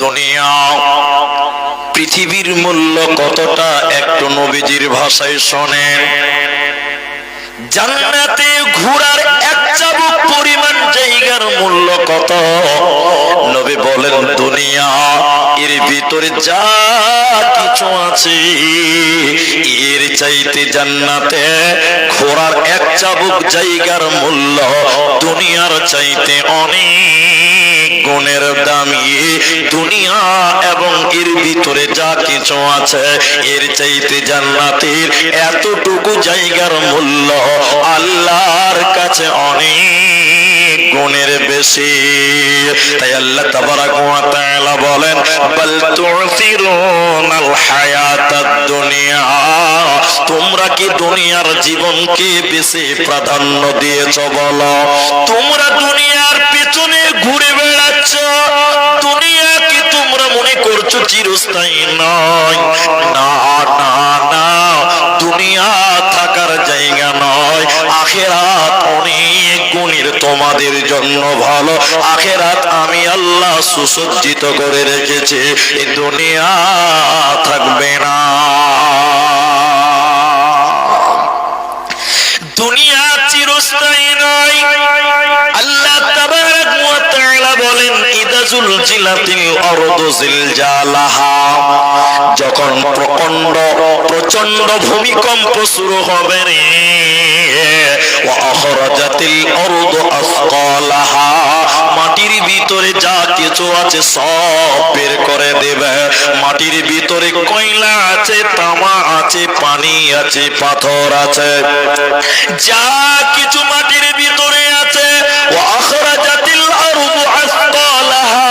দুনিয়া পৃথিবীর মূল্য কতটা একটু নবীজির ভাষায় শোনেন। জান্নাতে ঘোড়ার এক চাবুক পরিমাণ জায়গার মূল্য কত? নবী বলেন দুনিয়া এর ভিতরে যা কিছু আছে এর চাইতে জান্নাতে ঘোড়ার এক চাবুক জায়গার মূল্য দুনিয়ার চাইতে অনেক গুণের দামি। দুনিয়া এবং এর ভিতরে যা কিছু আছে এর চাইতে জান্নাতের এতটুকু জায়গার মূল্য আল্লাহর কাছে অনেক গুণের বেশি। তাই আল্লাহ তাবারাক ওয়া তাআলা বলেন বাল তু'সিরুনাল হায়াতাদ দুনিয়া, তোমরা কি দুনিয়ার জীবনকে বেশি প্রাধান্য দিয়েছো বলো? তোমরা দুনিয়ার পেছনে ঘুরে বেড়াচ্ছ, দুনিয়া কি তোমরা মনে করছো চিরস্থায়ী নয়? না না না, দুনিয়া থাকার জায়গা নয়। আখিরাত অনেক গুণের তোমাদের জন্য ভালো। আখিরাত আমি আল্লাহ সুসজ্জিত করে রেখেছি, এই দুনিয়া থাকবে না। দুনিয়া চিরস্থায়ী নয়। আল্লাহ তাবারাক ওয়া তাআলা বলেন ইদা যুলজিলাতিল আরদু জিলজালাহা, যখন প্রচন্ড ভূমিকম্প শুরু হবে রে, ওয়া আখরাজাতিল আরদু আসকালাহা, মাটির ভিতরে যা কিছু আছে সব বের করে দেবে। মাটির ভিতরে কয়লা আছে, তামা আছে, পানি আছে, পাথর আছে, যা কিছু মাটির ভিতরে আছে। ওয়া আখরাজাতিল আরদু আসকালাহা,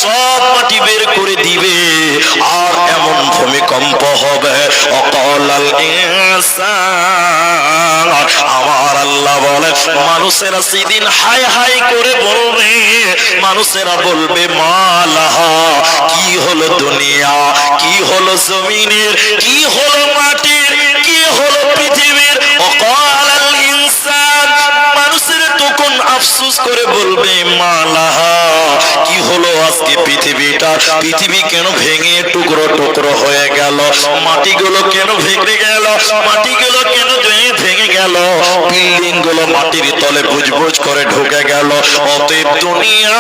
সব মাটি বের করে দিবে। আর এমন ভূমিকম্প হবে অকালাল ইনসান, আমার আল্লাহ বলে মানুষেরা সেদিন হায় হায় করে বলবে, মানুষেরা বলবে মালাহা, কি হলো দুনিয়া, কি হলো জমিনের, কি হলো মাটির, কি হলো পৃথিবীর। অকালাল ইনসান, মানুষেরা তখন আফসোস করে বলবে মালাহা, কি হলো আজকে পৃথিবীটা, পৃথিবী কেন ভেঙে টুকরো টুকরো হয়ে গেল, মাটিগুলো কেন ভেঙে গেল, মাটিগুলো কেন ভেঙে গেল, বিল্ডিং গুলো মাটির তলে বুজবুজ করে ঢুকে গেল। অতএব দুনিয়া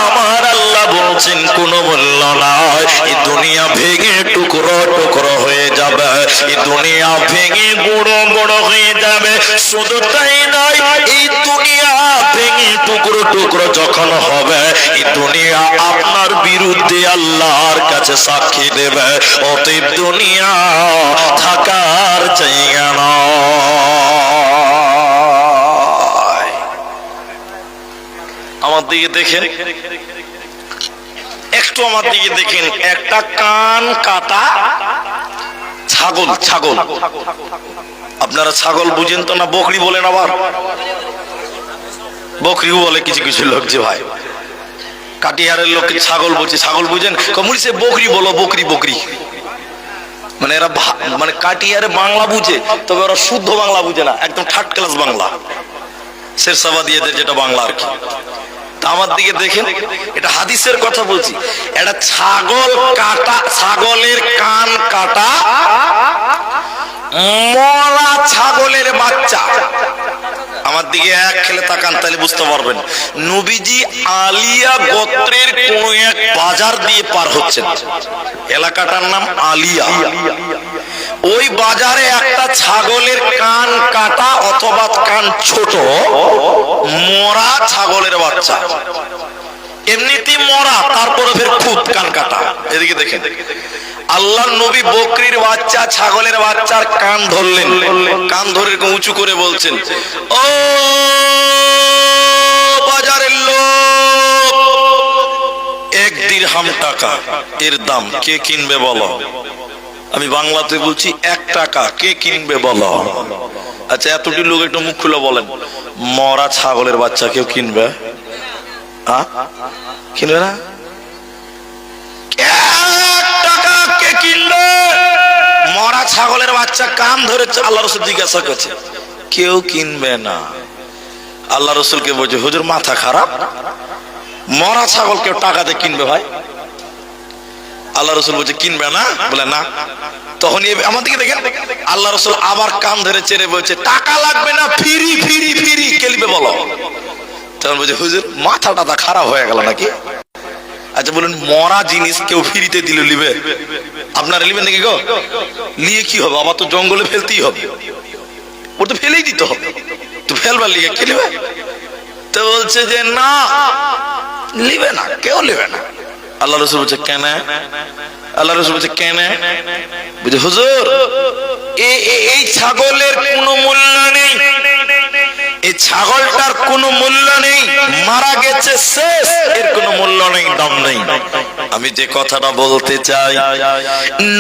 আমার আল্লাহ বলছেন কোনো মূল্য নাই। এই দুনিয়া ভেঙে টুকরো টুকরো হয়ে যাবে, এই দুনিয়া ভেঙে বড় বড় হয়ে যাবে। শুধু তাই নয়, এই দুনিয়া ভেঙে টুকরো টুকরো যখন হবে, এই দুনিয়া আপনার বিরুদ্ধে আল্লাহর কাছে সাক্ষী দেবে। অতএব দুনিয়া থাকার জায়গা নয়। আমার দিকে দেখেন, একটু আমার দিকে দেখেন, একটা কান কাটা ছাগল। ছাগল আপনারা ছাগল বুঝেন তো না? বকরি বলেন, আবার বকরিও বলে কিছু কিছু লোক। যে ভাই কাটিহারের লোককে ছাগল বলছে, ছাগল বুঝেন? কমুনি সে বকরি বলো, বকরি বকরি। মানে এরা মানে কাটিহারে বাংলা বুঝে, তবে ওরা শুদ্ধ বাংলা বুঝে না, একদম থার্ড ক্লাস বাংলা, শেরশাবাদীদের যেটা বাংলা আর কি। আমার দিকে দেখেন, এটা হাদিসের কথা বলছি। এটা ছাগল কাটা, ছাগলের কান কাটা, মরা ছাগলের বাচ্চা। আমার দিকে এক খেলে তাকান, তাহলে বুঝতে পারবেন। নবীজি আলিয়া গোত্রের কোন এক বাজার দিয়ে পার হচ্ছেন, এলাকাটার নাম আলিয়া। ওই বাজারে একটা ছাগলের কান কাটা অথবা কান ছোট মরা ছাগলের বাচ্চা, এমনিতেই মরা, তারপরে ফের খুব কান কাটা। এদিকে দেখেন, আল্লাহর নবী বকরির বাচ্চা, ছাগলের বাচ্চার কান ধরলেন, কান ধরে উঁচু করে বলছেন, ও বাজারের লোক, 1 দিরহাম টাকা এর দাম, কে কিনবে বলো? আমি বাংলাতে বলছি 1 টাকা, কে কিনবে বলো? আচ্ছা এতটি লোক একটু মুখ খুলে বলেন, মরা ছাগলের বাচ্চা কেউ কিনবে? কিনবে না? 1 টাকা কে কিনবে? মরা ছাগলের বাচ্চা কান ধরে আল্লাহ রাসূল জিজ্ঞাসা করছে, কেউ কিনবে না। আল্লাহ রাসূলকে বলছে, হুজুর মাথা খারাপ, মরা ছাগল কেউ টাকা দিয়ে কিনবে ভাই? আল্লাহ রসুল বলছে কিনবে না, বলে না। তখন আমার দিকে দেখেন, আল্লাহ রসুল আবার কান ধরে চেড়ে বলছে টাকা লাগবে না, ফ্রি ফ্রি ফ্রি, কে নিবে বলো। তখন বলছে হুজুর মাথা টাথা খারাপ হয়ে গেল নাকি? আচ্ছা বলুন, মরা জিনিস কেউ ফ্রিতে দিল লিবে? আপনারা লিবেন নাকি গো? লিয়ে কি হবে? আবার তো জঙ্গলে ফেলতেই হবে, ওর তো ফেলেই দিতে হবে, তো ফেলবার লিগে কে লিবে? তো বলছে যে না, লিবে না, কেউ লিবে না। আল্লাহ রসুল বলছে কেন? আল্লাহ রসুল বলছে কেন? বুঝে হুজুর এই ছাগলের কোনো মূল্য নেই, এই ছাগলটার কোনো মূল্য নেই, মারা গেছে শেষ, এর কোনো মূল্য নেই, দাম নেই। আমি যে কথাটা বলতে চাই,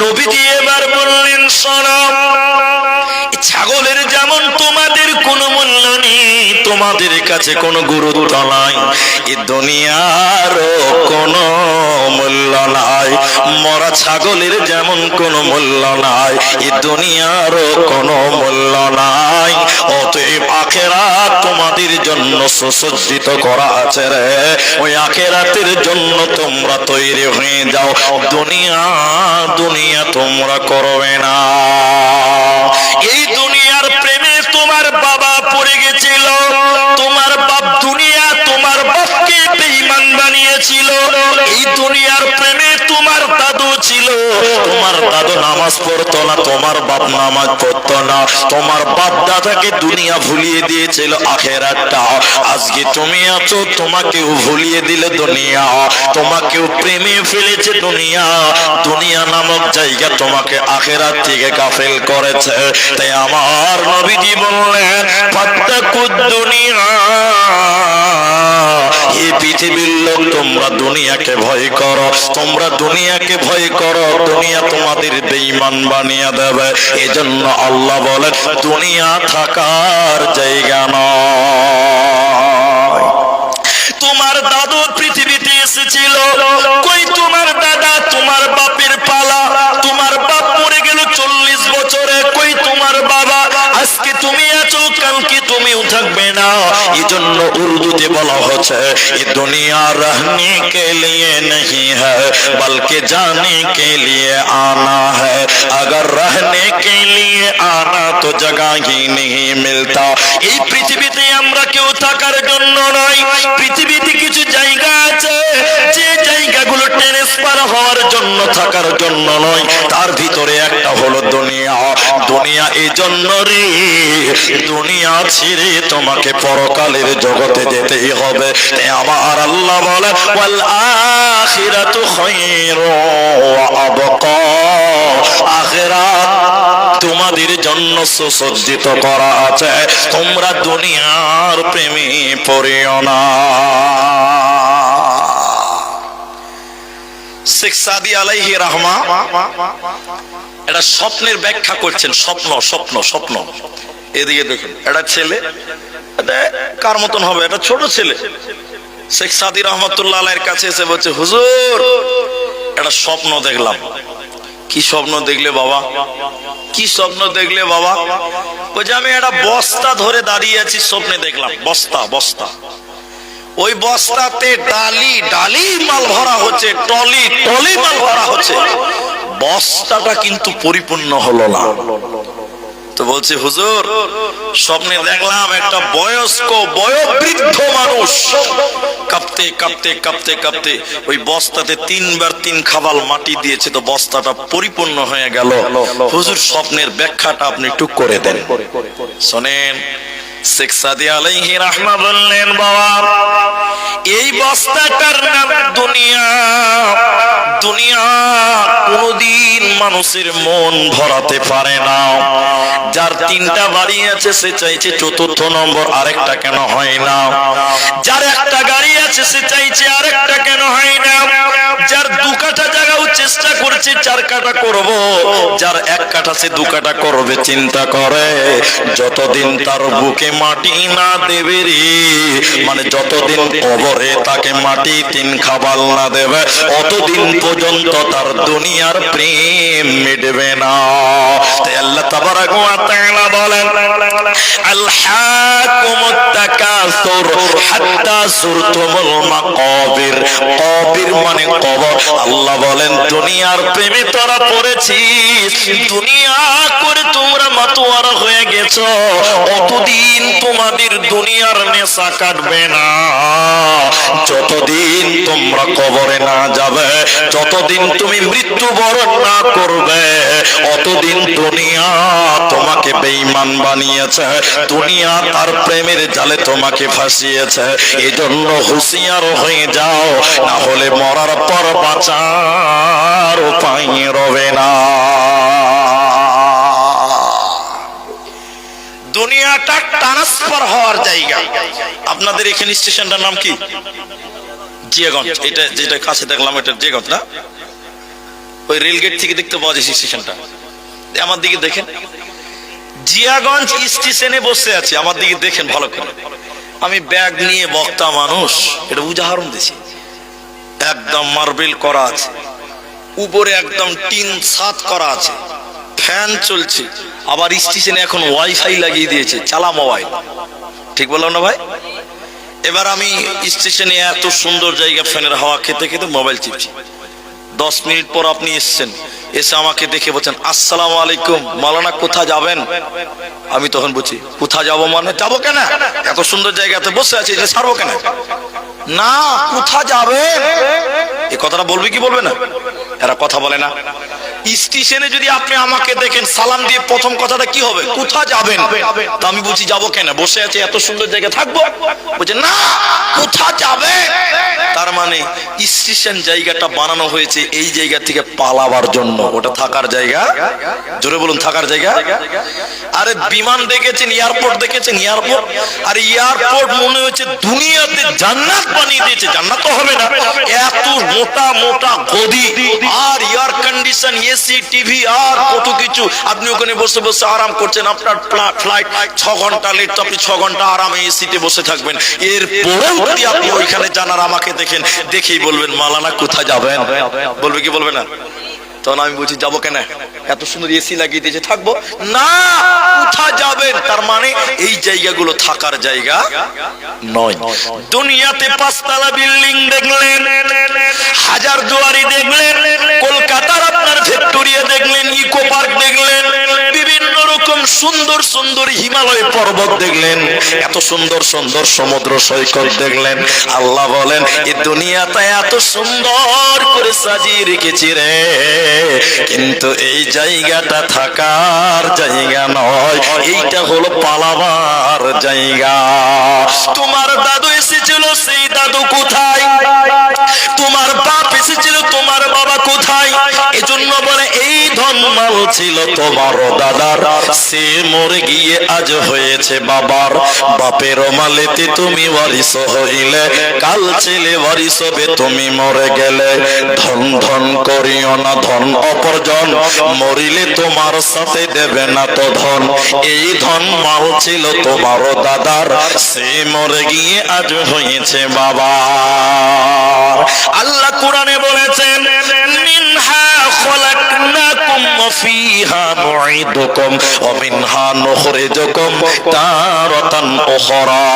নবীজি এবার বললেন শোনো, ছাগলের যেমন তোমাদের কোনো মূল্য নেই, তোমাদের কাছে কোনো গুরুত্ব নাই, এই দুনিয়ারও কোনো মূল্য নাই। মরা ছাগলের যেমন কোনো মূল্য নাই, এই দুনিয়ারও কোনো মূল্য নাই। অতএব আখিরাত তোমাদের জন্য সুসজ্জিত করা আছে রে, ওই আখিরাতের জন্য তোমরা তৈরি হয়ে যাও, দুনিয়া দুনিয়া তোমরা করবে না। এই দুনিয়ার প্রেমে তোমার বাবা পড়ে গেছিল, তোমার বাপ দুনিয়া তোমার বাপকে বেঈমান বানিয়েছিল। এই দুনিয়ার প্রেমে তোমার দাদু ছিল, তোমার দাদু নামাজ পড়তো না, তোমার বাপ নামাজ পড়তো না, তোমার বাপ দাদাকে দুনিয়া ভুলিয়ে দিয়েছিল আখিরাতটা। আজকে তুমি আছো, তোমাকেও ভুলিয়ে দিলে দুনিয়া, তোমাকেও প্রেমে ফেলেছে দুনিয়া, দুনিয়া নামক জায়গা তোমাকে আখিরাত থেকে গাফেল করেছে। তাই আমার নবীজি বললেন ফাত্তাকুদ দুনিয়া, এই পৃথিবীর লোক তোমরা দুনিয়াকে ভয় করো, তোমরা দুনিয়াকে ভয় করো, দুনিয়া তোমাদের বেঈমান বানিয়ে দেবে। এজন্য আল্লাহ বলেন দুনিয়া থাকার জায়গা নয়। তোমার দাদু পৃথিবীতে এসেছিল, কই তোমার দাদা? তোমার বাপের পালা, তোমার বাপ মরে গেল 40 বছরে, কই তোমার বাবা? আজকে তুমি আছো, কালকে তুমিও থাকবে না। এজন্য উর্দুতে বলা হচ্ছে ये दुनिया रहने के लिए नहीं है बल्कि जाने के लिए आना है, अगर रहने के लिए आना तो जगह ही नहीं मिलता। এই পৃথিবীতে আমরা কেউ থাকার জন্য নয়, পৃথিবীতে কিছু জায়গা আছে যে জায়গাগুলো ট্রান্সফার হওয়ার জন্য, থাকার জন্য নয়। তার ভিতরে একটা হলো দুনিয়া। দুনিয়া এই জন্য রে, দুনিয়া ছেড়ে তোমাকে পরকালের জগতে যেতেই হবে। তাই আমার আল্লাহ বলে ওয়াল আখিরাতু খায়রু ওয়া আবকা, আখিরাত তোমাদের জন্য সুসজ্জিত করা আছে, তোমরা দুনিয়ার প্রেমে পড়িও না। শেখ সাদি আলাইহি রাহমা এটা স্বপ্নের ব্যাখ্যা করছেন। স্বপ্ন স্বপ্ন স্বপ্ন। এদিকে দেখুন, এটা ছেলে, এটা কার মতন হবে? এটা ছোট ছেলে। শেখ সাদি রহমতুল্লাহ আলাইহির কাছে এসে বলছে হুজুর একটা স্বপ্ন দেখলাম। কি স্বপ্ন দেখলে বাবা? কি স্বপ্ন দেখলে বাবা? বলছে আমি একটা বস্তা ধরে দাঁড়িয়ে আছি, স্বপ্নে দেখলাম বস্তা বস্তা, ওই বস্তাতে ডালি ডালি মাল ভরা হচ্ছে, টলি টলি মাল ভরা হচ্ছে, বস্তাটা কিন্তু পরিপূর্ণ হলো না। তো বলছে হুজুর স্বপ্নে দেখলাম একটা বয়স্ক বয়োবৃদ্ধ মানুষ কাঁপতে কাঁপতে কাঁপতে কাঁপতে ওই বস্তাতে 3 বার 3 খাবাল মাটি দিয়েছে, তো বস্তাটা পরিপূর্ণ হয়ে গেল। হুজুর স্বপ্নের ব্যাখ্যাটা আপনি টুক করে দেন। শোনেন, শেখ সাদি আলাইহি রাহমা বললেন বাবা এই বস্তাটার নাম দুনিয়া। দুনিয়া কোনদিন মানুষের মন ভরাতে পারে না। যার 3টা বাড়ি আছে সে চাইছে 4র্থ নম্বর আরেকটা কেন হয় না, যার একটা গাড়ি আছে সে চাইছে আরেকটা কেন হয় না, যার 2 কাঠা জায়গাও চেষ্টা করছে আছে 4 কাঠা করব, যার 1 কাঠা আছে 2 কাঠা করবে। চিন্তা করে যতদিন তার বুকে মাটি না দেবে রে, মানে যতদিন কবরে তাকে মাটি 3 খাবাল না দেবে, অতদিন পর্যন্ত তার দুনিয়ার প্রেম মিটবে না। তাই আল্লাহ তাবারাক ওয়া তাআলা বলেন, আলহাকুমুত তাকাসুর হাত্তা যুরতুমুল মাকাবির। কবির মানে কবর। আল্লাহ বলেন দুনিয়ার প্রেমে তোরা পড়েছিস, দুনিয়া করে তোমরা মাতোয়ারা হয়ে গেছো, অতদিন তোমাদের দুনিয়ার নেশা কাটবে না। যতদিন তোমরা কবরে না যাবে, যতদিন তুমি মৃত্যুবরণ না করবে, অতদিন দুনিয়া তোমাকে বেঈমান বানিয়েছে, দুনিয়া তার প্রেমের জালে তোমাকে ফাঁসিয়েছে। এজন্য হুঁশিয়ার হয়ে যাও, না হলে মরার পর বাঁচার উপায় রবে না। দুনিয়াটা ট্রান্সফার হওয়ার জায়গা। আপনাদের এখানে স্টেশনটার নাম কি? জিয়াগঞ্জ। এটা যেটা কাছে দেখলাম এটা জিয়াগঞ্জ না? ওই রেলগেট থেকে দেখতে পাওয়া যায় স্টেশনটা। আমার দিকে দেখেন, জিয়াগঞ্জ স্টেশনে বসে আছি, আমার দিকে দেখেন ভালো করে। আমি ব্যাগ নিয়ে বক্তা মানুষ, এটা উদাহরণ দিছি। একদম মার্বেল করা আছে, উপরে একদম টিন ছাদ করা আছে, ফ্যান চলছে, আবার স্টেশনে এখন ওয়াইফাই লাগিয়ে দিয়েছে, চালা মোবাইল। ঠিক বললাম না ভাই? এবার আমি স্টেশনে এত সুন্দর জায়গা, ফ্যানের হাওয়া খেতে খেতে মোবাইল চিপছি। 10 মিনিট পর আপনি এসছেন, এসে আমাকে দেখে বলছেন আসসালামু আলাইকুম, মাওলানা কোথায় যাবেন? আমি তখন বলছি কোথায় যাবো মানে, যাবো কেন, এত সুন্দর জায়গাতে বসে আছি, এটা ছাড়বো কেন? না, কোথায় যাবে এই কথাটা বলবে কি বলবে না? এরা কথা বলে না। স্টেশনে যদি আপনি আমাকে দেখেন, সালাম দিয়ে প্রথম কথাটা কি হবে? কোথায় যাবেন? তো আমি বলছি যাবো কেন, বসে আছে এত সুন্দর জায়গা, থাকবো। বলছে না, কোথায় যাবে? তার মানে স্টেশন জায়গাটা বানানো হয়েছে এই জায়গা থেকে পালাবার জন্য, ওটা থাকার জায়গা। জোরে বলুন, থাকার জায়গা। আরে বিমান দেখেছেন, এয়ারপোর্ট দেখেছেন, এয়ারপোর্ট, আর এয়ারপোর্ট মনে হচ্ছে দুনিয়াতে জান্নাত বানিয়ে দিয়েছে। জান্নাত তো হবে না, এত মোটা মোটা গদি, আর এয়ার কন্ডিশন, এসি, টিভি, আর কত কিছু। আপনি ওখানে বসে বসে আরাম করছেন, আপনার ফ্লাইট 6 ঘন্টা লেট, তো আপনি 6 ঘন্টা আরামে এসিতে বসে থাকবেন। এরপরেও যদি আপনি ওইখানে যান আর আমাকে দেখেন, দেখেই বলবেন মাওলানা কোথায় যাবেন? বলবে কি বলবে না? তখন আমি বলছি যাবো কেন, এত সুন্দর এসি লাগিয়ে দিয়েছে, থাকবো না। কোথায় যাবেন? তার মানে এই জায়গাগুলো থাকার জায়গা নয়। দুনিয়াতে 5 তলা বিল্ডিং দেখলেন, হাজার দুয়ারি দেখলেন, কলকাতার আপনার ভিক্টোরিয়া দেখলেন, ইকো পার্ক দেখলেন, বিভিন্ন রকম সুন্দর সুন্দর হিমালয় পর্বত দেখলেন, এত সুন্দর সুন্দর সমুদ্র সৈকত দেখলেন। আল্লাহ বলেন এই দুনিয়াটা এত সুন্দর করে সাজিয়ে রেখেছি রে, কিন্তু এই জায়গাটা থাকার জায়গা নয়, এইটা হলো পালাবার জায়গা। তোমার দাদু এসেছিল, সেই দাদু কোথায়? তোমার বাপ এসেছিল, তোমার বাবা কোথায়? এজন্য বলে এই ধন মাল ছিল তোমার দাদার, সে মরে গিয়ে আজ হয়েছে বাবার। বাপের মালেতে তুমি ওয়ারিস হইলে, কাল ছেলে ওয়ারিস হবে তুমি মরে গেলে। ধন ধন করিও না ধন অপরজন, মরিলে তোমার সাথে দেবে না তো ধন। এই ধন মাল ছিল তোমার দাদার, সে মরে গিয়ে আজ হয়েছে বাবার। আল্লাহ কোরআনে বলেছেন মিনহা খলাকনাকুম ওয়া ফিহা নুঈদুকুম ওয়া মিনহা নুখরিজুকুম তারাতান উখরা।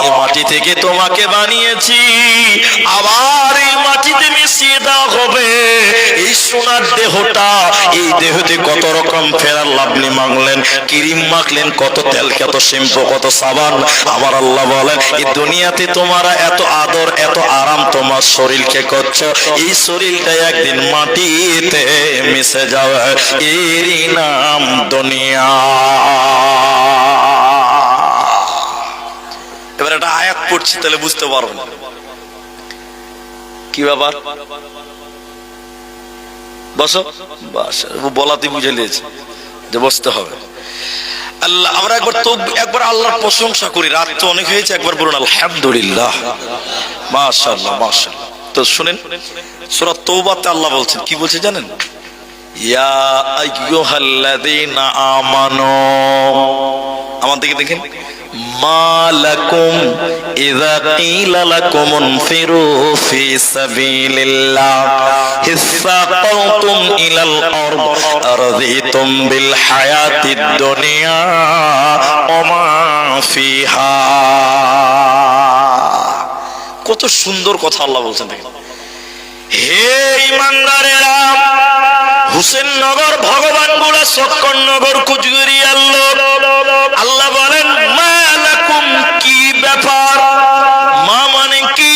এই মাটি থেকে তোমাকে বানিয়েছি, আবার এই মাটিতে মিশিয়ে দেওয়া হবে। এই সোনার দেহটা, এই দেহতে কত রকম ফেরার লাভলি মাখলেন, ক্রিম মাখলেন, কত তেল, কত শ্যাম্পু, কত সাবান। আমার আল্লাহ বলেন এই দুনিয়াতে তোমার এত আদর, এত আরাম তোমার শরীরকে করছো, এই শরীরটা একদিন মাটিতে মিশে যাবে, এরই নাম দুনিয়া। এবার একটা আয়াত পড়ছি, তাহলে বুঝতে পারবো না কি ব্যাপার। বসো, বলাতে বুঝে নিয়েছে যে বসতে হবে। আল্লাহ, আমরা একবার আল্লাহর প্রশংসা করি। রাত তো অনেক হয়েছে, একবার বলুন আলহামদুলিল্লাহ, মাশাআল্লাহ মাশাআল্লাহ। তো শুনেন, সূরা তওবাতে আল্লাহ বলছেন, কি বলছে জানেন? ইয়া আইয়ুহাল্লাযীনা আমানু, আমার দিকে দেখেন, মা লাকুম ইযা ক্বিলা লাকুম ইনফিরু ফি সাবিলিল্লাহ ইসসাকাতুম ইলাল আরদ আরযিতুম বিল হায়াতিদ দুনিয়া ওয়া মা ফিহা। কত সুন্দর কথা আল্লাহ বলছেন দেখেন। হে ঈমানদারেরা, হুসেননগর, ভগবানগোলা, শক্করনগর, কুচবিহার আল্লাহ বলেন মা লাকুম, কি ব্যাপার? মা মানে কি,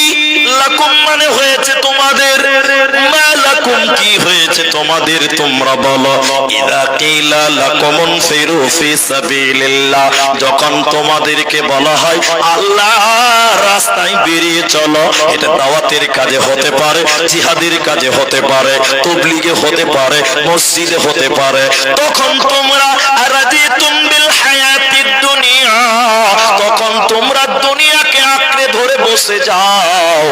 লাকুম মানে হয়েছে তোমাদের। মা লাকুম কি হয়েছে তোমাদের, তোমরা বলো। ইযা কিলা লাকুম ইনফিরু ফি সাবিলিল্লাহ, যখন তোমাদেরকে বলা হয় আল্লাহর রাস্তায় বেরিয়ে চলো, এটা দাওয়াতের কাজে হতে পারে, জিহাদের কাজে হতে পারে, তাবলীগে হতে পারে, মসজিদে হতে পারে, তখন তোমরা রাদিতুম বিল হায়াতিদ দুনিয়া, তখন তোমরা দুনিয়াকে আঁকড়ে ধরে বসে যাও।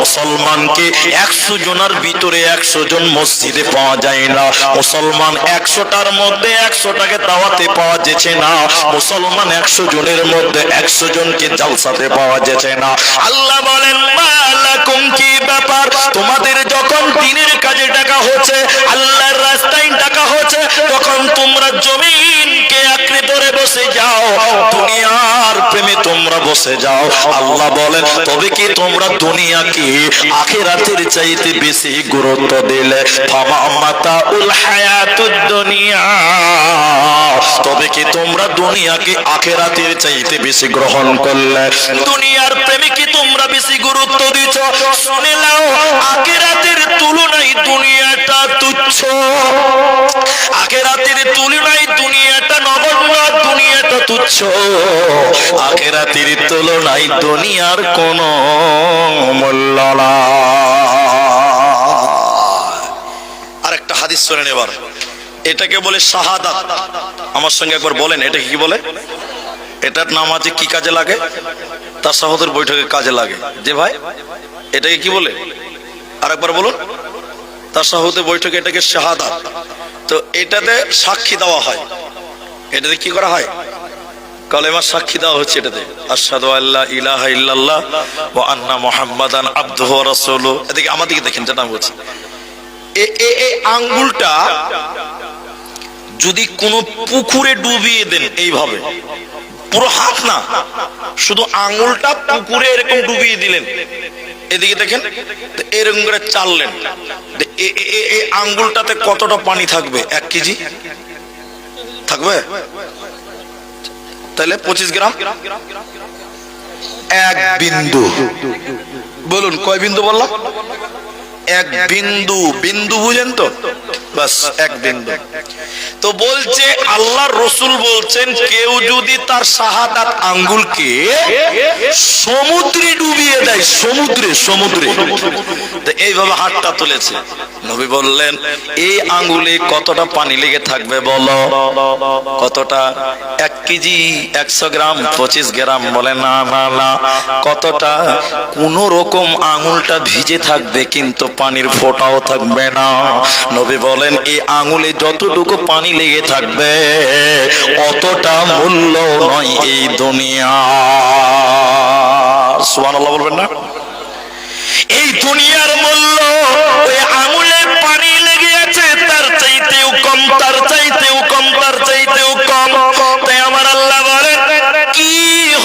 মুসলমানকে 100 জনের ভিতরে 100 জন মসজিদে পাওয়া যায় না, মুসলমান 100টার মধ্যে 100টাকে দাওয়াতে পাওয়া যেছে না, মুসলমান 100 জনের মধ্যে 100 জনকে জালসাতে পাওয়া যেছে না। আল্লাহ বলেন মা লাকুম, কি ব্যাপার? তোমাদের যখন দ্বীনের কাজে ডাকা হচ্ছে, আল্লাহর রাস্তায় ডাকা হচ্ছে, তখন তোমরা জমিনকে আঁকড়ে ধরে বসে যাও, দুনিয়ার প্রেমে তোমরা বসে যাও। আল্লাহ বলেন তবে কি তোমরা দুনিয়াকে আখিরাতের চাইতে বেশি গুরুত্ব দিলে? ফামা মাতাউল হায়াতুদ দুনিয়া, তবে কি তোমরা দুনিয়াকে আখিরাতের চাইতে বেশি গ্রহণ করলে? দুনিয়ার প্রেমে কি তোমরা বেশি গুরুত্ব দিচ্ছ? শুনে নাও, আখিরাতের তুলনায় দুনিয়াটা তুচ্ছ, আখিরাতের তুলনায় দুনিয়াটা নগণ্য, দুনিয়াটা তুচ্ছ, আখিরাতের তুলনায় দুনিয়ার কোনো মূল্য নাই। আরেকটা হাদিস শুনেন এবার, এটাকে বলে শাহাদাত। আমার সঙ্গে একবার বলেন, এটাকে কি বলে? এটার নামাজে কি কাজে লাগে? তাশাহুদের বৈঠকে কাজে লাগে। যে ভাই, এটাকে কি বলে? আরেকবার বলুন। তাশাহুদের বৈঠকে এটাকে শাহাদাত। তো এটাতে সাক্ষী দেওয়া হয়। এটাতে কি করা হয়? কালেমার সাক্ষী দেওয়া হচ্ছে এটাতে, আশহাদু আল্লা ইলাহা ইল্লাল্লাহ ওয়া আন্না মুহাম্মাদান আবদুহু ওয়া রাসূলুহু। এদিকে আমার দিকে দেখেন, যেটা আমি বলছি, এই আঙ্গুলটা যদি কোনো পুকুরে ডুবিয়ে দেন, এইভাবে পুরো হাত না, শুধু আঙ্গুলটা পুকুরে এরকম ডুবিয়ে দিলেন, এদিকে দেখেন, এরকম করে চাললেন, এই আঙ্গুলটাতে কতটা পানি থাকবে? 1 কেজি থাকবে? তাহলে 25 গ্রাম, 1 বিন্দু। বলুন কয় বিন্দু বললাম? 1 বিন্দু। বিন্দু বুঝেন তো? বাস 1 বিন্দু। তো বলছে আল্লাহর রাসূল বলছেন, কেউ যদি তার শাহাদাত আঙ্গুলকে সমুদ্রে ডুবিয়ে দেয়, সমুদ্রে তো এইভাবে হাতটা তুলেছে, নবী বললেন এই আঙ্গুলে কতটা পানি লেগে থাকবে বলো? কতটা? 1 কেজি, 100 গ্রাম, 25 গ্রাম? বলে না না না। কতটা? কোন রকম আঙ্গুলটা ভিজে থাকবে, কিন্তু পানির ফোঁটাও থাকবে না। নবী বলেন এই আঙ্গুলে যতটুকু পানি লেগে থাকবে অতটা মূল্য নয় এই দুনিয়া। সুবহানাল্লাহ বলবেন না? এই দুনিয়ার মূল্য ওই আঙুলে পানি লেগে আছে তার চাইতেও কম, তার চাইতেও কম, তার চাইতেও কম। তাই আমার আল্লাহ বলেন কি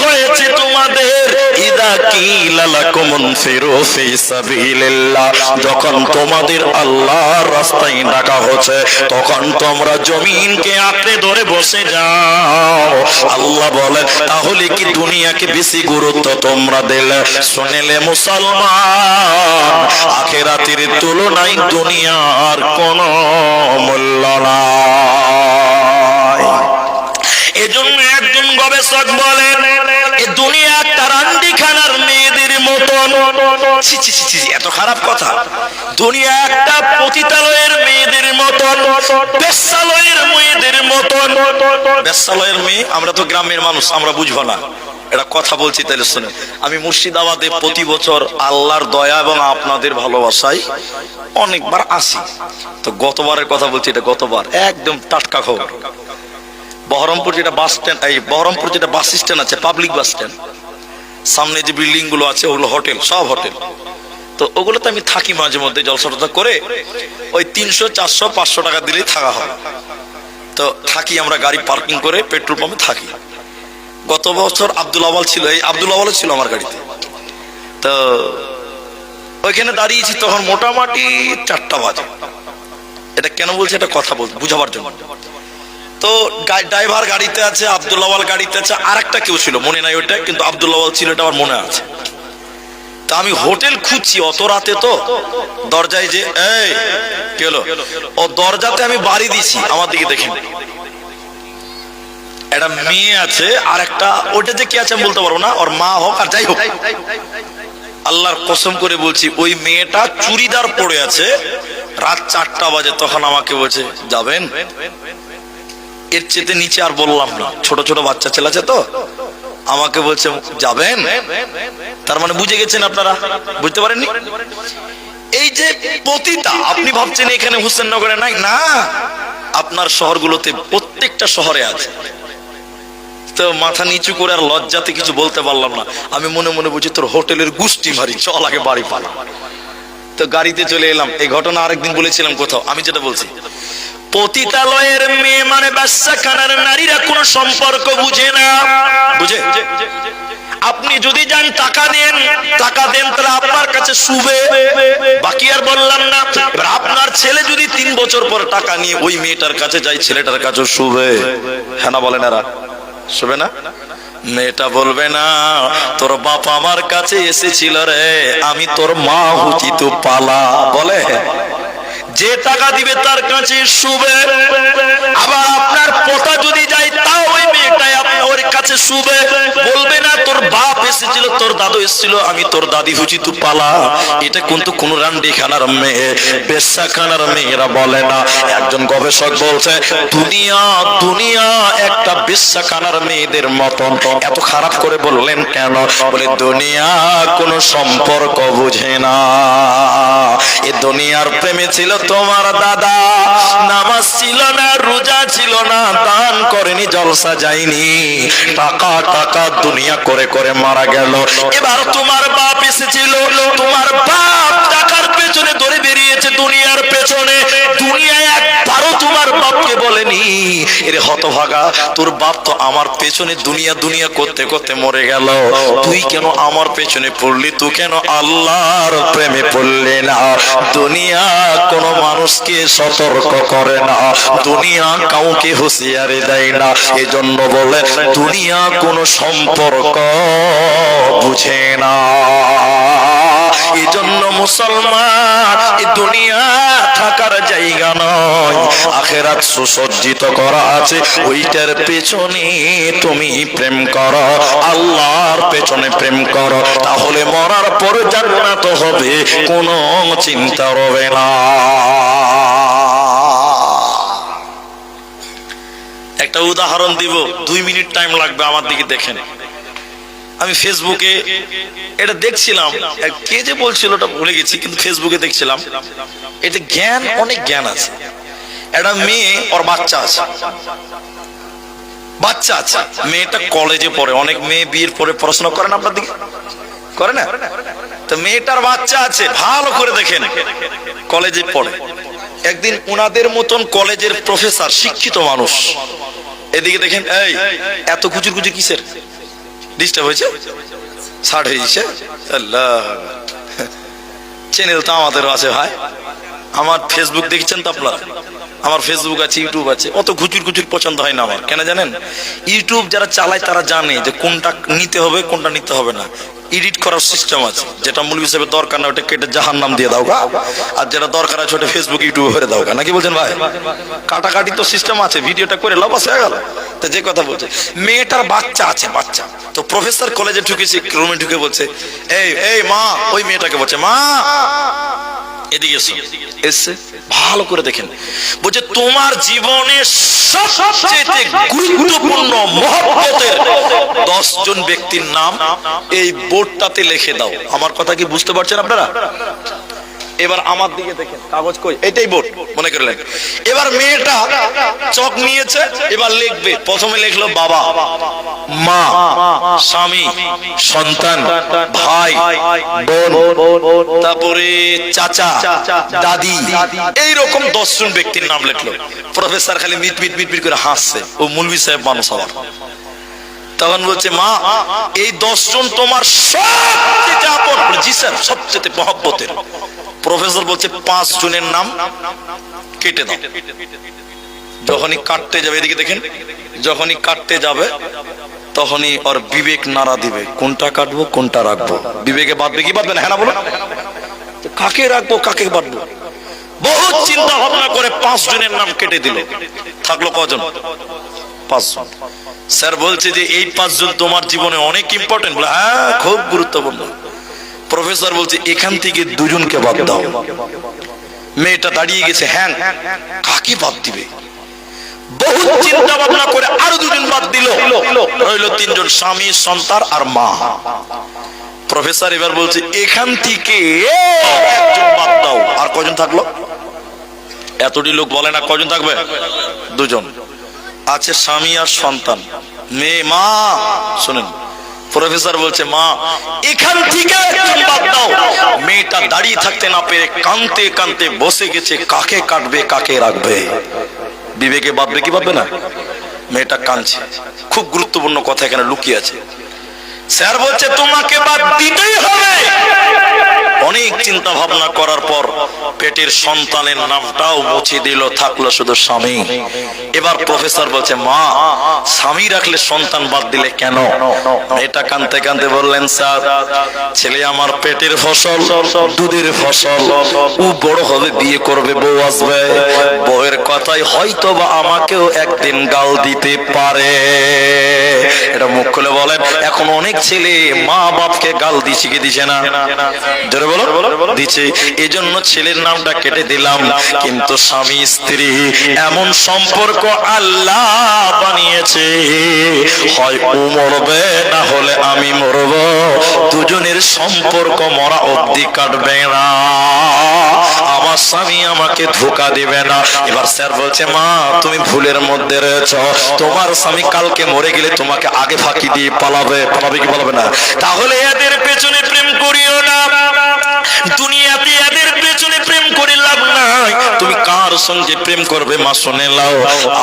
হয়েছে তোমাদের? ইদা কিলা লাকুম ইনফিরু ফি সাবিলিল্লাহ, যখন তোমাদের আল্লাহর রাস্তায় ডাকা হচ্ছে তখন তোমরা জমিনকে আঁকড়ে ধরে বসে যাও। আল্লাহ বলেন তাহলে কি দুনিয়াকে বেশি গুরুত্ব তোমরা দিলে? শুনলে মুসলমান, আখিরাতের তুলনায় দুনিয়ার কোনো মূল্য নাই। এজন্য একজন গবেষক বলেন এই দুনিয়া একটা রান্ডিখানার মেয়েদের মতন। ছি ছি ছি, এত খারাপ কথা। দুনিয়া একটা পতিতালয়ের মেয়েদের মতন, বেশ্যালয়ের মেয়েদের মতন। বেশ্যালয়ের মেয়ে, আমরা তো গ্রামের মানুষ, আমরা বুঝবো না। এটা কথা বলছি তাহলে শুনে। আমি মুর্শিদাবাদে প্রতি বছর আল্লাহর দয়া এবং আপনাদের ভালোবাসায় অনেকবার আসি। তো গতবারের কথা বলছি, এটা গতবার একদম টাটকা খবর। বহরমপুর যেটা বাস স্ট্যান্ড, এই বহরমপুর যেটা বাস স্ট্যান্ড আছে, পাবলিক বাস স্ট্যান্ড, সামনে যে বিল্ডিং গুলো আছে ওগুলো হোটেল, সব হোটেল। তো ওগুলোতে আমি থাকি মাঝে মধ্যে জলসা করে, ওই 300, 400, 500 টাকা দিলেই থাকা হয়। তো থাকি আমরা, গাড়ি পার্কিং করে পেট্রোল পাম্পে থাকি। গত বছর আব্দুল আওয়াল ছিল, এই আব্দুল আওয়াল ছিল আমার গাড়িতে। তো ওইখানে দাঁড়িয়েছি, তখন মোটামুটি 4টা বাজে। এটা কেন বলছে, এটা কথা বল বুঝাবার জন্য। তো ড্রাইভার গাড়িতে আছে, আব্দুল আওয়াল গাড়িতে আছে, আর একটা কেউ ছিল মনে নাই ওইটা, কিন্তু আব্দুল আওয়াল ছিল, এটা আমার মনে আছে। তা আমি হোটেল খুঁজছি অত রাতে, তো দরজায় যে এই কি হলো, ও দরজাতে আমি বাড়ি দিছি, আমার দিকে দেখেন একটা মেয়ে আছে, আর একটা ওটা যে কে আছে আমি বলতে পারবো না, ওর মা হোক আর যাই হোক, আল্লাহর কসম করে বলছি ওই মেয়েটা চুড়িদার পরে আছে, রাত 4টা বাজে। তখন আমাকে বলছে যাবেন। এর চেতে নিচে আর বললাম না, ছোট ছোট বাচ্চা ছেলে আছে তো, আমাকে বলছে যাবেন। তার মানে বুঝে গেছেন আপনারা, বুঝতে পারেননি? এই যে পতিতা, আপনি ভাবছেন এখানে হুসেননগরে নাই, না, আপনার শহরগুলোতে প্রত্যেকটা শহরে আছে। তো মাথা নিচু করে আর লজ্জাতে কিছু বলতে পারলাম না। আমি মনে মনে বুঝি তোর হোটেলের গুষ্টি মারি, চল আগে বাড়ি পালা। তো গাড়িতে চলে এলাম। এই ঘটনা আরেকদিন বলেছিলাম কোথাও, আমি যেটা বলছি, পতিতালয়ের মেয়ে মানে বাচ্চাখানার নারীরা কোনো সম্পর্ক বুঝে না, বুঝে? আপনি যদি যান টাকা দেন তাহলে আপনার কাছে শুবে, বাকি আর বললাম না। এবার আপনার ছেলে যদি 3 বছর পর টাকা নিয়ে ওই মেয়েটার কাছে যায়, ছেলেটার কাছে শুবে, হ্যাঁ না বলেন? এরা শুবে না? মেয়েটা বলবে না তোর বাপ আমার কাছে এসেছিল রে, আমি তোর মা হচ্ছি, তো পালা। বলে যে টাকা দিবে তার কাছে শুবে। আবার আপনার পোতা যদি যায়, তাও ওই মেয়েটাই ওর কাছে শুবে, বলবে না তোর বাপ এসেছিল, তোর দাদু এসেছিল, আমি তোর দাদি হচ্ছি, তুই পালা। এটা কিন্তু কোন রান্ডি খানার মেয়ে, বেশ্যা খানার মেয়েরা বলে না। একজন গবেষক বলছে দুনিয়া একটা বেশ্যা খানার মেয়েদের মতন। এত খারাপ করে বললেন কেন? বলে দুনিয়া কোন সম্পর্ক বুঝে না। এ দুনিয়ার প্রেমে ছিল তোমার দাদা, নামাজ ছিল না, রোজা ছিল না, দান করেনি, জলসা যায়নি, টাকা টাকা দুনিয়া করে করে মারা গেল। এবার তোমার বাপ এসেছিল, তোমার বাপ টাকার পেছনে ধরে বেরিয়েছে, দুনিয়ার পেছনে। দুনিয়া একবারও তোমার বাপকে বলেনি এরে হতভাগা, তোর বাপ তো আমার পেছনে দুনিয়া দুনিয়া করতে করতে মরে গেল, তুই কেন আমার পেছনে পড়লি, তুই কেন আল্লাহর প্রেমে পড়লি না? দুনিয়া কোন মানুষকে সতর্ক করে না, দুনিয়া কাউকে হুঁশিয়ারি দেয় না। এজন্য বলে দুনিয়া কোন সম্পর্ক বুঝে না। এজন্য মুসলমান, এই দুনিয়া থাকার জায়গা নয়, আখিরাত সুসজ্জিত করা আছে, ওইটার পেছনে তুমি প্রেম করো, আল্লাহর পেছনে প্রেম করো, তাহলে মরার পর জান্নাত হবে, কোনো চিন্তা হবে না। একটা উদাহরণ দিব, 2 মিনিট টাইম লাগবে, আমার দিকে দেখেন। আমি ফেসবুকে এটা দেখছিলাম, কে যে বলছিল ওটা ভুলে গেছি, কিন্তু ফেসবুকে দেখছিলাম, এটা জ্ঞান, অনেক জ্ঞান আছে। একটা মেয়ে, ওর বাচ্চা আছে, মেয়েটা কলেজে পড়ে। অনেক মেয়ে বিয়ের পরে পড়াশোনা করে না, আপনার দিকে করে না? তো মেয়েটার বাচ্চা আছে, ভালো করে দেখেন, কলেজে পড়ে। একদিন উনাদের মতন কলেজের প্রফেসর, শিক্ষিত মানুষ, এদিকে দেখেন, এই এত কুচুর কুচুর কিসের? ডিস্টার্ব হয়েছে, ছাড় হয়ে যাচ্ছে। আল্লাহ, চ্যানেল তো আমাদেরও আছে ভাই। আমার ফেসবুক দেখছেন তো আপনারা? আমার ফেসবুক আছে, ইউটিউব আছে। অত ঘুচুর ঘুচুর পছন্দ হয় না আমার। কেন জানেন? ইউটিউব যারা চালায় তারা জানে যে কোনটা নিতে হবে, কোনটা নিতে হবে না। এডিট করার সিস্টেম আছে, যেটা মূল হিসেবে দরকার না ওটা কেটে জাহান্নাম দিয়ে দাও গা, আর যেটা দরকার আছে ওটা ফেসবুক ইউটিউবে ভরে দাও গা, নাকি বলছেন ভাই? কাটাকাটি তো সিস্টেম আছে, ভিডিওটা করে লাভ আছে গেল। তো যে কথা বলছে, মেয়েটার বাচ্চা আছে, বাচ্চা। তো প্রফেসর কলেজে ঢুকেছে, রুমে ঢুকে বলছে, এই মা, ওই মেয়েটাকে বলছে, মা এদিকে এসে ভালো করে দেখেন, বলছে তোমার জীবনে সবচেয়ে গুরুত্বপূর্ণ মহব্বতের 10 জন ব্যক্তির নাম এই বোর্ডটাতে লিখে দাও। আমার কথা কি বুঝতে পারছেন আপনারা? এবার আমার দিকে দেখেন, কাগজ কই, এটাই বোর্ড মনে করলেন। এবার মেয়েটা চক নিয়েছে, এবার লিখবে। প্রথমে লিখলো বাবা, মা, স্বামী, সন্তান, ভাই, বোন, তারপরে চাচা, দাদি, এইরকম 10 জন ব্যক্তির নাম লিখলো। প্রফেসর খালি মিট মিট মিট মিট করে হাসছে, ও মৌলভী সাহেব মানুষ আবার। তখন বলছে মা, এই 10 জন তোমার সবচেয়ে আপন। জি স্যার, সবচেয়ে মহব্বতের। প্রফেসর বলছে 5 জনের নাম কেটে দাও। যখনই কাটতে যাবে, এদিকে দেখেন, যখনই কাটতে যাবে তখনই ওর বিবেক নাড়া দিবে, কোনটা কাটবো কোনটা রাখবো। বিবেকে বাঁধবে কি বাঁধবে না? হ্যাঁ না বলো, কাকে রাখবো কাকে বাঁধবো। বহুত চিন্তা ভাবনা করে 5 জনের নাম কেটে দিল। থাকলো কজন? 5 জন। স্যার বলছে যে এই 5 জন তোমার জীবনে অনেক ইম্পর্টেন্ট। বলে হ্যাঁ, খুব গুরুত্বপূর্ণ। প্রফেসর বলছে এখান থেকে 2 জনকে বাদ দাও। মেয়েটা দাঁড়িয়ে গেছে, হ্যাঁ কাকে বাদ দিবে? বহু চিন্তা ভাবনা করে আরো 2 জন বাদ দিল, রইল 3 জন, স্বামী, সন্তান আর মা। প্রফেসর এবার বলছে এখান থেকে 1 জন বাদ দাও। আর কজন থাকলো? এতটি লোক বলে না, কজন থাকবে? 2 জন আছে, স্বামী আর সন্তান। মেয়ে, মা শুনেন, প্রফেসর বলছে মা এখান থেকে বাদ দাও। মেয়েটা দাঁড়িয়ে থাকতে না পেরে কাঁদতে কাঁদতে বসে গেছে, কাকে কাটবে কাকে রাখবে। বিবেকে বাঁধবে কি বাঁধবে না? মেয়েটা কাঁদছে। খুব গুরুত্বপূর্ণ কথা এখানে লুকিয়ে আছে। স্যার বলছে তোমাকে বাদ দিতেই হবে। অনেক চিন্তা ভাবনা করার পর পেটের সন্তানের নামটাও মুছে দিল, থাকলো শুধু স্বামী। এবার প্রফেসর বলছে মা, স্বামী রাখলে সন্তান বাদ দিলে কেন? এটা কাঁদতে কাঁদতে বললেন স্যার, ছেলে আমার পেটের ফসল, দুধের ফসল। ও বড় হবে, বিয়ে করবে, বউ আসবে। বউয়ের কথাই হয়তো বা আমাকেও একদিন গাল দিতে পারে। এটা মুখ খুলে বলেন। এখন অনেক ছেলে মা বাপকে গাল দিছে কি দিছে না? জোরে বলো, দিছে। এজন্য ছেলের নামটা কেটে দিলাম। কিন্তু স্বামী স্ত্রী এমন সম্পর্ক আল্লাহ বানিয়েছে, হয় ও মরবে না হলে আমি মরব। দুজনের সম্পর্ক মরা অবধি কাটবে না। আমার স্বামী আমাকে ধোঁকা দিবে না। এবার স্যার বলছে মা তুমি ভুলের মধ্যে রয়েছ। তোমার স্বামী কালকে মরে গেলে তোমাকে আগে ফাঁকি দিয়ে পালাবে। পালাবে কি পালাবে না? তাহলে এদের পেছনে প্রেম করিও না। দুনিয়াতে এদের পেছনে প্রেম করে লাভ নাই। তুমি কার সঙ্গে প্রেম করবে মা শুনে নাও।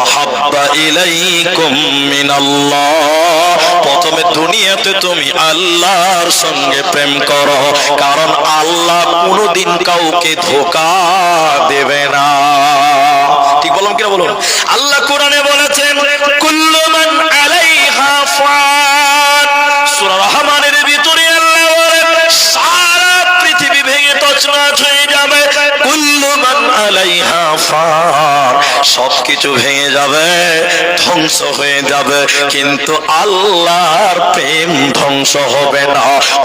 আহাব্বা ইলাইকুম মিনাল্লাহ, প্রথমে দুনিয়াতে তুমি আল্লাহর সঙ্গে প্রেম করো, কারণ আল্লাহ কোনোদিন কাউকে ধোঁকা দেবে না। ঠিক বললাম কিনা বলুন? আল্লাহ কোরআনে বলেছেন কুল্লু মান আলাইহা ফান। সূরা রহমানের ভিতরে আল্লাহ বলেন সারা পৃথিবী ভেঙে তছনছ হয়ে যাবে। কুল্লু মান আলাইহা ফান, সবকিছু ভেঙে যাবে, ধ্বংস হয়ে যাবে, কিন্তু আল্লাহর প্রেম ধ্বংস হবে না।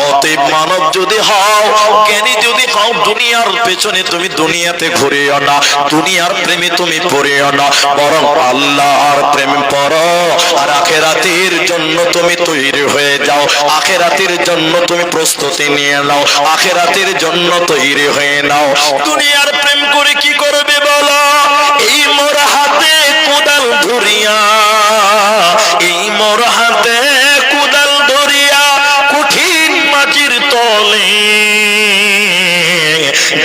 অতএব মানব যদি হও, জ্ঞানী যদি হও, দুনিয়ার পেছনে তুমি দুনিয়াতে ঘুরিও না, দুনিয়ার প্রেমে তুমি পড়িও না, বরং আল্লাহর প্রেম পড়ো। আর আখিরাতের জন্য তুমি তৈরি হয়ে যাও, আখিরাতের জন্য তুমি প্রস্তুতি নিয়ে নাও, আখিরাতের জন্য তৈরি হয়ে নাও। দুনিয়ার প্রেম করে কি করবে বলো? এই মোর হাতে কোদাল ধরিয়া, এই মোর হাতে কোদাল ধরিয়া কঠিন মাটির তলে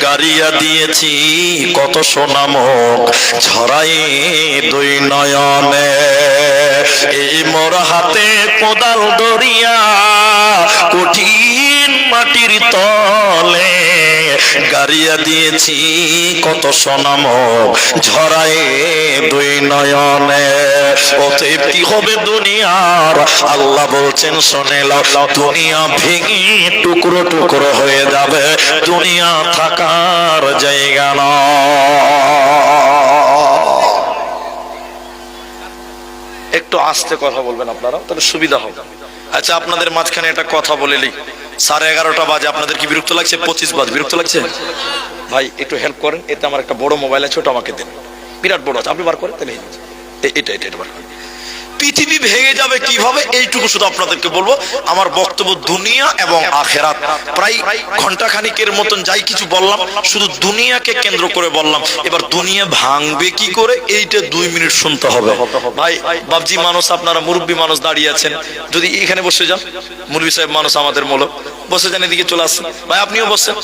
গাড়িয়া দিয়েছি কত সোনামুখ ঝরাই 2 নয়নে। এই মোর হাতে কোদাল ধরিয়া কঠিন মাটির তলে গাড়িয়া দিয়েছি কত সোনামুখ ঝরাই 2 নয়নে। অতএব কি হবে দুনিয়ার? আল্লাহ বলছেন শুনে নাও, দুনিয়া ভেঙে টুকরো টুকরো হয়ে যাবে, দুনিয়া থাকার জায়গা না। একটু আস্তে কথা বলবেন আপনারা, তাহলে সুবিধা হবে। আচ্ছা আপনাদের মাঝখানে একটা কথা বলে নিই, 11:30 বাজে। আপনাদের কি বিরক্ত লাগছে? 25 বাজে, বিরক্ত লাগছে? ভাই একটু হেল্প করেন, এতে আমার একটা বড় মোবাইল আছে, ওটা আমাকে দেন, বিরাট বড় আছে, আপনি বার করেন তাহলে এটা বার করেন। পৃথিবী ভেঙে যাবে কিভাবে এইটুকু শুধু আপনাদেরকে বলবো। আমার বক্তব্য দুনিয়া এবং আখেরাত, প্রায় ঘন্টা খানিকের মতন যাই কিছু বললাম, শুধু দুনিয়াকে কেন্দ্র করে বললাম। এবার দুনিয়া ভাঙবে কি করে এইটা 2 মিনিট শুনতে হবে। ভাই বাবজি মানুষ, আপনারা মুরব্বী মানুষ দাঁড়িয়ে আছেন, যদি এখানে বসে যান, মুরব্বী সাহেব মানুষ আমাদের মূলক, বসে যান, এদিকে চলে আসেন। ভাই আপনিও বসছেন,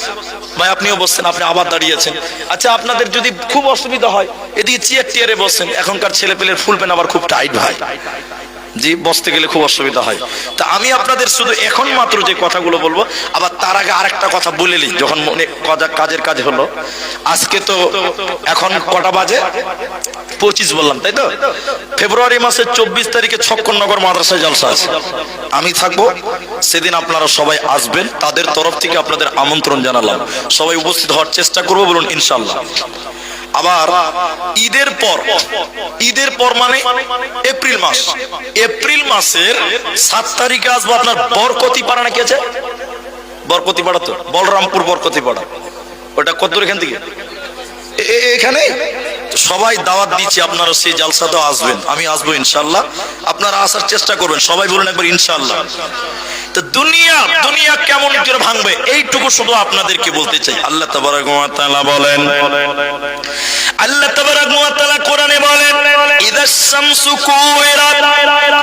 ভাই আপনিও বসছেন, আপনি আবার দাঁড়িয়ে আছেন। আচ্ছা আপনাদের যদি খুব অসুবিধা হয় এদিকে চেয়ার টিয়ারে বসেন, এখনকার ছেলে পেলের ফুল প্যান্ট আবার খুব টাইট ভাই, জি বসতে গেলে খুব অসুবিধা হয়। তা আমি আপনাদের শুধু এখন মাত্র যে কথাগুলো বলবো, আবার তার আগে আরেকটা কথা বলে নিই, যখন মনে কাজের কাজ হলো। আজকে তো এখন কটা বাজে, 25 বললাম তাই তো, ফেব্রুয়ারি মাসের 24 তারিখে ছক্করনগর মাদ্রাসায় জলসা আছে, আমি থাকবো সেদিন। আপনারা সবাই আসবেন, তাদের তরফ থেকে আপনাদের আমন্ত্রণ জানালাম, সবাই উপস্থিত হওয়ার চেষ্টা করবো, বলুন ইনশাল্লাহ। আবার ঈদের পর মানে এপ্রিল মাস, এপ্রিল মাসের 7 তারিখে আসবো আপনার বরকতি পাড়া, নাকি আছে বরকতি পাড়া, তো বলরামপুর বরকতি পাড়া, ওটা কত দূর এখান থেকে? এখানে সবাই দাওয়াত দিচ্ছি, আপনারা সেই জালসাতেও আসবেন, আমি আসবো ইনশাল্লাহ, আপনারা আসার চেষ্টা করবেন, সবাই বলুন একবার ইনশাল্লাহ। তো দুনিয়া কেমন করে ভাঙবে এইটুকু শুধু আপনাদেরকে বলতে চাই। আল্লাহ তাবারাক ওয়া তাআলা বলেন, আল্লাহ তাবারাক ওয়া তাআলা কোরআনে বলেন, ইদাস শামসু কুওয়িরাত,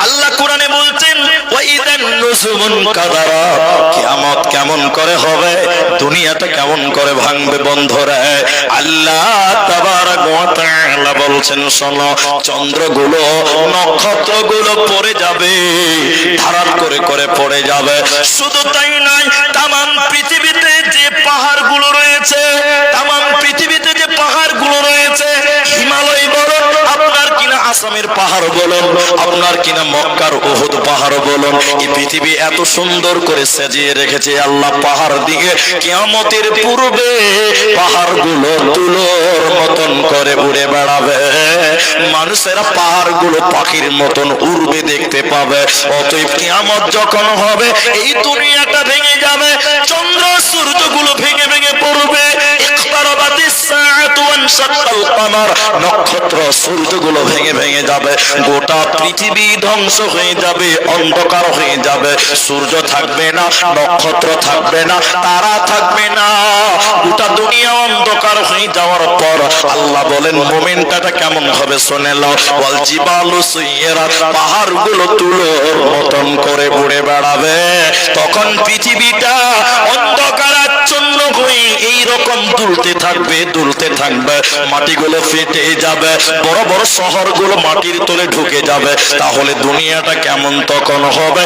আল্লাহ কোরআনে বলছেন ওয়া ইদান নুজুমুন কাদারা, কিয়ামত কেমন করে হবে, দুনিয়াটা কেমন করে ভাঙবে বন্ধুরা। আল্লাহ তাবারাক ওয়া তাআলা বলছেন, শোনো, চন্দ্রগুলো নক্ষত্রগুলো পড়ে যাবে, ধারার করে করে পড়ে যাবে। শুধু তাই নয়, তামাম পৃথিবীতে যে পাহাড়গুলো রয়েছে, তামাম পৃথিবীতে যে পাহাড়গুলো রয়েছে, হিমালয় বলুন, আপনার কিনা আসামের পাহাড় বলুন, আপনার কিনা মক্কার উহুদ পাহাড় বলুন, এই পৃথিবী এত সুন্দর করে সাজিয়ে রেখেছে আল্লাহ পাহাড় দিকে। কিয়ামতের পূর্বে পাহাড়গুলো তুলোর মতন করে উড়ে বেড়াবে, মানুষেরা পাহাড়গুলো পাখির মতন উড়বে দেখতে পাবে। অতএব কিয়ামত যখন হবে, এই দুনিয়াটা ভেঙে যাবে, চন্দ্র সূর্যগুলো ভেঙে ভেঙে পড়বে, ইখতারাবাতিস সাআতু ওয়ানশাক্কাল কমার, নক্ষত্র সূর্যগুলো ভেঙে ভেঙে যাবে, গোটা পৃথিবী ধ্বংস হয়ে যাবে, অন্ধকার হয়ে যাবে, সূর্য থাকবে না, নক্ষত্র থাকবে না, তারা থাকবে না, গোটা দুনিয়া অন্ধকার হয়ে যাওয়ার পর আল্লাহ বলেন মোমেন্টটা কেমন হবে শুনে নাও। ওয়াল জিবালু সুইরাত, পাহাড়গুলো তুলোর মতন করে উড়ে বেড়াবে, তখন পৃথিবীটা অন্ধকারাচ্ছন্ন হয়ে এইরকম দুলতে থাকবে, দুলতে থাকবে, মাটিগুলো ফেটে যাবে, বড় বড় শহরগুলো মাটির তলে ঢুকে যাবে। তাহলে দুনিয়াটা কেমন তখন হবে?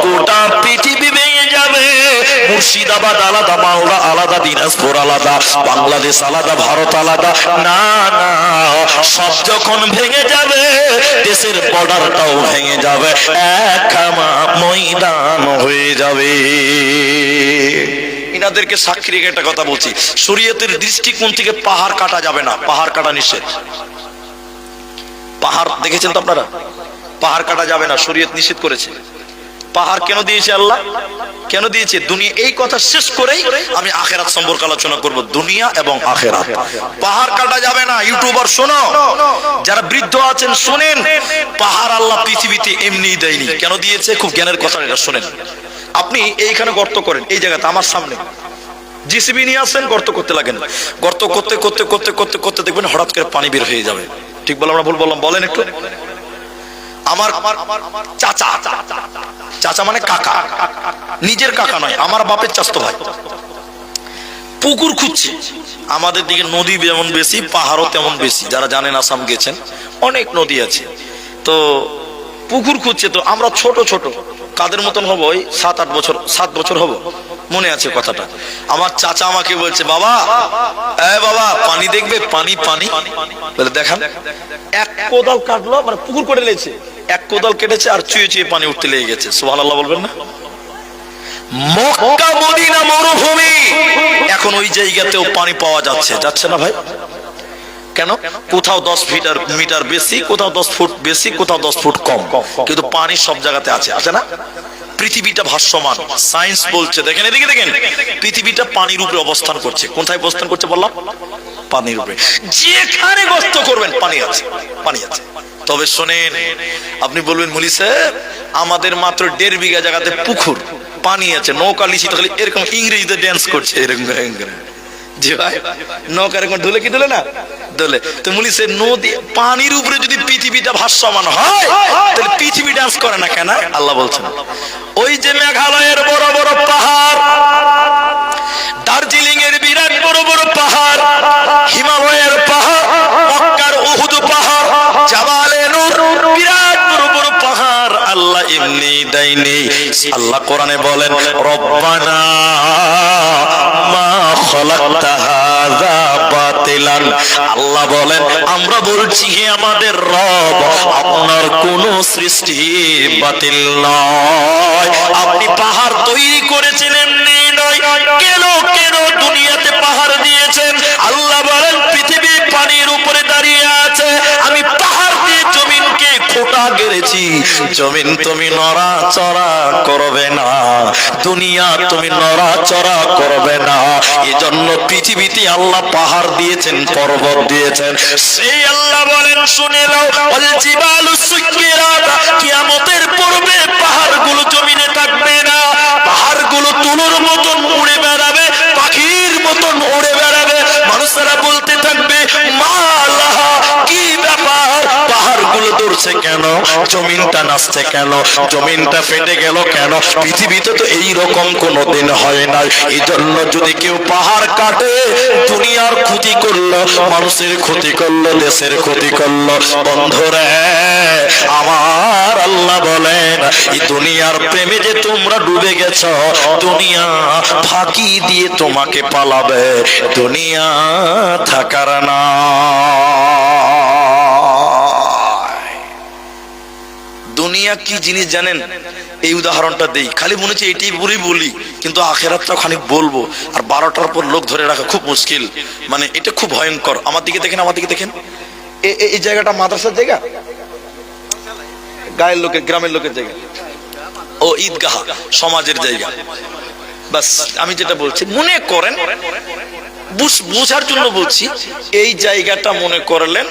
গোটা পৃথিবী ভেঙে যাবে, মুর্শিদাবাদ আলাদা, মালদা আলাদা, দিনাজপুর আলাদা, বাংলাদেশ আলাদা, ভারত আলাদা, না না, সব যখন ভেঙে যাবে, দেশের বর্ডারটাও ভেঙে যাবে, এক খামা ময়দান হয়ে যাবে। ইনাদেরকে সাক্ষী রেখে একটা কথা বলছি, শরীয়তের দৃষ্টিকোণ থেকে পাহাড় কাটা যাবে না, পাহাড় কাটা নিষেধ। পাহাড় দেখেছেন তো আপনারা, পাহাড় কাটা যাবে না, শরীয়ত নিষেধ করেছে। পাহাড় কেন দিয়েছে আল্লাহ, কেন দিয়েছে? দুনিয়া, এই কথা শেষ করেই আমি আখেরাত সম্পর্কে আলোচনা করব, দুনিয়া এবং আখেরাত। পাহাড় কাটা যাবে না। ইউটিউবার শোনো, যারা বৃদ্ধ আছেন শোনেন, পাহাড় আল্লাহ পৃথিবীতে এমনিই দেয়নি, কেন দিয়েছে? খুব জ্ঞানের কথা, এটা শোনেন। আপনি এইখানে গর্ত করেন, এই জায়গাতে আমার সামনে জিসিবি নিয়ে আসেন, গর্ত করতে লাগেন, গর্ত করতে করতে করতে করতে করতে দেখবেন হঠাৎ করে পানি বের হয়ে যাবে। ঠিক বললাম না ভুল বললাম? বলেন একটু। আমার চাচা, চাচা মানে কাকা, নিজের কাকা নয়, আমার বাপের চাচতো ভাই, পুকুর খুঁজছে। আমাদের দিকে নদী যেমন বেশি, পাহাড়ও তেমন বেশি, যারা জানেন আসাম গেছেন, অনেক নদী আছে, তো পুকুর খুঁজছে। তো আমরা ছোট ছোট, কাদের মতন হবো, ওই 7 বছর হবো, মনে আছে কথাটা। আমার চাচা আমাকে বলছে, বাবা বাবা পানি দেখবে, পানি পানি বলে দেখান। এক কোদাল কাটলো, মানে পুকুর করে লেগেছে, এক কোদাল কেটেছে আর চুয়ে চুয়ে পানি উঠতে লেগে গেছে। সুবহানাল্লাহ বলবেন না? মক্কা মদিনা মরুভূমি, এখন ওই জায়গাতেও পানি পাওয়া যাচ্ছে না ভাই? কেন? কোথাও 10 মিটার বেশি, কোথাও 10 ফুট বেশি, কোথাও 10 ফুট কম, কিন্তু পানি সব জায়গাতে আছে, আছে না? পৃথিবীটা ভাসমান, সায়েন্স বলছে, দেখেন এদিকে দেখেন, পৃথিবীটা পানির উপরে অবস্থান করছে। কোথায় অবস্থান করছে বললাম? পানির উপরে। যেখানে গর্ত করবেন পানি আছে, পানি আছে। তবে শোনেন, আপনি বলবেন মুলি সাহেব আমাদের মাত্র 1.5 বিঘা জায়গাতে পুকুর, পানি আছে, নৌকা লিচি, তাহলে এরকম ইংরেজিতে ড্যান্স করছে এরকম করে। জি ভাই, নৌকা এরকম ঢুলে কি ঢুলে না দোলে। তো মুলি সাহেব নদী পানির উপরে যদি পৃথিবীটা ভাসমান হয় তাহলে পৃথিবী ডান্স করে না কেন? আল্লাহ বলছেন ওই যে মেঘালয়ের বড় বড় পাহাড়, দার্জিলিং এর বিরাট বড় বড় পাহাড়, হিমালয়ের পাহাড়, মক্কার উহুদ পাহাড়, জাবালে নূর, বিরাট বড় বড় পাহাড় আল্লাহ এমনি দেয়নি। আল্লাহ কোরআনে বলেন রব্বানা মা খালাকতা হাযা বাতিলান। আল্লাহ বলেন আমরা বলছি হে আমাদের রব, আপনার কোন সৃষ্টি বাতিল নয়। আপনি পাহাড় তৈরি করেছেন এমনি নয়, কেন কেন দুনিয়াতে পাহাড় দিয়েছেন? আল্লাহ বলেন পৃথিবী পানির উপরে দাঁড়িয়ে আছে, আমি পাহাড় দিয়ে জমিনকে খোঁটা গেড়েছি। জমিন তুমি নড়াচড়া করবে না, দুনিয়া তুমি নড়াচড়া করবে না। এজন্য পৃথিবীতে আল্লাহ পাহাড় দিয়েছেন, পর্বত দিয়েছেন। সেই আল্লাহ বলেন শুনে নাও, ওয়াল জিবালু সুকিরাত, কিয়ামতের পূর্বে পাহাড়গুলো জমিনে থাকবে না, পাহাড়গুলো তুলোর মতন উড়ে বেড়াবে, পাখির মতন উড়ে বেড়াবে। মানুষেরা বলতে থাকবে মালাহা, কি ব্যাপার, পাহাড়গুলো দৌড়ছে কেন, জমিনটা নাচছে কেন, জমিনটা ফেটে গেল কেন? পৃথিবীতে তো এইরকম কোনোদিন হয় নাই। এই জন্য যদি কেউ পাহাড় কাটে দুনিয়ার ক্ষতি করলো, মানুষের ক্ষতি করলো, দেশের ক্ষতি করলো। বন্ধুরে আমার আল্লাহ বলেন এই দুনিয়ার প্রেমে যে তোমরা ডুবে গেছ, দুনিয়া ফাঁকি দিয়ে তোমাকে পালাবে, দুনিয়া থাকার না। দুনিয়া কি জিনিস জানেন? এই উদাহরণটা দেই, খালি মনে হচ্ছে এটি পুরোই বলি, কিন্তু আখেরাতটা খানিক বলবো। আর 12টার পর লোক ধরে রাখা খুব মুশকিল, মানে এটা খুব ভয়ঙ্কর। আমার দিকে দেখেন, আমার দিকে দেখেন, এই জায়গাটা মাদ্রাসার জায়গা, গায়ের লোকের, গ্রামের লোকের জায়গা, ও ঈদগাহ সমাজের জায়গা। বাস আমি যেটা বলছি মনে করেন, বুঝার জন্য বলছি, এই জায়গাটা মনে করলেন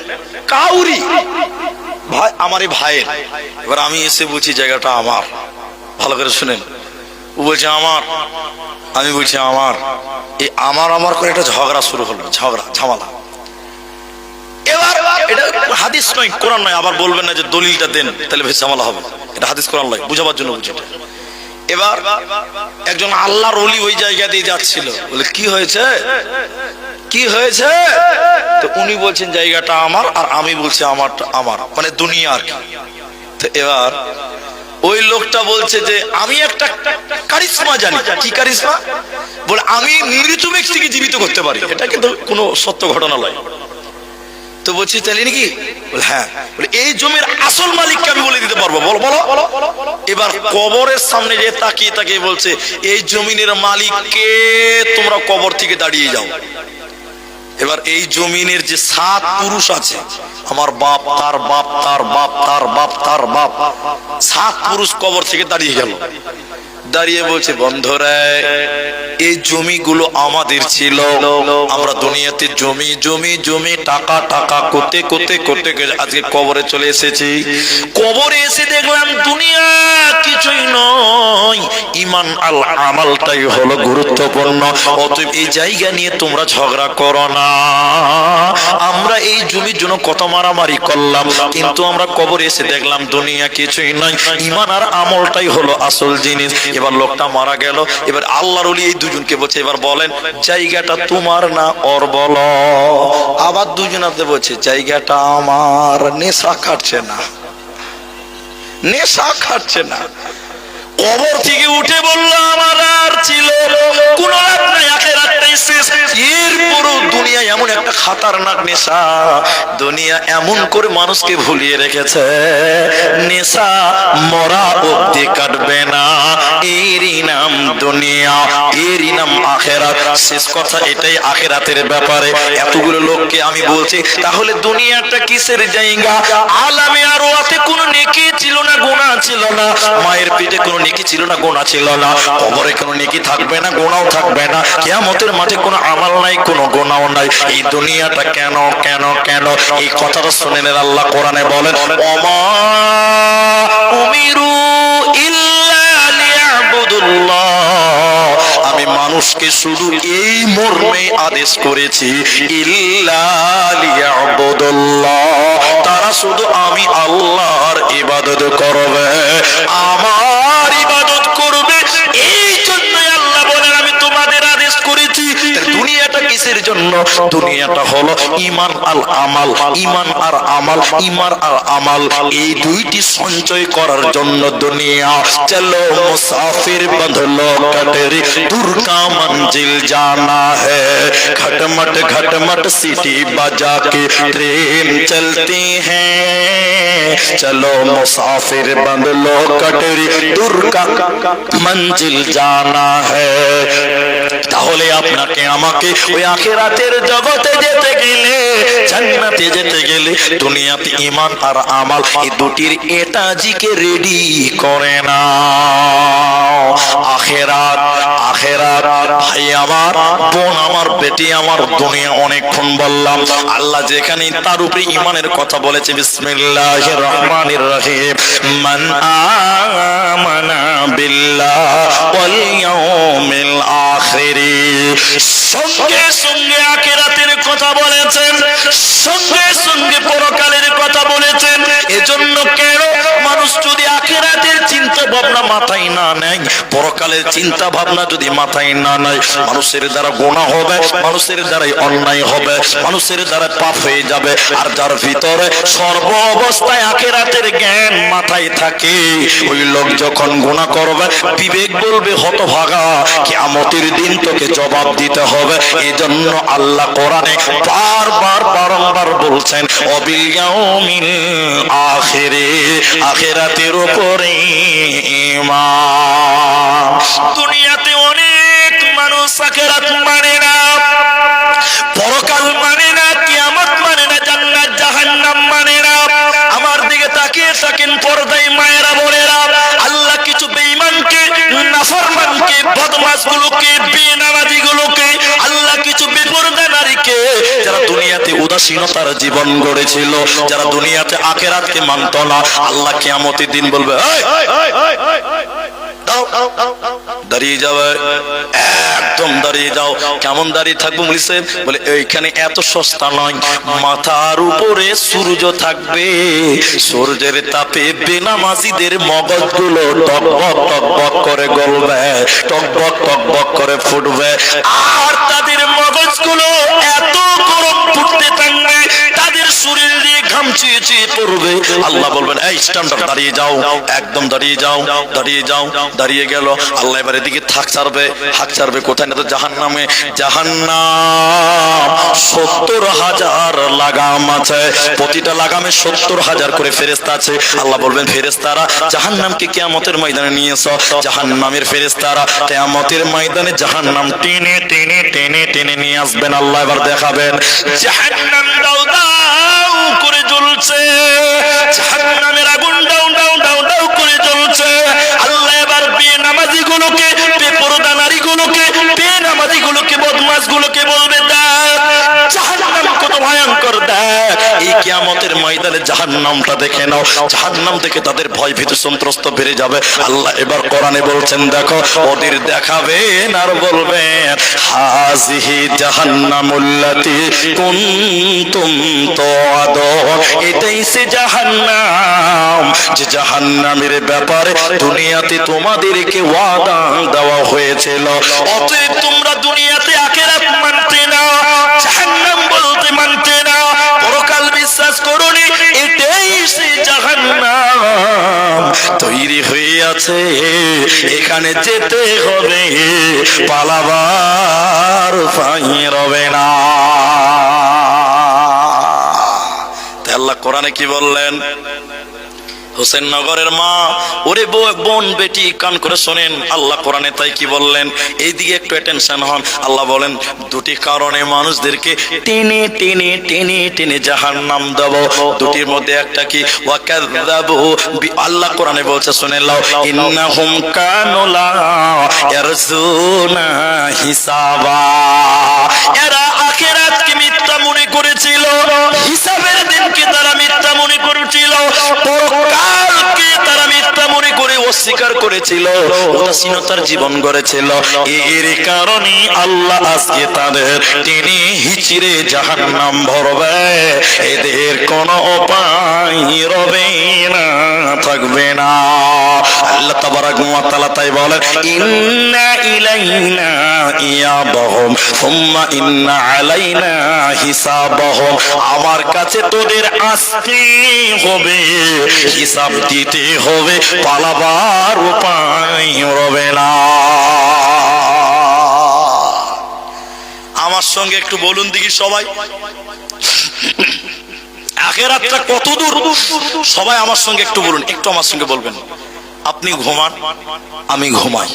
কাউরি ভাই, আমারই ভাইয়ের। এবার আমি এসে বলছি জায়গাটা আমার, ভালো করে শুনেন। ও বলছে আমার, আমি বলছি আমার। এই আমার আমার করে একটা ঝগড়া শুরু হলো, ঝগড়া ঝামেলা। এবার এটা হাদিস নয়, কোরআন নয়। আবার বলবেন না যে দলিলটা দেন, তাহলে বেশ ঝামেলা হবে। এটা হাদিস কোরআন নয়, বুঝাবার জন্য বুঝি। এবার একজন আল্লাহর ওলি ওই জায়গা দিয়ে যাচ্ছিল, বলে কি হয়েছে, কি হয়েছে? তো উনি বলছেন জায়গাটা আমার, আর আমি বলছি আমারটা আমার, মানে দুনিয়া আর কি। তো এবার ওই লোকটা বলছে যে আমি একটা কারিশমা জানি। কি কারিশমা? বলে আমি মৃত ব্যক্তিকে জীবিত করতে পারি। এটা কিন্তু কোনো সত্য ঘটনা নয়। তো বলছি তাহলে নাকি? বলে হ্যাঁ। বলে এই জমির আসল মালিককে আমি বলে দিতে পারবো। বলো বলো। এবার কবরের সামনে যে তাকিয়ে তাকিয়ে বলছে এই জমিনের মালিককে, তোমরা কবর থেকে দাঁড়িয়ে যাও। এবার এই জমিনের যে 7 পুরুষ আছে, আমার বাপ, তার বাপ, তার বাপ, তার বাপ, তার বাপ, 7 পুরুষ কবর থেকে দাঁড়িয়ে গেল। দাঁড়িয়ে বলছে বন্ধুরা এই জমিগুলো আমাদের ছিল, আমরা দুনিয়াতে জমি জমি জমি টাকা টাকা করতে করতে করতে আজকে কবরে চলে এসেছি। কবরে এসে দেখলাম দুনিয়া কিছুই নয়, ইমান আল আমালটাই হলো গুরুত্বপূর্ণ। অতএব এই জায়গা নিয়ে তোমরা ঝগড়া করো না। আমরা এই জমির জন্য কত মারামারি করলাম, কিন্তু আমরা কবরে এসে দেখলাম দুনিয়া কিছুই নয়, ইমান আর আমলটাই হলো আসল জিনিস। এবার লোকটা মারা গেল। এবার আল্লাহর ওলি এই দুজনকে বলছে এবার বলেন জায়গাটা তোমার না ওর? বলো। আবার দুজনাতে বলছে জায়গাটা আমার। নেশা খাচ্ছে না, নেশা খাচ্ছে না। কবর থেকে উঠে বলল আমার আর ছিল কোন লাভ নাই, আখেরাতটাই শেষ। এরপরও দুনিয়ায় এমন একটা খাতারনাক নেশা, দুনিয়া এমন করে মানুষকে ভুলিয়ে রেখেছে, নেশা মরা অবধি কাটবে না। এরই নাম দুনিয়া, এরই নাম আখেরাত। শেষ কথা এটাই আখেরাতের ব্যাপারে। এতগুলো লোককে আমি বলছি, তাহলে দুনিয়াটা কিসের জায়গা? আলামে আরওয়াতে কোনো নেকি ছিল না, গুনাহ ছিল না। মায়ের পেটে কোনো নেকি ছিল না, গুনাহ ছিল না। কবরে কোনো নেকি থাকবে না, গুনাহও থাকবে না। কিয়ামতের মাঠে কোনো আমাল নাই, কোনো গুনাহও নাই। এই দুনিয়াটা কেন কেন কেন? এই কথাটা শুনে নেন, আল্লাহ কোরআনে বলেন, ওমা উমিরু ইল্লা লিয়াবুদুল্লাহ, আমি মানুষকে শুধু এই মর্মে আদেশ করেছি, ইল্লা লিয়াবুদুল্লাহ, তারা শুধু আমি আল্লাহর ইবাদত করবে, আমার ইবাদত করবে। এই জন্যই আল্লাহ বলেন আমি তোমাদের আদেশ করেছি। দুনিয়াটা কিসের জন্য? দুনিয়াটা হলো ঈমান আল আমাল, ঈমান আর আমাল, ঈমান আর আমাল, এই দুইটি সঞ্চয় করার জন্য দুনিয়া। চলো মুসাফির বদলো কটরি, दूर का मंजिल जाना है, खटमट खटमट सीटी बजा के ट्रेन चलती है, चलो मुसाफिर बदलो कटरी, दूर का मंजिल जाना है। তাহলে আপনাকে আমাকে ওই আখিরাতের জগতে যেতে গেলে, জান্নাতে যেতে গেলে, দুনিয়াতে ঈমান আর আমাল এই দুটির এটাজিকে রেডি করে নাও। আখিরাত, আখিরাত ভাই আমার, বোন আমার, বেটি আমার, দুনিয়া অনেকক্ষণ বললাম। আল্লাহ যেখানে তার উপরে ঈমানের কথা বলেছে, বিসমিল্লাহির রহমানির রহিম, মান আমানা বিল্লাহ ওয়াল ইয়াউমিল আখির, সঙ্গে সঙ্গে আখিরাতের কথা বলেছেন, সঙ্গে সঙ্গে পরকালের কথা বলেছেন। এজন্য কেন মানুষ যদি আখিরাতের চিন্তা ভাবনা মাথায় না নেয়, পরকালের চিন্তা ভাবনা যদি মাথায় না নেয়, মানুষের দ্বারা গুনাহ হবে, মানুষের দ্বারাই অন্যায় হবে, মানুষের দ্বারা পাপ হয়ে যাবে। আর যার ভিতরে সর্ব অবস্থায় আখিরাতের জ্ঞান মাথায় থাকে, ওই লোক যখন গুনাহ করবে, বিবেক বলবে হতভাগা, কিয়ামতের দিন তোকে জবাব দিতে হবে। এজন্য আল্লাহ কোরআনে বারবার বারংবার বলছেন, ওয়াবিল ইয়াউমিল আখিরে, আখিরাতের উপরে ঈমান। দুনিয়াতে অনেক মানুষ আখিরাত মানে না, পরকাল মানে না, কিয়ামত মানে না, জান্নাত জাহান্নাম মানে না। আমার দিকে তাকিয়ে থাকেন পর্দায় মায়েরা বোনেরা, আল্লাহ কিছু বেঈমানকে, নাফরমানকে, বদমাশগুলোকে, বেনামাজিগুলোকে, আল্লাহ কিছু বেপরদা নারীকে, যারা দুনিয়াতে উদাসীনতার জীবন গড়েছিল, যারা দুনিয়াতে আখিরাতকে মানত না, আল্লাহ কিয়ামতের দিন বলবে, দাঁড়িয়ে যাবে, একদম দাঁড়িয়ে যাও। কেমন দাঁড়িয়ে থাকবো বলিছে? বলে এইখানে এত সস্তা নয়, মাথার উপরে সূর্য থাকবে, সূর্যের তাপে বেনামাজিদের মগজগুলো টকবক টকবক করে গলবে, টকবক টকবক করে ফুটবে, আর তাদের মগজগুলো এত গরম ফুটতে থাকবে, তাদের শরীর দিয়ে ঘাম চুইয়ে চুইয়ে পড়বে। আল্লাহ বলবেন, এই স্ট্যান্ডার্ড দাঁড়িয়ে যাও, একদম দাঁড়িয়ে যাও, দাঁড়িয়ে যাও। দাঁড়িয়ে গেল, আল্লাহ এবার এদিকে থাক ছাড়বে, হাত ছাড়বে, কোথায় না তো জাহান্নামে। জাহান্নাম ৭০,০০০ লাগাম আছে, প্রতিটা লাগামে ৭০,০০০ করে ফেরেশতা আছে। আল্লাহ বলবেন, ফেরেশতারা জাহান্নামকে কিয়ামতের ময়দানে নিয়ে এসো। জাহান্নামের ফেরেশতারা কিয়ামতের ময়দানে জাহান্নাম টেনে টেনে টেনে টেনে নিয়ে আসবেন। আল্লাহ এবার দেখাবেন, জাহান্নাম দাও দাও করে জ্বলছে, জাহান্নামের আগুন দাও দাও দাও দাও করে জ্বলছে। আল্লাহ এবার বেনামাজিগুলোকে, বেপরদা নারীগুলোকে, বেনামাজিগুলোকে, বদমাশগুলোকে বলবে, দেখ জাহান্নাম কত ভয়ঙ্কর, দেখ এই কিয়ামতের ময়দানে জাহান্নামটা দেখে নাও। জাহান্নাম দেখে তাদের ভয় ভীতি সন্ত্রস্ত বেড়ে যাবে। আল্লাহ এবার কোরআনে বলছেন, দেখো ওদের দেখাবেন আর বলবেন, হাযিহি জাহান্নামুল্লাতী কুনতুম তুআদুন, এটাই সে জাহান্নাম যে জাহান্নামের ব্যাপারে দুনিয়াতে তোমাদেরকে ওয়াদা দেওয়া হয়েছিল। অতএব তোমরা দুনিয়াতে আখিরাত মানতে না, জাহান্নাম বলতে মানতে না, পরকাল বিশ্বাস করোনি, এটাই সেই জাহান্নাম তৈরি হয়ে আছে, এখানে যেতে হবে, পালাবার উপায় রবে না। কোরআনে কি বললেন? হোসেন নগরের মা, ওরে বোন বেটি কান করে শোনেন, আল্লাহ কোরআনে তাই কি বললেন? এইদিকে একটু অ্যাটেনশন হন। আল্লাহ বলেন দুটি কারণে মানুষদেরকে টেনে টেনে টেনে টেনে জাহান্নাম দেব। দুটির মধ্যে একটা কি? ওয়াকাযাবু আল্লাহ কোরআনে বলছে শুনে নাও, ইন্নাহুম কানু লা ইয়ারজুনা হিসাবা। এরা আখিরাতকে মিথ্যা মনে করেছিল, হিসাবের দিনকে তারা মিথ্যা মনে করেছিল, পরকালকে তারা মিথ্যা মনে করে অস্বীকার করেছিল, উদাসীনতার জীবন গড়েছিল। এর কারণে আল্লাহ আজকে তাদের টেনে হিচড়ে জাহান্নাম ভরবে। এদের কোনো উপায় রবে না, থাকবে না। আল্লাহ তাবারাক ওয়া তাআলা তাই বলেন, ইন্না ইলাইনা ইয়াবাহুম সুম্মা ইন্না আলাইনা হিসাবাহুম। আমার কাছে তোদের আসতে হবে, হিসাব দিতে হবে, পালাবার উপায় রবে না। আমার সঙ্গে একটু বলুন দেখি সবাই, আখিরাতটা কত দূর? সবাই আমার সঙ্গে একটু বলুন, একটু আমার সঙ্গে বলবেন। আপনি ঘুমান, আমি ঘুমাই,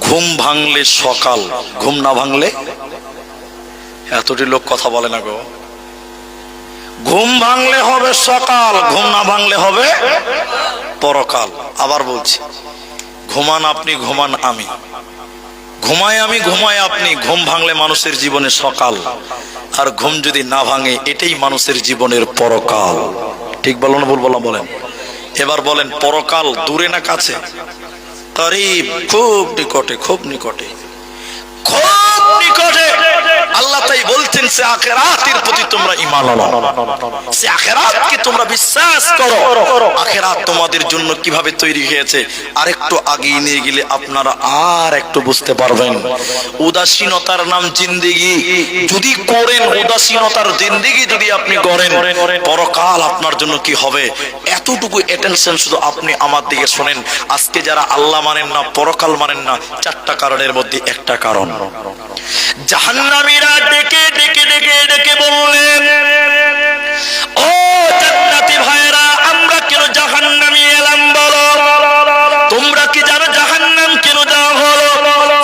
ঘুম ভাঙলে সকাল, ঘুম না ভাঙলে? এতটি লোক কথা বলে না গো। ঘুম ভাঙলে হবে সকাল, ঘুম না ভাঙলে হবে পরকাল। আবার বলছি, ঘুমান আপনি, ঘুমান আমি, ঘুমাই আমি, ঘুমাই আপনি। ঘুম ভাঙলে মানুষের জীবনে সকাল, আর ঘুম যদি না ভাঙে এটাই মানুষের জীবনের পরকাল। ঠিক বলো না ভুল বললাম? বলেন এবার বলেন, পরকাল দূরে না কাছে? করিব, খুব নিকটে, খুব নিকটে, খুব নিকটে। আল্লাহ তাই বলছেন, সে আখিরাতের প্রতি তোমরা ঈমান আনো, সে আখিরাতকে তোমরা বিশ্বাস করো। আখিরাত তোমাদের জন্য কিভাবে তৈরি হয়েছে আরেকটু আগিয়ে নিয়ে গেলে আপনারা আর একটু বুঝতে পারবেন। উদাসীনতার নাম জিন্দেগি যদি করেন, উদাসীনতার জিন্দেগি যদি আপনি করেন, পরকাল আপনার জন্য কি হবে এতটুকু অ্যাটেনশন শুধু আপনি আমার দিকে শোনেন। আজকে যারা আল্লাহ মানেন না, পরকাল মানেন না, চারটা কারণের মধ্যে একটা কারণ। জাহান্নামীরা ডেকে ডেকে ডেকে ডেকে বললেন, ও জান্নাতি ভাইরা, আমরা কেন জাহান্নামে এলাম বলো? তোমরা কি জানো জাহান্নাম কেন দেওয়া হলো?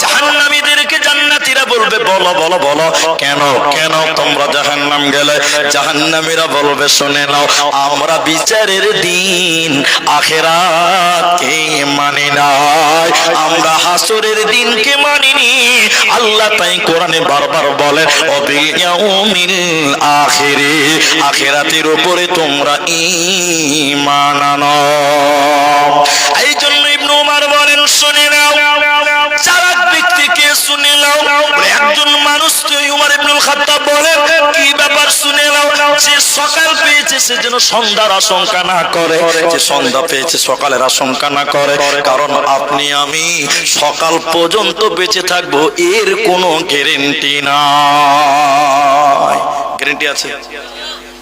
জাহান্নামীদেরকে জান্নাতীরা বলবে, বলো বলো বলো, কেন কেন তোমরা জাহান্নাম গেলে? জাহান্নামীরা বলবে, শুনে নাও, আমরা বিচারের দিন আখিরাতকে মানি নাই, আমরা হাসরের দিনকে মানিনি। আল্লাহ তাই কোরআনে বারবার বলেন, ওয়াবিল ইয়াউমিল আখিরি, আখিরাতের উপরে তোমরা ঈমান আনো। এই জন্য ইবনে উমর বলেন, শুনে নাও, চালাক ব্যক্তিকে শুনে নাও। একজন মানুষ তো উমর ইবনুল খাত্তাব বলেন, কি ব্যাপার? শুনে নাও, যে সকাল পেয়েছে সে যেন সন্ধ্যার আশঙ্কা না করে, যে সন্ধ্যা পেয়েছে সকালের আশঙ্কা না করে। কারণ আপনি আমি সকাল পর্যন্ত বেঁচে থাকবো এর কোনো গ্যারান্টি নাই। গ্যারান্টি আছে,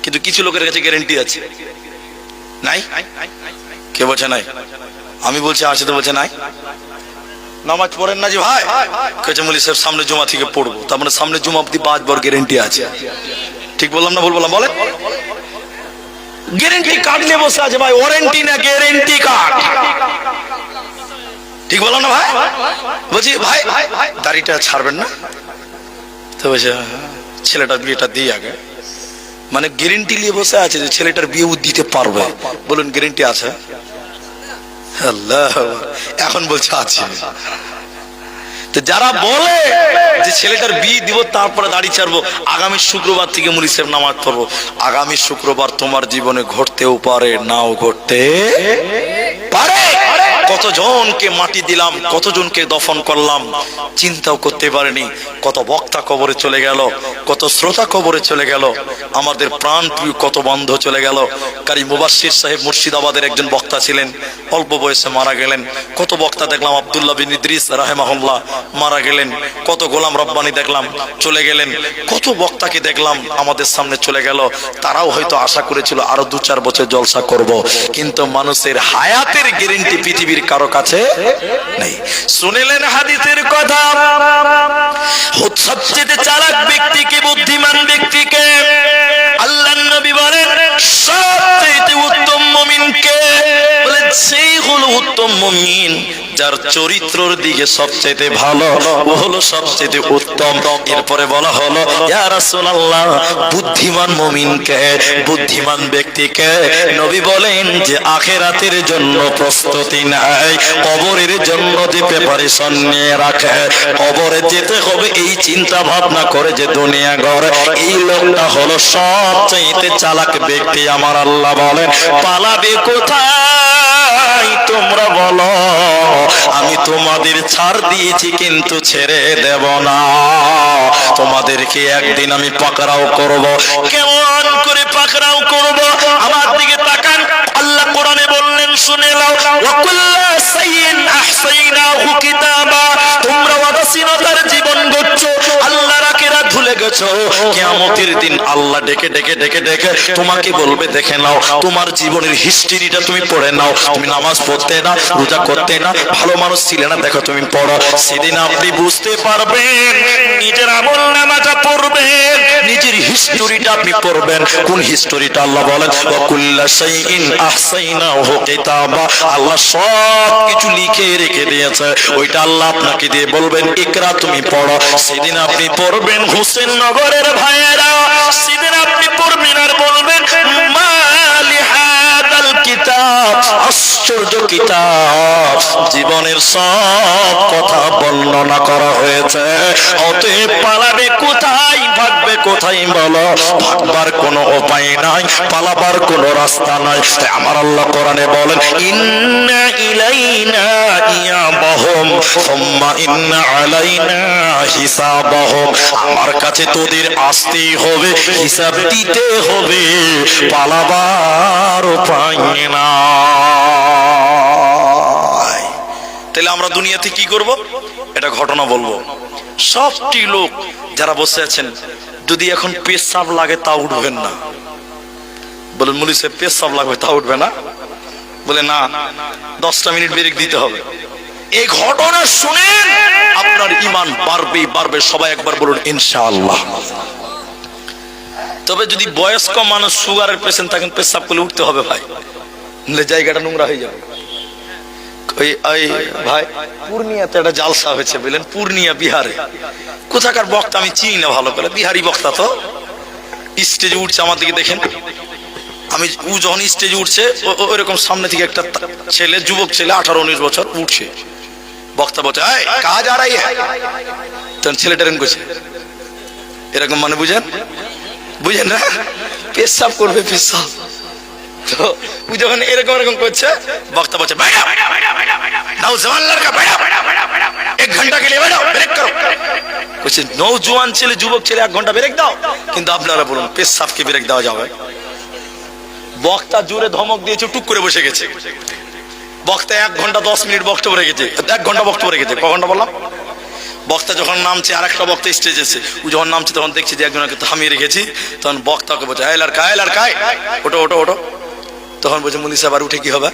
কিন্তু কিছু লোকের কাছে গ্যারান্টি আছে। নাই? কে বলছে নাই? আমি বলছি আছে, তো বলছে নাই। নামাজ পড়েন না যে ভাই, কেছে মুলি সাহেব সামনে জুমা থেকে পড়বো, তার মানে সামনে জুমা অব্দি 5 বার গ্যারান্টি আছে। ঠিক বললাম না ভুল বললাম? বলে গ্যারান্টি কার্ড নিয়ে বসে আছে ভাই, ওয়ারেন্টি না গ্যারান্টি কার্ড। ঠিক বললাম না ভাই? বলছি ভাই দাড়িটা ছাড়বেন না? তো বলছে ছেলেটার বিয়েটা দিয়ে আগে, মানে গ্যারান্টি নিয়ে বসে আছে যে ছেলেটার বিয়ে দিতে পারবে। বলুন গ্যারান্টি আছে? আল্লাহ, এখন বলছে আছে। তো যারা বলে যে ছেলেটার বিয়ে দিব তারপরে দাড়ি ছাড়বো, আগামী শুক্রবার থেকে মুলি সাহেব নামাজ পড়বো, আগামী শুক্রবার তোমার জীবনে ঘটতেও পারে, নাও ঘটতে পারে। কতজনকে মাটি দিলাম, কতজনকে দফন করলাম, চিন্তাও করতে পারেনি। কত বক্তা কবরে চলে গেল, কত শ্রোতা কবরে চলে গেল, আমাদের প্রাণ প্রিয় কত বন্ধ চলে গেল। কারি মুবাশশির সাহেব মুর্শিদাবাদের একজন বক্তা ছিলেন, অল্প বয়সে মারা গেলেন। কত বক্তা দেখলাম, আব্দুল্লাহ বিন ইদ্রিস রাহিমাহুল্লাহ মারা গেলেন। কত গোলাম রব্বানি দেখলাম চলে গেলেন। কত বক্তাকে দেখলাম আমাদের সামনে চলে গেল। তারাও হয়তো আশা করেছিল আরো 2-4 বছর জলসা করব, কিন্তু মানুষের হায়াতের গ্যারান্টি পৃথিবীর কারো কাছে নেই। শুনলেন হাদিসের কথা, সবচেয়ে চালাক ব্যক্তিকে, বুদ্ধিমান ব্যক্তিকে আল্লাহর নবী বলেন সবচেয়ে উত্তম মুমিনকে, বলেন সেই হলো উত্তম মুমিন যার চরিত্রের দিকে সবচেয়ে ভালো, ও হলো সবচেয়ে উত্তম। এরপরে বলা হলো ইয়া রাসূলুল্লাহ বুদ্ধিমান মুমিনকে, বুদ্ধিমান ব্যক্তিকে? নবী বলেন যে আখিরাতের জন্য প্রস্তুতি নেয়, কবরের জন্য যে প্রিপারেশন নিয়ে রাখে, কবরে যেতে হবে এই চিন্তা ভাবনা করে যে দুনিয়া ঘর, এই লোকটা হলো সবচেয়ে চালাক ব্যক্তি। আমার আল্লাহ বলেন পালাবে কোথায় তোমরা বলো, আমি তোমাদের ছাড় দিয়েছি কিন্তু ছেড়ে দেব না, তোমাদেরকে একদিন আমি পাকড়াও করব। কেমন করে পাকড়াও করব? আমার দিকে তাকান, আল্লাহ কোরআনে বললেন শুনে নাও, ওয়াকুল্লা সাইয়্যিন আহসাইনাহু কিতাবা, তোমরা উদাসীনতার জীবন গড়ছো, আল্লাহর আখিরাত ভুলে গেছো। কিয়ামতের দিন আল্লাহ ডেকে ডেকে ডেকে ডেকে তোমাকে বলবে দেখে নাও তোমার জীবনের হিস্ট্রিটা তুমি পড়ে নাও, তুমি নামাজ পড়তে না, রোজা করতে না, ভালো মানুষ ছিলে না, দেখো তুমি পড়ো। সেদিন আপনি বুঝতে পারবেন, নিজের আমল নামাটা পড়বেন, নিজের হিস্ট্রিটা আপনি পড়বেন। কোন হিস্ট্রিটা? আল্লাহ বলেন ওয়াকুল্লা শাইইন আহসাইনাহু কিতাবা, আল্লাহ সব কিছু লিখে রেখে দিয়েছে, ওইটা আল্লাহ আপনাকে দিয়ে বলবেন ইকরা তুমি পড়ো। সেদিন আপনি পড়বেন হোসেন নগরের ভাইয়েরা, সেদিন আপনি পড়বেন আর বলবেন মালি হাদাল কিতাব, আশ্চর্য কিতাব, জীবনের সব কথা বর্ণনা করা হয়েছে। অতএব পালাবে কোথায়, ভাগবে কোথায় বলো? ভাগবার কোনো উপায় নাই, পালাবার কোনো রাস্তা নাই। আমার আল্লাহ কোরআনে বলেন ইন্না ইলাইনা ইয়াবাহুম সুম্মা ইন্না আলাইনা হিসাবাহুম, আমার কাছে তোদের আসতেই হবে, হিসাব দিতে হবে, পালাবার উপায় নাই। তাহলে আমরা দুনিয়াতে কি করব? এটা ঘটনা বলবো। সবটি লোক যারা বসে আছেন, যদি এখন পেশাব লাগে তা উঠবেন না। বলেন মুলি সাহেব পেশাব লাগবে তা উঠবে না? বলে না, 10টা মিনিট ব্রেক দিতে হবে। এই ঘটনা শুনে আপনার ঈমান বাড়বে বাড়বে। সবাই একবার বলুন ইনশাআল্লাহ। তবে যদি বয়স্ক মানুষ সুগারের পেশেন্ট থাকেন, পেশাব করলে উঠতে হবে ভাই, নাহলে জায়গাটা নোংরা হয়ে যাবে। ওই ভাই পূর্ণিয়াতে একটা জালসা হয়েছে, বললেন পূর্ণিয়া বিহারে, কোথাকার বক্তা আমি চিনি না ভালো করে, বিহারি বক্তা তো স্টেজে উঠছে, আমার দিকে দেখেন, আমি ও যখন স্টেজে উঠছে ওইরকম সামনে থেকে একটা ছেলে, যুবক ছেলে 18-19 বছর উঠছে, বক্তা বলছে এই কাজ আর আই হ্যায়, তখন ছেলেটা এরকম করছে, এরকম মানে বুঝেন না, পেশাব করবে পেশাব। তো ও যখন এরকম এরকম করছে, বক্তা বলছে নওজওয়ান লড়কা বেড়া 1 ঘন্টা के लिए बैठो, ब्रेक करो। कुछ नौजवान ছেলে, যুবক ছেলে 1 ঘন্টা ব্রেক দাও, কিন্তু আপনারা বলুন পেশাবকে ব্রেক দেওয়া যাবে? বক্তা জোরে ধমক দিয়েছে, টুক করে বসে গেছে। বক্তা 1 ঘন্টা 10 মিনিট বক্তব্য রেখেছে, 1 ঘন্টা বক্তব্য রেখেছে। ক ঘন্টা বললাম? বক্তা যখন নামছে, আরেকটা বক্তা স্টেজে এসে, ও যখন নামছে তখন দেখছি যে একজনকে থামিয়ে রেখেছি, তখন বক্তাকে বলছে এই লড়কা, এই লড়কা, ওটো ওটো ওটো। তখন বলছে মুলি সাহেব আর উঠে কি হবে?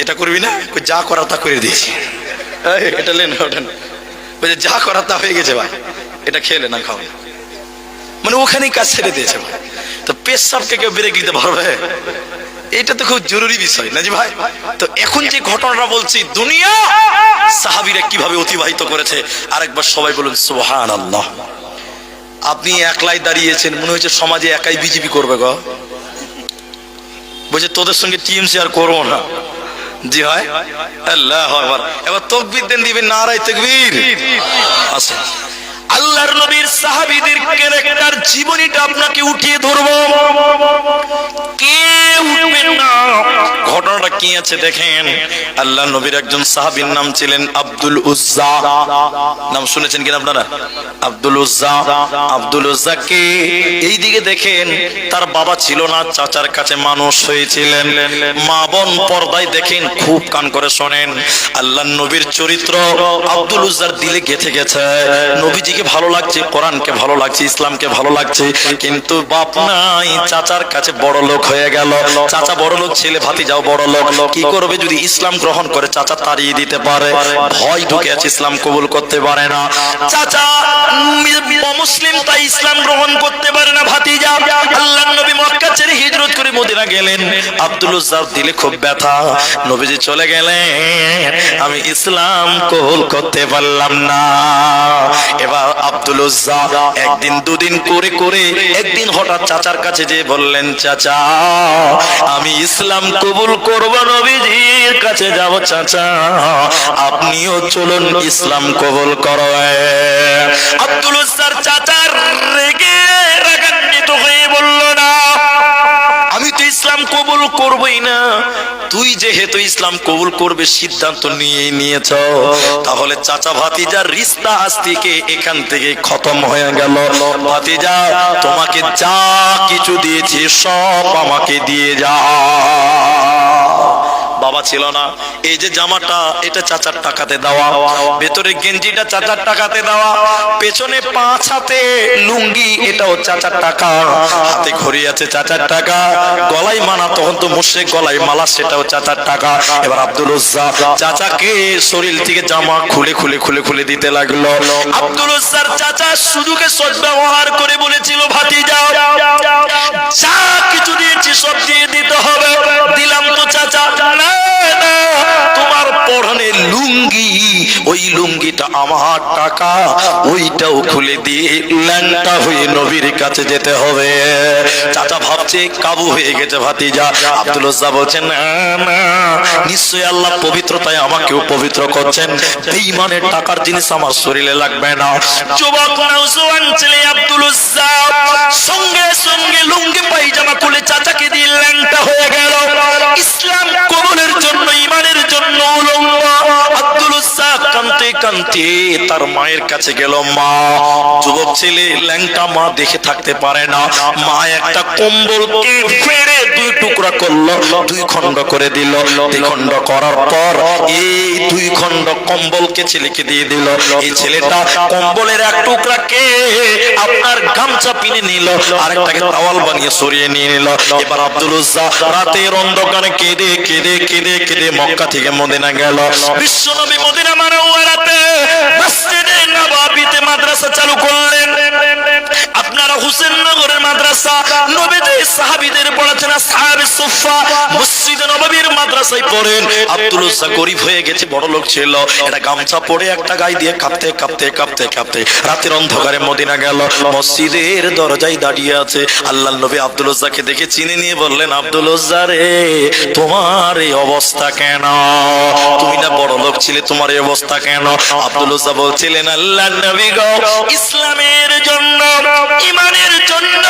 এটা করবি না? যা করার তা করে দিয়েছি, এটা লেন ওঠেন। বলছে যা করার তা হয়ে গেছে ভাই, এটা খেলে না খাও, মানে ওখানেই কাজ ছেড়ে দিয়েছে ভাই। তো পেশাবকে কেউ ব্রেক দিতে পারবে? এটা তো খুব জরুরি বিষয় না জি ভাই। তো এখন যে ঘটনাটা বলছি, দুনিয়া সাহাবীরা কিভাবে অতিবাহিত করেছে, আরেকবার সবাই বলুন সুবহানাল্লাহ। আপনি একলাই দাঁড়িয়েছেন, মনে হচ্ছে সমাজে একাই বিজেপি করবে গো, বলছে তোদের সঙ্গে টিএমসি আর করবো না। জি হয় আল্লাহু আকবার। এবার তাকবীর দেন, দিবেন নারায়ে তাকবীর। আসুন আল্লাহর নবীর সাহাবীদের ক্যারেক্টার, জীবনীটা আপনাকে উঠিয়ে ধরবো, কেউ উঠবেন না। ঘটনাটা কি আছে দেখেন। আল্লাহর নবীর একজন সাহাবীর নাম ছিলেন আব্দুল উজ্জা। নাম শুনেছেন কিনা আপনারা? আব্দুল উজ্জা। আব্দুল উজ্জাকে এইদিকে দেখেন, তার বাবা ছিল না, চাচার কাছে মানুষ হয়েছিলেন। মা বোন পর্দায় দেখেন, খুব কান করে শোনেন। আল্লাহর নবীর চরিত্র আব্দুল উজ্জার দিলে গেঁথে গেছে। নবীজি ভালো লাগছে, কোরআনকে ভালো লাগছে, ইসলামকে ভালো লাগছে, কিন্তু বাপ নাই, চাচার কাছে বড় লোক হয়ে গেল। চাচা বড় লোক, ছেলে ভাতিজাও বড় লোক। কি করবে? যদি ইসলাম গ্রহণ করে চাচা তাড়িয়ে দিতে পারে, ভয় ঢুকে আছে, ইসলাম কবুল করতে পারে না। চাচা মুসলিম তাই ইসলাম গ্রহণ করতে পারে না ভাতিজা। আল্লাহর নবী মক্কা ছেড়ে হিজরত করে মদিনা গেলেন। আব্দুল উজ্জার দিলে খুব ব্যথা, নবীজি চলে গেলেন, আমি ইসলাম কবুল করতে পারলাম না। এবার আব্দুল উজ্জা একদিন দুদিন করে করে একদিন হঠাৎ চাচার কাছে যে বললেন, চাচা আমি ইসলাম কবুল করব, নবীজির কাছে যাব, চাচা আপনিও চলুন ইসলাম কবুল করো। আব্দুল উজ্জার চাচা রেগে রাগান্বিত হয়ে বলল, না আমি তো ইসলাম কবুল করবই না, তুই যেহেতু ইসলাম কবুল করবে সিদ্ধান্ত নিয়েই নিয়েছ, তাহলে চাচা ভাতিজার রিস্তা আজ থেকে এখান থেকে খতম হয়ে গেল। ভাতিজা তোমাকে যা কিছু দিয়েছি সব আমাকে দিয়ে যা। বাবা ছিল না, এই যে জামাটা এটা চাচার টাকাতে দেওয়া, ভেতরে গেঞ্জিটা চাচার টাকাতে দেওয়া, পেছনে 5 হাতে লুঙ্গি এটাও চাচার টাকা, হাতে ঘড়ি আছে চাচার টাকা, গলায় মালা তখন তো মুশরিক গলায় মালা সেটাও চাচার টাকা। এবার আব্দুল উজ্জা চাচাকে শরীর থেকে জামা খুলে খুলে খুলে খুলে দিতে লাগলো। আব্দুল উজ্জার চাচা সুযোগে সদ্ব্যবহার করে বলেছিল, ভাতিজা যা কিছু দিয়েছি সব দিয়ে দিতে হবে। দিলাম তো চাচা, না তোমার পরনে লুঙ্গি, ওই লুঙ্গিটা আমার টাকা, ওইটাও খুলে দিয়ে ল্যাংটা হয়ে নবীর কাছে যেতে হবে। চাচা ভাবছে কাবু হয়ে গেছে ভাতিজা। আব্দুল উজ্জা বলছেন, না না নিশ্চয়ই আল্লাহ পবিত্রতায় আমাকেও পবিত্র করছেন, বেঈমানের টাকার জিনিস আমার শরীরে লাগবে না। যুবক নওজোয়ান ছেলে আব্দুল উজ্জা সঙ্গে সঙ্গে লুঙ্গি পায়জামা খুলে চাচাকে দিয়ে ল্যাংটা হয়ে গেল। ইসলাম কবুলের জন্য, ইমানের জন্য উলঙ্গ। আব্দুল উজ্জা কাঁদতে কাঁদতে তার মায়ের কাছে গেল। মা, যুবক ছেলে ল্যাংটা মা দেখে থাকতে পারে না, মা একটা কম্বলকে ফেড়ে 2 টুকরা করলো, 2 খণ্ড করে দিল। 2 খণ্ড করার পর এই 2 খণ্ড কম্বলকে ছেলেকে দিয়ে দিল। এই ছেলেটা কম্বলের 1 টুকরাকে আপনার গামছা পিনে নিল, আরেকটাকে তাওয়াল বানিয়ে সরিয়ে নিয়ে নিল। এবার আব্দুল উজ্জা রাতের অন্ধকারে কেঁদে কেঁদে কেঁদে কেঁদে মক্কা থেকে মদিনা গেল। বিশ্বনবী মদিনা মানওয়ারাতে মসজিদে নববীতে মাদ্রাসা চালু করলেন। আপনারা হুসেন নগরের মাদ্রাসা, নবীজি সাহাবীদের পড়াচ্ছেন, আসহাবে সুফা মসজিদে নববীর মাদ্রাসায় পড়েন। আব্দুল উজ্জা গরিব হয়ে গেছে, বড় লোক ছিল, এটা গামছা পরে একটা গায়ে দিয়ে কাঁপতে কাঁপতে কাঁপতে কাঁপতে রাতের অন্ধকারে মদিনা গেল। মসজিদের দরজায় দাঁড়িয়ে আছে। আল্লাহর নবী আব্দুল উজ্জাকে দেখে চিনে নিয়ে বললেন, আব্দুল উজ্জা রে তোমার এই অবস্থা কেন? তুমি না বড় লোক ছিলে, তোমার এই অবস্থা কেন? আব্দুল উজ্জা বলছিলেন, আল্লাহর নবী গো, ইসলামের জন্য, ইমানের জন্য,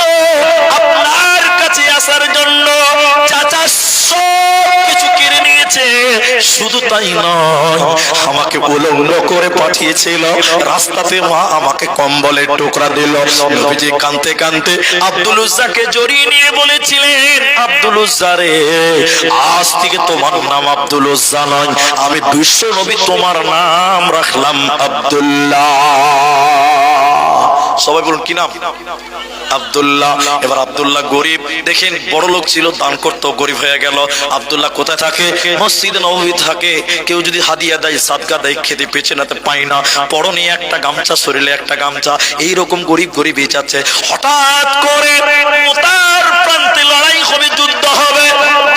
আপনার কাছে আসার জন্য চাচা সব কিছু কেড়ে নিয়েছে। শুধু তাই নয়, আমাকে উলঙ্গ করে পাঠিয়েছিল, রাস্তাতে মা আমাকে কম্বলের টুকরা দিল। নবীজি কাঁদতে কাঁদতে আব্দুল উজ্জাকে জড়িয়ে নিয়ে বলেছিলেন, আব্দুল উজ্জা রে আজ থেকে তোমার নাম আব্দুল উজ্জা নয়, আমি বিশ্ব নবী তোমার নাম রাখলাম আব্দুল্লাহ। সবাই বলুন কি নাম? আব্দুল্লাহ। এবার আব্দুল্লাহ গরিব, দেখেন বড় লোক ছিল, দান করতো, গরিব হয়ে গেল। আব্দুল্লাহ কোথায় থাকে? মসজিদে নববী থাকে। কেউ যদি হাদিয়া দেয়, সাদকা দেয়, খেতে পেছে না, পাই না, পরনে একটা গামছা, শরীরে একটা গামছা, এইরকম গরিব গরিবই যাচ্ছে। হঠাৎ করে তার প্রান্তে লড়াই হবে, যুদ্ধ হবে,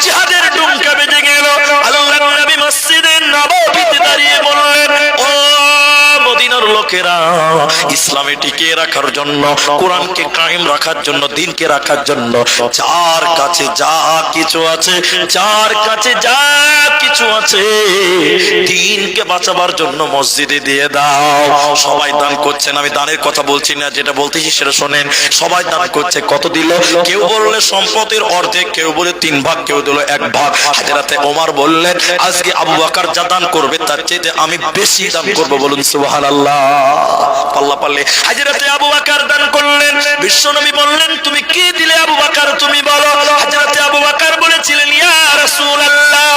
জিহাদের ডুমকা বেজে গেল। আল্লাহর নবী মসজিদে নববীতে দাঁড়িয়ে বললেন, ও মদিনার লোকেরা, ইসলামে টিকিয়ে রাখার জন্য, কোরআনকে কায়েম রাখার জন্য, দ্বীনকে রাখার জন্য যার কাছে যা কিছু আছে, যার কাছে যা কিছু আছে, দ্বীনকে বাঁচাবার জন্য মসজিদে দিয়ে দাও। সবাই দান করছেন, আমি দানের কথা বলছি না, যেটা বলতেছি সেটা শোনেন। সবাই দান করছে। কত দিল? কেউ বললে সম্পদের অর্ধেক, কেউ বলে 3 ভাগ, কেউ দিল 1 ভাগ। হযরতে ওমর বললেন, আজকে আবু বকর যা দান করবে তার চেয়ে আমি বেশি দান করব। বলুন সুবহানাল্লাহ। পাল্লা পাল্লে হযরতে আবু বকর দান করলেন। বিশ্বনবী বললেন, তুমি কি দিলে আবু বকর, তুমি বলো। হযরতে আবু বকর বলেছিলেন, ইয়া রাসূলুল্লাহ,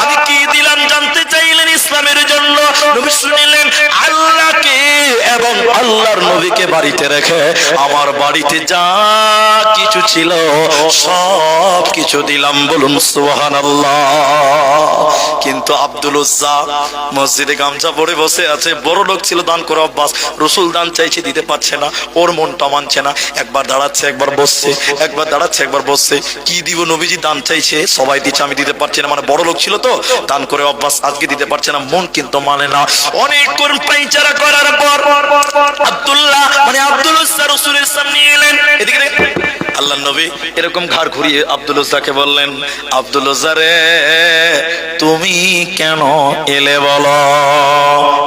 আমি কি দিলাম জানতে চাইলেন ইসলামের জন্য। নবী শুনলেন, আল্লাহকে এবং আল্লাহর নবীকে বাড়িতে রেখে আমার বাড়িতে যা কিছু ছিল সব কিছু দিলাম। বলুন সুবহানাল্লাহ। কিন্তু আব্দুল উজ্জা মসজিদে গামছা পরে বসে আছে, বড় লোক ছিল, দান করে অভ্যাস। রাসূল দান দান চাইছে, দিতে পারছে না, ওর মনটা মানছে না, একবার দাঁড়াচ্ছে একবার বসছে, একবার দাঁড়াচ্ছে একবার বসছে। কি দিব, নবীজি দান চাইছে, সবাই দিচ্ছে, আমি দিতে পারছি না, মানে বড় লোক ছিল তো, দান করে অভ্যাস, আজকে দিতে পারছে না, মন কিন্তু মানে না। অনেক পাইচারা করার পর আব্দুল্লাহ মানে আব্দুল উজ্জা রাসূলের সামনে এলেন। এদিকে আল্লাহর নবী এরকম ঘাড় ঘুরিয়ে আব্দুল উজ্জাকে বললেন, আব্দুল উজ্জা রে, তুমি কেন এলে বলো?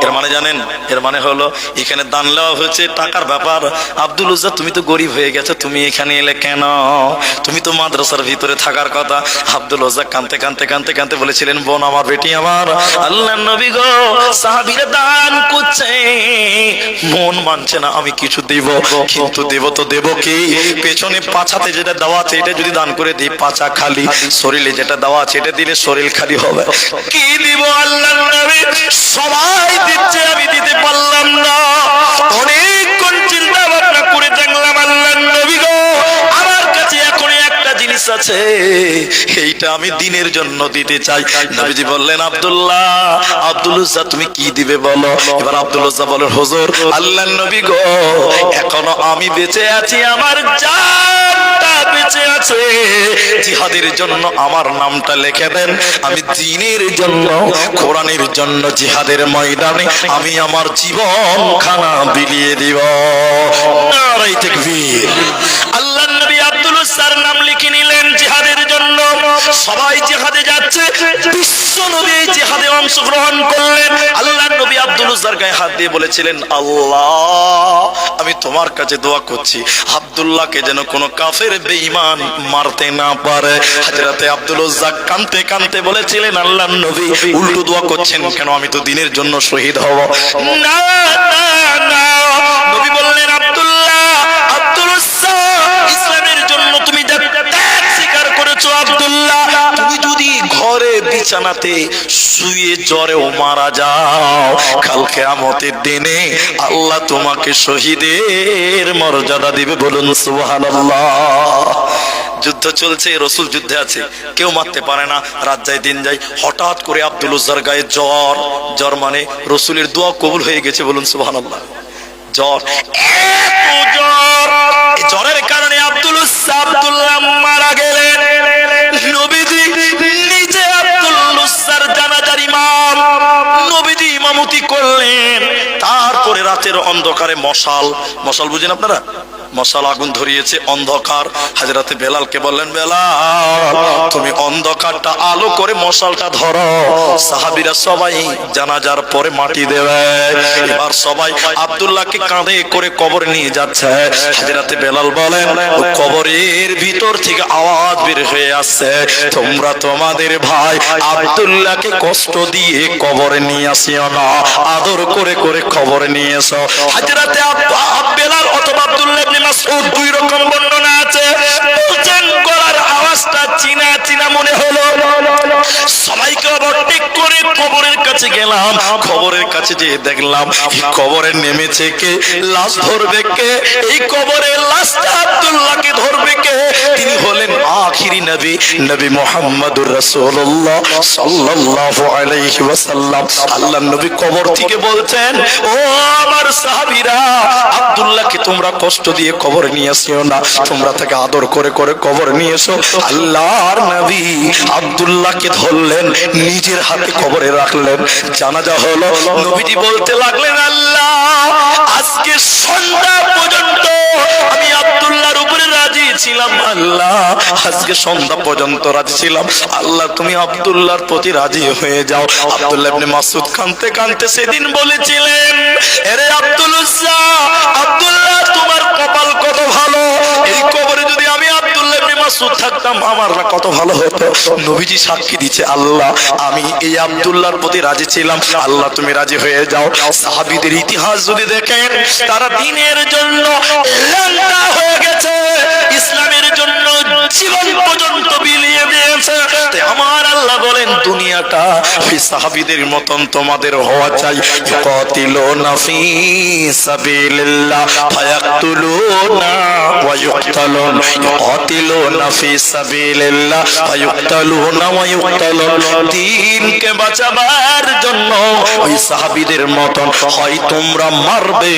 এর মানে জানেন? এর মানে হলো এখানে দান নেওয়া হয়েছে, টাকার ব্যাপার। আব্দুল উজ্জা, তুমি তো গরিব হয়ে গেছো, তুমি এখানে এলে কেন? তুমি তো মাদ্রাসার ভিতরে থাকার কথা। আব্দুল উজ্জা কাঁদতে কাঁদতে কাঁদতে কাঁদতে বলেছিলেন, বোন আমার, বেটি আমার, আল্লাহর নবী গো, সাহাবীরা দান করছে, মন মানছে না, আমি কিছু দেব, কিন্তু দেব তো দেব কি? পেছনে পাছাতে যেটা দেওয়া আছে এটা যদি দান করে দিই, পাছা খালি, শরীরে যেটা দেওয়া আছে এটা দিলে শরীর খালি হবে, কি দিব? আল্লাহর নবী সবাই দিচ্ছে, আমি দিতে পারলাম না। অনেকক্ষণ চিন্তা ভাবনা করে দেখলাম, আল্লাহর নবী গো, আমার কাছে এখন একটা জিনিস আছে, এইটা আমি দিনের জন্য দিতে চাই। নবীজি বললেন, আব্দুল্লাহ, আব্দুল উজ্জা তুমি কি দিবে বলো? এবার আব্দুল উজ্জা বলেন, হুজুর, আল্লাহর নবী গো, এখনো আমি বেঁচে আছি, আমার জানটা বেঁচে আছে, জিহাদের জন্য আমার নামটা লিখে দেন, আমি দ্বীনের জন্য, কোরআনের জন্য জিহাদের ময়দানে আমি আমার জীবন খানা বিলিয়ে দিব। নারে তাকবীর। আল্লাহর নবী আব্দুল উজ্জার নাম লিখে নিলেন জিহাদের জন্য। সবাই জিহাদে যাচ্ছে, বিশ্ব নবী এই জিহাদে অংশগ্রহণ করলেন। আল্লাহর নবী আব্দুল উজ্জার গায়ে হাত দিয়ে বলেছিলেন, আল্লাহ, আমি তোমার কাছে দোয়া করছি, আব্দুল্লাহকে যেন কোনো কাফের বেঈমান মারতে না পারে। হযরতে আব্দুল উজ্জা কাঁদতে কাঁদতে বলেছিলেন, আল্লাহর নবী উল্টো দোয়া করছেন কেন? আমি তো দ্বীনের জন্য শহীদ হব। না না না, নবী বললেন, আব্দুল্লাহ, আব্দুল উজ্জা, ইসলামের জন্য তুমি যা ত্যাগ স্বীকার করেছো, আব্দুল্লাহ, তুমি যদি ঘরে বিছানাতে শুয়ে জ্বরেও মারা যাও, কাল কিয়ামতের দিনে আল্লাহ তোমাকে শহীদের মর্যাদা দিবে। বলুন সুবহানাল্লাহ। যুদ্ধ চলছে, রসুল যুদ্ধে আছে, কেউ মারতে পারে না, রাত যায় দিন যায়, হঠাৎ করে আব্দুল উজ্জার গায়ে জ্বর। জ্বর মানে রসুলের দোয়া কবুল হয়ে গেছে। বলুন সুবহানাল্লাহ। জ্বর, এত জ্বর, জ্বরের কারণে আব্দুল উজ্জা, আব্দুল্লাহ মারা গেলেন। নবীজি নিজে আব্দুল উজ্জার জানাজার ইমাম, নবীজি ইমামতি করলেন। তারপরে রাতের অন্ধকারে মশাল, মশাল বুঝেন আপনারা? মশাল আগুন ধরিয়েছে, অন্ধকার। হযরতে বেলালকে বললেন, বেলাল, তুমি অন্ধকারটা আলো করে মশালটা ধরো, সাহাবীরা সবাই জানাজার পরে মাটি দেবে। এবার সবাই আব্দুল্লাহকে কাঁধে করে কবরে নিয়ে যাচ্ছে। হযরতে বেলাল বলেন, কবরের ভিতর থেকে আওয়াজ বের হয়ে আসছে, তোমরা তোমাদের ভাই আব্দুল্লাহকে কষ্ট দিয়ে কবরে নিয়ে আসিও না, আদর করে করে কবরে নিয়ে এসো। হযরতে বেলাল অথবা আব্দুল্লাহ ইবনে মাসউদ, দুই রকম বর্ণনা আছে। বলছেন গলার আওয়াজটা চিনা চিনা মনে হলো। সবাইকে ওভারটেক করে কবরের কাছে গেলাম। কবরের কাছে যেয়ে দেখলাম কবরে নেমেছে কে, লাশ ধরবে কে? এই কবরে লাশটা আব্দুল্লাহকে ধরবে কে? তিনি হলেন আখিরি নবী, নবী মুহাম্মদুর রাসূলুল্লাহ সাল্লাল্লাহু আলাইহি ওয়াসাল্লাম। আল্লাহর নবী কবর থেকে বলছেন, ও আমার সাহাবীরা, আব্দুল্লাহকে তোমরা কষ্ট দিয়ে কবরে নিয়ে আসিও না, তোমরা তাকে আদর করে করে কবরে নিয়ে এসো। আল্লাহর নবী আব্দুল্লাহকে ধরলেন, নিজের হাতে কবরে রাখলেন। জানাজা হলো, নবীজি বলতে লাগলেন, আল্লাহ, আজকে সন্ধ্যা পর্যন্ত আমি আব্দুল্লাহর উপরে রাজি ছিলাম, আল্লাহ, আজকে সন্ধ্যা পর্যন্ত রাজি ছিলাম, আল্লাহ তুমি আব্দুল্লাহর প্রতি রাজি হয়ে যাও। আব্দুল্লাহ ইবনে মাসউদ কাঁদতে কাঁদতে সেদিন বলেছিলেন, আরে আব্দুল উজ্জা, আব্দুল্লাহ তোমার কপাল কত ভালো, এই কবরে যদি আমি আব্দুল্লাহ ইবনে মাসউদ থাকতাম আমার কত ভালো হতো। নবীজি সাক্ষী দিচ্ছে, আল্লাহ, আমি এই আব্দুল্লাহর প্রতি রাজি ছিলাম, আল্লাহ তুমি রাজি হয়ে যাও। সাহাবীদের ইতিহাস যদি দেখেন, তারা দ্বীনের জন্য লড়া হয়ে গেছে, ইসলামের জন্য জীবন পর্যন্ত বিলিয়ে দিয়েছে। তাই আমার আল্লাহ বলেন, দুনিয়াটা ফি সাহাবীদের মতন তোমাদের হওয়া চাই। কাতিলুনা ফি সাবিলিল্লাহ ফায়াকতুলুনা ওয়া ইউকতালুন ইউকাতিলুনা ফি সাবিলিল্লাহ ওয়া ইউকতালুনা ওয়া ইউকতালুন। দ্বীনকে বাঁচাবার জন্য ওই সাহাবীদের মতন হয় তোমরা মারবে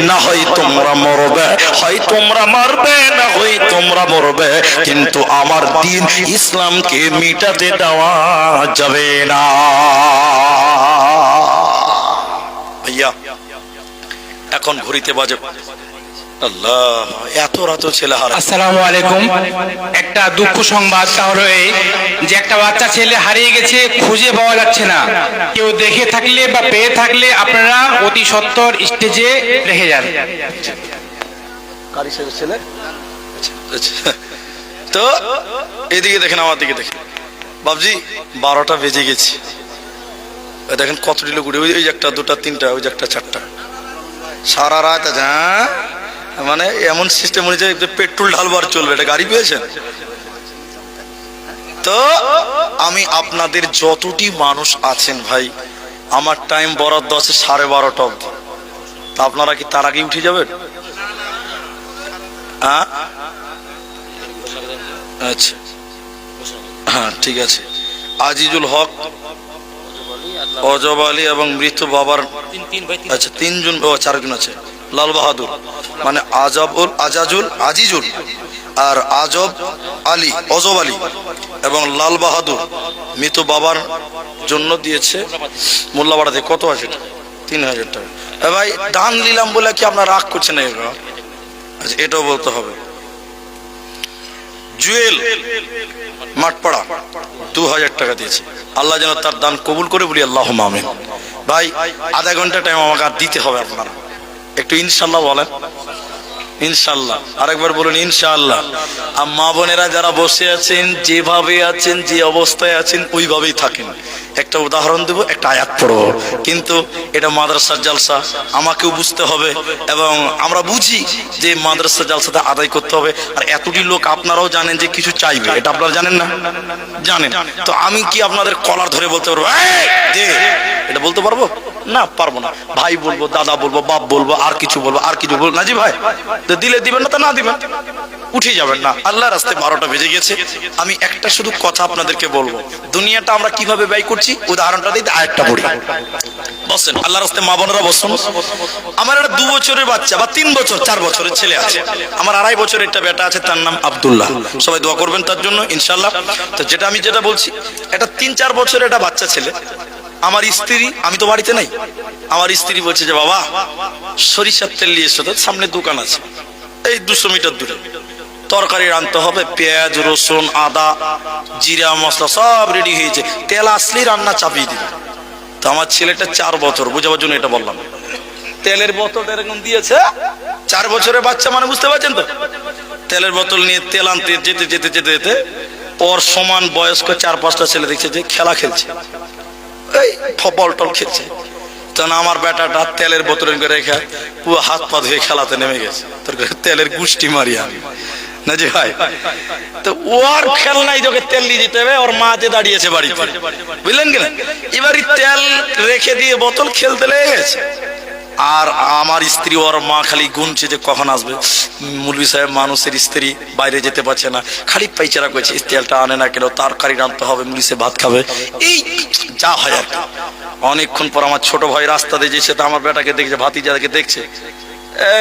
না হয় তোমরা মরবে, হয় তোমরা মারবে না হয় তোমরা মরবে, কিন্তু আমার দ্বীন ইসলামকে মিটাতে দেওয়া যাবে না। ভাইয়া এখন ঘড়িতে বাজে আল্লাহ, এত রাত ছেলে হারা। আসসালামু আলাইকুম। একটা দুঃখ সংবাদ, তাহলে এই যে একটা বাচ্চা ছেলে হারিয়ে গেছে, খুঁজে পাওয়া যাচ্ছে না। কেউ দেখে থাকলে বা পেয়ে থাকলে আপনারা অতি সত্বর স্টেজে রেখে যান। ছেলে তো এদিকে দেখেন, আমার দিকে দেখেন বাবজি, 12টা বেজে গেছে। দেখেন কতটি লোক উঠে, ওই যে একটা দুটা তিনটা, ওই যে একটা চারটা, সারা রাত আছে। হ্যাঁ মানে এমন সিস্টেম হয়েছে যে পেট্রোল ঢালবার চলবে, এটা গাড়ি পেয়েছেন তো। আমি আপনাদের যতটি মানুষ আছেন ভাই, আমার টাইম বরাদ্দ আছে 12:30 অবধি। তা আপনারা কি তার আগে উঠে যাবেন? হ্যাঁ আচ্ছা, হ্যাঁ ঠিক আছে। আজিজুল হক, অজব আলী এবং মৃত বাবার, আচ্ছা 3 জন, ও 4 জন আছে। লাল বাহাদুর মানে আজিজুল আর অজব আলী এবং লাল বাহাদুর মৃত বাবার জন্য দিয়েছে মোল্লাপাড়া থেকে। কত আছে? 3000 টাকা। ভাই দান নিলাম বলে কি আপনার রাগ করছেন? আচ্ছা এটাও বলতে হবে। জুয়েল মাঠপাড়া 2000 টাকা দিয়েছে। আল্লাহ যেন তার দান কবুল করে, বলি আল্লাহুম্মা আমিন। ভাই আধা ঘন্টা টাইম আমাকে আর দিতে হবে, আপনারা একটু ইনশাআল্লাহ বলেন। ইনশাআল্লাহ আরেকবার বলুন ইনশাআল্লাহ। আর মা বোনেরা যারা বসে আছেন, যেভাবে আছেন, যে অবস্থায় আছেন ওইভাবেই থাকেন। একটা উদাহরণ দেব, একটা আয়াত পড়ব, কিন্তু এটা মাদ্রাসার জালসা, আমাকেও বুঝতে হবে এবং আমরা বুঝি যে মাদ্রাসার জালসাতে আদায় করতে হবে। আর এতটি লোক আপনারাও জানেন যে কিছু চাইবে, এটা আপনারা জানেন না? জানেন তো। আমি কি আপনাদের কলার ধরে বলতে পারবো দে, এটা বলতে পারবো না? পারবো না। ভাই বলবো, দাদা বলবো, বাপ বলবো, আর কিছু বলবো, আর কিছু বলবো না। জি ভাই, তো দিলে দিবেন না, তা না দিবেন উঠে যাবেন না। আল্লাহর রাস্তায় 12টা বেজে গেছে। আমি একটা শুধু কথা আপনাদেরকে বলবো, দুনিয়াটা আমরা কিভাবে ব্যয় করছি উদাহরণটা দিই, আরেকটা পড়ি। বসেন আল্লাহর রাস্তায়, মা বোনেরা বসুন। আমার একটা 2 বছরের বাচ্চা বা 3 বছর 4 বছরের ছেলে আছে। আমার 2.5 বছরের একটা বেটা আছে, তার নাম আব্দুল্লাহ। সবাই দোয়া করবেন তার জন্য ইনশাআল্লাহ। তো যেটা বলছি, এটা 3-4 বছরের একটা বাচ্চা ছেলে। আমার স্ত্রী, আমি তো বাড়িতে নাই, আমার স্ত্রী বলছে যে বাবা সরিষার তেল নিয়ে এসো, তো সামনে দোকান আছে এই 200 মিটার দূরে, তরকারি রান্নতে হবে, পেঁয়াজ রসুন আদা জিরা মশলা সব রেডি হয়েছে, তেল আসলেই রান্না চাপিয়ে দিবে। তো আমার ছেলেটা 4 বছর, বোঝাবার জন্য এটা বললাম। তেলের বোতল এরকম দিয়েছে, 4 বছরের বাচ্চা মানে বুঝতে পারছেন তো। তেলের বোতল নিয়ে তেল আনতে যেতে যেতে যেতে যেতে ওর সমান বয়স্ক 4-5টা ছেলে দেখছে যে খেলা খেলছে, এই বল টল খেলছে। তখন আমার বেটাটা তেলের বোতল রেখে পুরো হাত পা ধুয়ে খেলাতে নেমে গেছে। তোর তেলের গুষ্টি মারি আমি না যে ভাই। তো ওর খেলনাই তোকে তেল দিয়ে দিতে হবে, ওর মাতে দাঁড়িয়েছে বাড়িতে, বুঝলেন কিনা। এবারই তেল রেখে দিয়ে বোতল খেলতে লেগে গেছে। আর আমার স্ত্রী ওর মা খালি গুনছে যে কখন আসবে। মুলবি সাহেব মানুষের স্ত্রী বাইরে যেতে পারছে না, খালি পাইচারা করছে, তেলটা আনে না কেন, তরকারি রাঁধতে হবে, মুলিশে ভাত খাবে, এই যা হয় আর কি। অনেকক্ষণ পর আমার ছোট ভাই রাস্তা দিয়ে যেছে, তো আমার বেটাকে দেখছে, ভাতিজাকে দেখছে,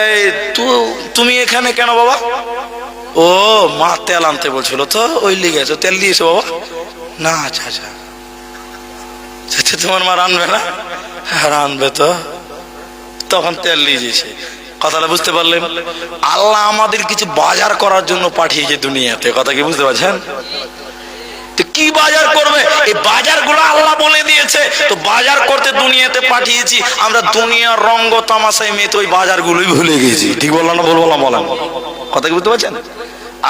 এই তুমি এখানে কেন বাবা? ও মা তেল আনতে বলছিল, তো ওই লিগে তেল দিয়েছে বাবা। না আচ্ছা আচ্ছা, তোমার মা রানবে না? রানবে তো। তখন তেল নিয়ে দিয়েছে। কথাটা বুঝতে পারলেন? আল্লাহ আমাদের কিছু বাজার করার জন্য পাঠিয়েছে দুনিয়াতে, কথা কি বুঝতে পারছেন? তো কি বাজার করবে, এই বাজারগুলো আল্লাহ বলে দিয়েছে। তো বাজার করতে দুনিয়াতে পাঠিয়েছি, আমরা দুনিয়ার রঙ্গ তামাশায় মেতে ওই বাজারগুলোই ভুলে গেছি। ঠিক বললাম না? বলবো না? বলেন, কথা কি বুঝতে পারছেন?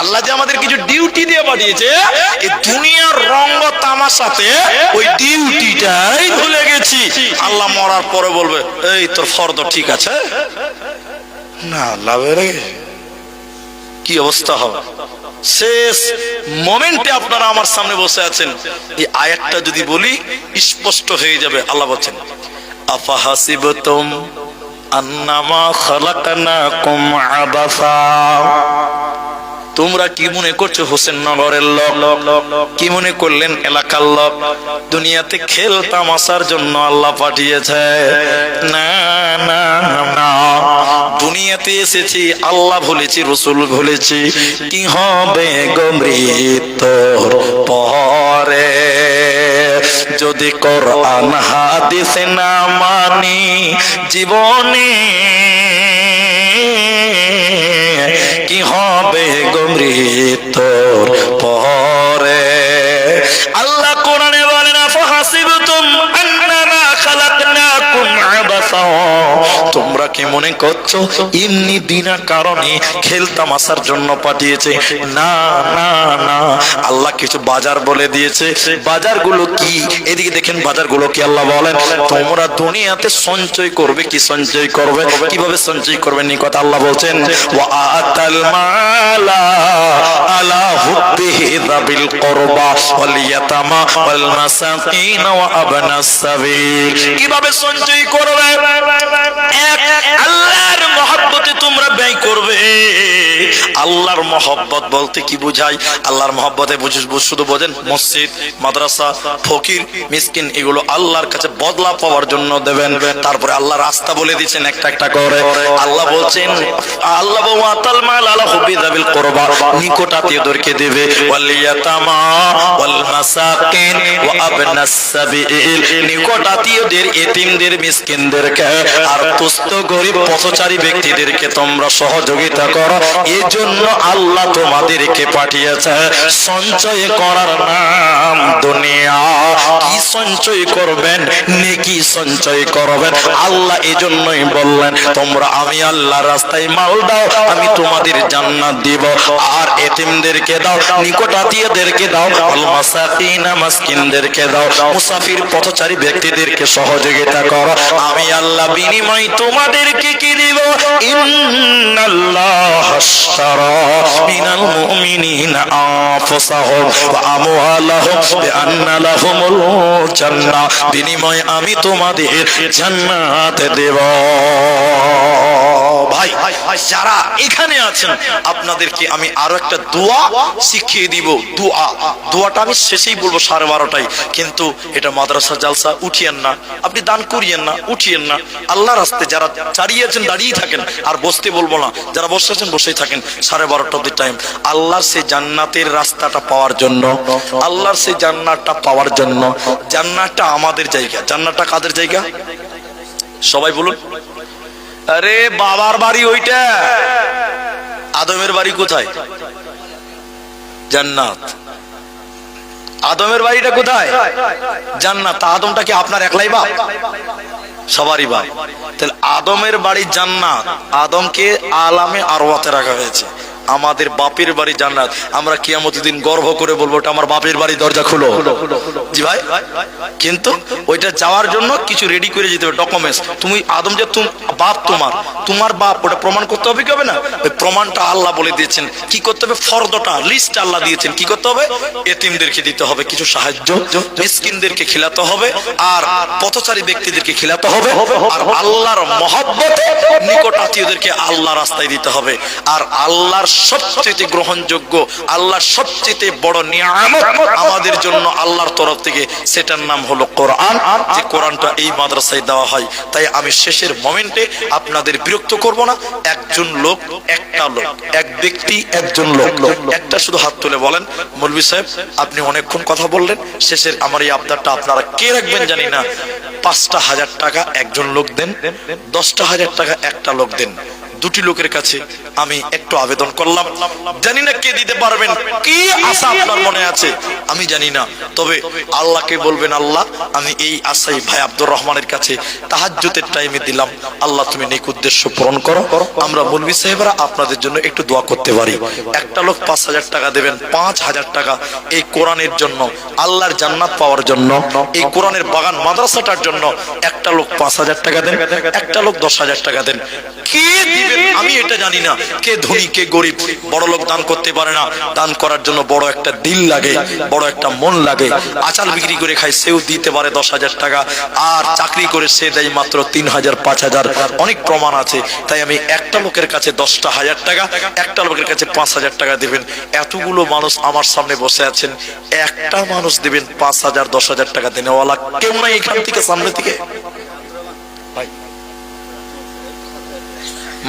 আল্লাহ যে আমাদের কিছু ডিউটি দিয়ে পাঠিয়েছে, এই দুনিয়ার রঙ্গ তামাশাতে ওই ডিউটিটাই ভুলে গেছি। আল্লাহ মরার পরে বলবে এই তোর ফরদ ঠিক আছে না, লাভের কি অবস্থা হবে। শেষ মোমেন্টে আপনারা আমার সামনে বসে আছেন, এই আয়াতটা যদি বলি স্পষ্ট হয়ে যাবে। আল্লাহ বলছেন আফাহাসিবতুম আন্নামা খালাকনাকুম আবাসা। তোমরা কি মনে করছো হোসেন নগরের লোক? কি মনে করলেন এলাকার লোক? দুনিয়াতে খেল তামাশার জন্য আল্লাহ পাঠিয়েছে? না না না, দুনিয়াতে এসেছি আল্লাহ বলেছি, রসুল বলেছি, কি হবে গো মৃত্যুর পরে যদি কোরআন হাদিস না মানি জীবনে, কি হবে গো মৃত্যুর পরে। আল্লাহ কোরআনে বলেন আফাহাসিবতুম আন্নামা খালাকনাকুম আবাসা, তোমরা কি মনে করছো এমনি বিনা কারণে খেলতামাশার জন্য পাঠিয়েছে? না না না, আল্লাহ কিছু বাজার বলে দিয়েছে। বাজারগুলো কি? এদিকে দেখেন বাজারগুলো কি আল্লাহ বলেন, তোমরা দুনিয়াতে সঞ্চয় করবে। কি সঞ্চয় করবে? কিভাবে সঞ্চয় করবেন এই কথা আল্লাহ বলছেন, ওয়া আতাল মালা আলা হুব্বিহি যাবিল কুরবা ওয়াল ইয়াতামা ওয়াল মাসাকিন ওয়া আবনাস সাবিল। কিভাবে সঞ্চয় করবে? এক, আল্লাহর মহব্বতে তোমরা ব্যয় করবে। আল্লাহর মহব্বত বলতে কি বুঝায়? আল্লাহর মহব্বতে শুধু বোঝেন মসজিদ, মাদ্রাসা, ফকির, মিসকিন, এগুলো আল্লাহর কাছে বদলা পাওয়ার জন্য দেবেন। তারপরে আল্লাহ রাস্তা বলে দিচ্ছেন একটা একটা করে। আল্লাহ বলছেন, আল্লাহ ওয়াতাল মাল আলা হুব্বি যাবিল কুরবা, নিকট আত্মীয়দেরকে দেবে, ওয়াল ইয়াতামা ওয়াল মাসাকিন ওয়া আবনাস সাবিল, নিকট আত্মীয়দের, এতিমদের, মিসকিনদেরকে আর তুষ্ট গরিব পথচারী ব্যক্তিদেরকে তোমরা সহযোগিতা করো। এই জন্য আল্লাহ তোমাদেরকে পাঠিয়েছে। সঞ্চয় করার নাম দুনিয়া। কি সঞ্চয় করবেন? নেকি সঞ্চয় করবেন। আল্লাহ এজন্যই বললেন, তোমরা আমি আল্লাহর রাস্তায় মাল দাও, আমি তোমাদের জান্নাত দিব। আর এতিমদেরকে দাও, নিকট আত্মীয়দেরকে দাও, আল মাসাকিন, মিসকিনদেরকে দাও, মুসাফির পথচারী ব্যক্তিদেরকে সহযোগিতা করো। আমি আল্লাহ বিনিময় তোমাদেরকে কি দিব? ইন্নাল্লাহ আশতারা মিনাল মুমিনিনা আনফুসাহুম ওয়া আমওয়ালাহুম বিআন্না লাহুমুল জান্নাহ, বিনিময় আমি তোমাদের জান্নাত দেব। ভাই যারা এখানে আছেন আপনাদেরকে আমি আরো একটা দোয়া শিখিয়ে দিব। দোয়াটা আমি শেষেই বলবো 12:30টায়, কিন্তু এটা মাদ্রাসা জালসা, উঠিয়েন না, আপনি দান করিয়েন না, উঠিয়েন না। আল্লাহ রাস্তায় যারা দাঁড়িয়ে আছেন দাঁড়িয়ে থাকেন, আর বসতে বলবো না, যারা বসে আছেন বসেই থাকেন। 12:30 অব্দি টাইম। আল্লাহর সেই জান্নাতের রাস্তাটা পাওয়ার জন্য, আল্লাহর সেই জান্নাতটা পাওয়ার জন্য। জান্নাতটা আমাদের জায়গা। জান্নাতটা কাদের জায়গা? সবাই বলুন। আরে বাবার বাড়ি ওইটা, আদমের বাড়ি কোথায়? জান্নাত। আদমের বাড়িটা কোথায়? জান্নাত। আদমটা কি আপনার একলাই বাপ? সবারই বাপ। তাহলে আদমের বাড়ি জান্নাত, আদমকে আলামে আরওয়াতে রাখা হয়েছে। আমাদের বাপের বাড়ি জান্নাত। আমরা কিয়ামতের দিন গর্ব করে বলবো এটা আমার বাপের বাড়ি, দরজা খুলো। জি ভাই, কিন্তু ওইটা যাওয়ার জন্য কিছু রেডি করে যেতে হবে, ডকুমেন্টস। তুমি আদম যে বাপ, তোমার বাপ, ওটা প্রমাণ করতে হবে কি হবে না? ওই প্রমাণটা আল্লাহ বলে দিয়েছেন। কি করতে হবে? ফরদটা লিস্ট আল্লাহ দিয়েছেন। কি করতে হবে? এতিমদেরকে দিতে হবে কিছু সাহায্য, মিসকিনদেরকে খিলাতে হবে, আর পথচারী ব্যক্তিদেরকে খিলাতে হবে, আর আল্লাহর মহব্বতে নিকট আত্মীয়দেরকে আল্লাহ রাস্তায় দিতে হবে। আর আল্লাহর সবচেয়ে গ্রহণযোগ্য, আল্লাহর সবচেয়ে বড় নিয়ামত আমাদের জন্য আল্লাহর তরফ থেকে, সেটার নাম হলো কোরআন। যে কোরআনটা এই মাদ্রাসায় দেওয়া হয়। তাই আমি শেষের মোমেন্টে আপনাদের বিরক্ত করব না। একজন লোক, একটা লোক, এক ব্যক্তি, একজন লোক, একটা শুধু হাত তুলে বলেন, মৌলভী সাহেব আপনি অনেকক্ষণ কথা বললেন, শেষের আমার এই আবদারটা আপনারা কে রাখবেন জানি না, 5,000 টাকা একজন লোক দেন, 10,000 টাকা একটা লোক দেন। দুটি লোকের কাছে আমি একটু আবেদন করলাম, জানি না কে দিতে পারবেন, কি আশা আপনার মনে আছে আমি জানি না, তবে আল্লাহকে বলবেন, আল্লাহ আমি এই আশাই ভাই আব্দুর রহমানের কাছে তাহাজ্জুদের টাইমে দিলাম, আল্লাহ তুমি নেক উদ্দেশ্য পূরণ করো। আমরা মৌলভী সাহেবরা আপনাদের জন্য একটু দোয়া করতে পারি। একটা লোক 5,000 টাকা দেবেন, 5,000 টাকা এই কোরআনের জন্য, আল্লাহর জান্নাত পাওয়ার জন্য, এই কোরআনের বাগান মাদ্রাসাটার জন্য। একটা লোক 5,000 টাকা দেন, একটা লোক 10,000 টাকা দেন। কে দিবেন আমি এটা জানি জানি না কে ধনী কে গরিব। বড় লোক দান করতে পারে না, দান করার জন্য বড় একটা দিল লাগে, বড় একটা মন লাগে। আচাল বিক্রি করে খায়, সেও দিতে পারে 10,000 টাকা, আর চাকরি করে সে দেয় মাত্র 3,000 5,000, অনেক প্রমাণ আছে। তাই আমি একটা লোকের কাছে 10,000 টাকা, একটা লোকের কাছে 5,000 টাকা দিবেন। এতগুলো মানুষ আমার সামনে বসে আছেন, একটা মানুষ দিবেন 5,000 10,000 টাকা দেনেওয়ালা কেউ নাই এখান থেকে, সামনে থেকে।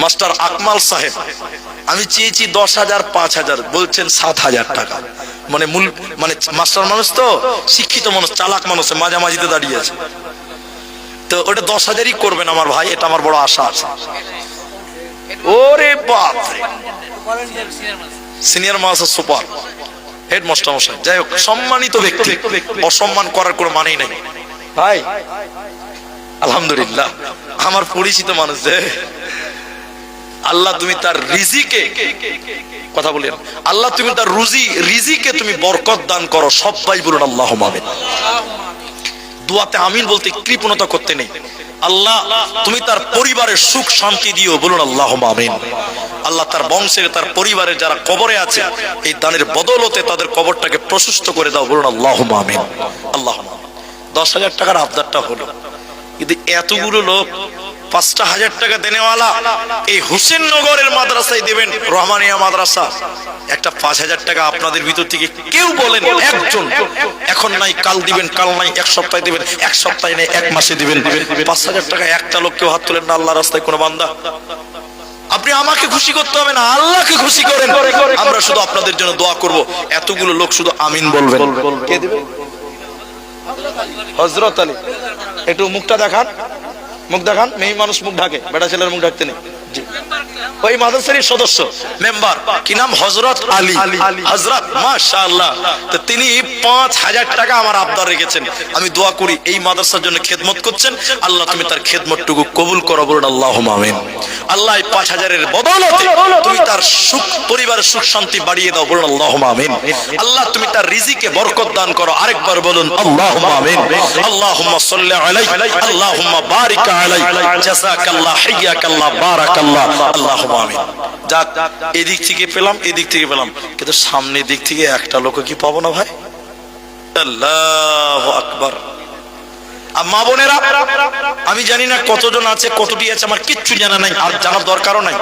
মাস্টার আকমাল সাহেব, আমি চেয়েছি 10,000 5,000, বলছেন 7,000 টাকা। মানে মাস্টার মানুষ তো, শিক্ষিত মানুষ, চালাক মানুষ, মাঝামাঝিতে দাঁড়িয়ে আছে। তো ওটা 10,000ই করবেন আমার ভাই, এটা আমার বড় আশা আছে। ওরে বাপ, সিনিয়র মাস্টার সুপার হেডমাস্টার মশাই, যাই হোক সম্মানিত ব্যক্তি, অসম্মান করার কোনো মানেই নাই ভাই। আলহামদুলিল্লাহ আমার পরিচিত মানুষ যে, আল্লাহ তুমি তার রিজিকে, কথা বলেন, আল্লাহ তুমি তার রিজিকে তুমি বরকত দান করো। সবাই বলুন আল্লাহুম্মা আমিন। দোয়াতে আমিন বলতে কৃপণতা করতে নেই। আল্লাহ তুমি তার পরিবারের সুখ শান্তি দিও, বলুন আল্লাহুম্মা আমিন। আল্লাহ তার বংশের, তার পরিবারের যারা কবরে আছে, এই দানের বদৌলতে তাদের কবরটাকে প্রশস্ত করে দাও, বলুন আল্লাহুম্মা আমিন। আল্লাহুম্মা। 10,000 টাকার আবদারটা হলো, কিন্তু এতগুলো লোক 5,000 টাকা দেনেওয়ালা এই হুসেননগরের মাদ্রাসায় দেবেন, রহমানিয়া মাদ্রাসা, একটা 5,000 টাকা আপনাদের ভিতর থেকে কেউ বলেন একজন, এখন নাই কাল দিবেন, কাল নাই এক সপ্তাহে দিবেন, এক সপ্তাহে নেই এক মাসে দিবেন। 5,000 টাকা একটা লোক কেউ হাত তোলেন না আল্লাহ রাস্তায় কোনো বান্দা। আপনি আমাকে খুশি করতে হবে না, আল্লাহকে খুশি করেন, আমরা শুধু আপনাদের জন্য দোয়া করব। এতগুলো লোক শুধু আমিন বলবেন। কে দিবে? হযরত আলী, একটু মুখটা দেখান, মুখ দেখান। মেয়ে মানুষ মুখ ঢাকে, বেটা ছেলের মুখ ঢাকতে নেই। ওই মাদ্রাসার সদস্য মেম্বার, কি নাম? হযরত আলী। হযরত, মাশাআল্লাহ। তো তিনি 5,000 টাকা আমার আবদার রেখেছেন। আমি দোয়া করি এই মাদ্রাসার জন্য খেদমত করছেন, আল্লাহ তুমি তার খেদমতটুকু কবুল করো, বলুন আল্লাহুম্মা আমিন। আল্লাহ এই 5,000 এর বদৌলতে তুমি তার সুখ, পরিবারের সুখ শান্তি বাড়িয়ে দাও, বলুন আল্লাহুম্মা আমিন। আল্লাহ তুমি তার রিজিকে বরকত দান করো, আরেকবার বলুন আল্লাহুম্মা আমিন। আল্লাহুম্মা সাল্লি আলাইহি, আল্লাহুম্মা বারিক আলাইহি, জাযাকাল্লাহ, হাইয়াকাল্লাহ, বারাকাল্লাহ, আল্লাহুম্মা আমিন। যাক, এদিক থেকে পেলাম, এদিক থেকে পেলাম, কিন্তু সামনের দিক থেকে একটা লোক কি পাবো না ভাই? আল্লাহু আকবার। মা বোনেরা, আমি জানি না কতজন আছে, কতটি আছে, আমার কিচ্ছু জানা নাই, আর জানার দরকারও নাই।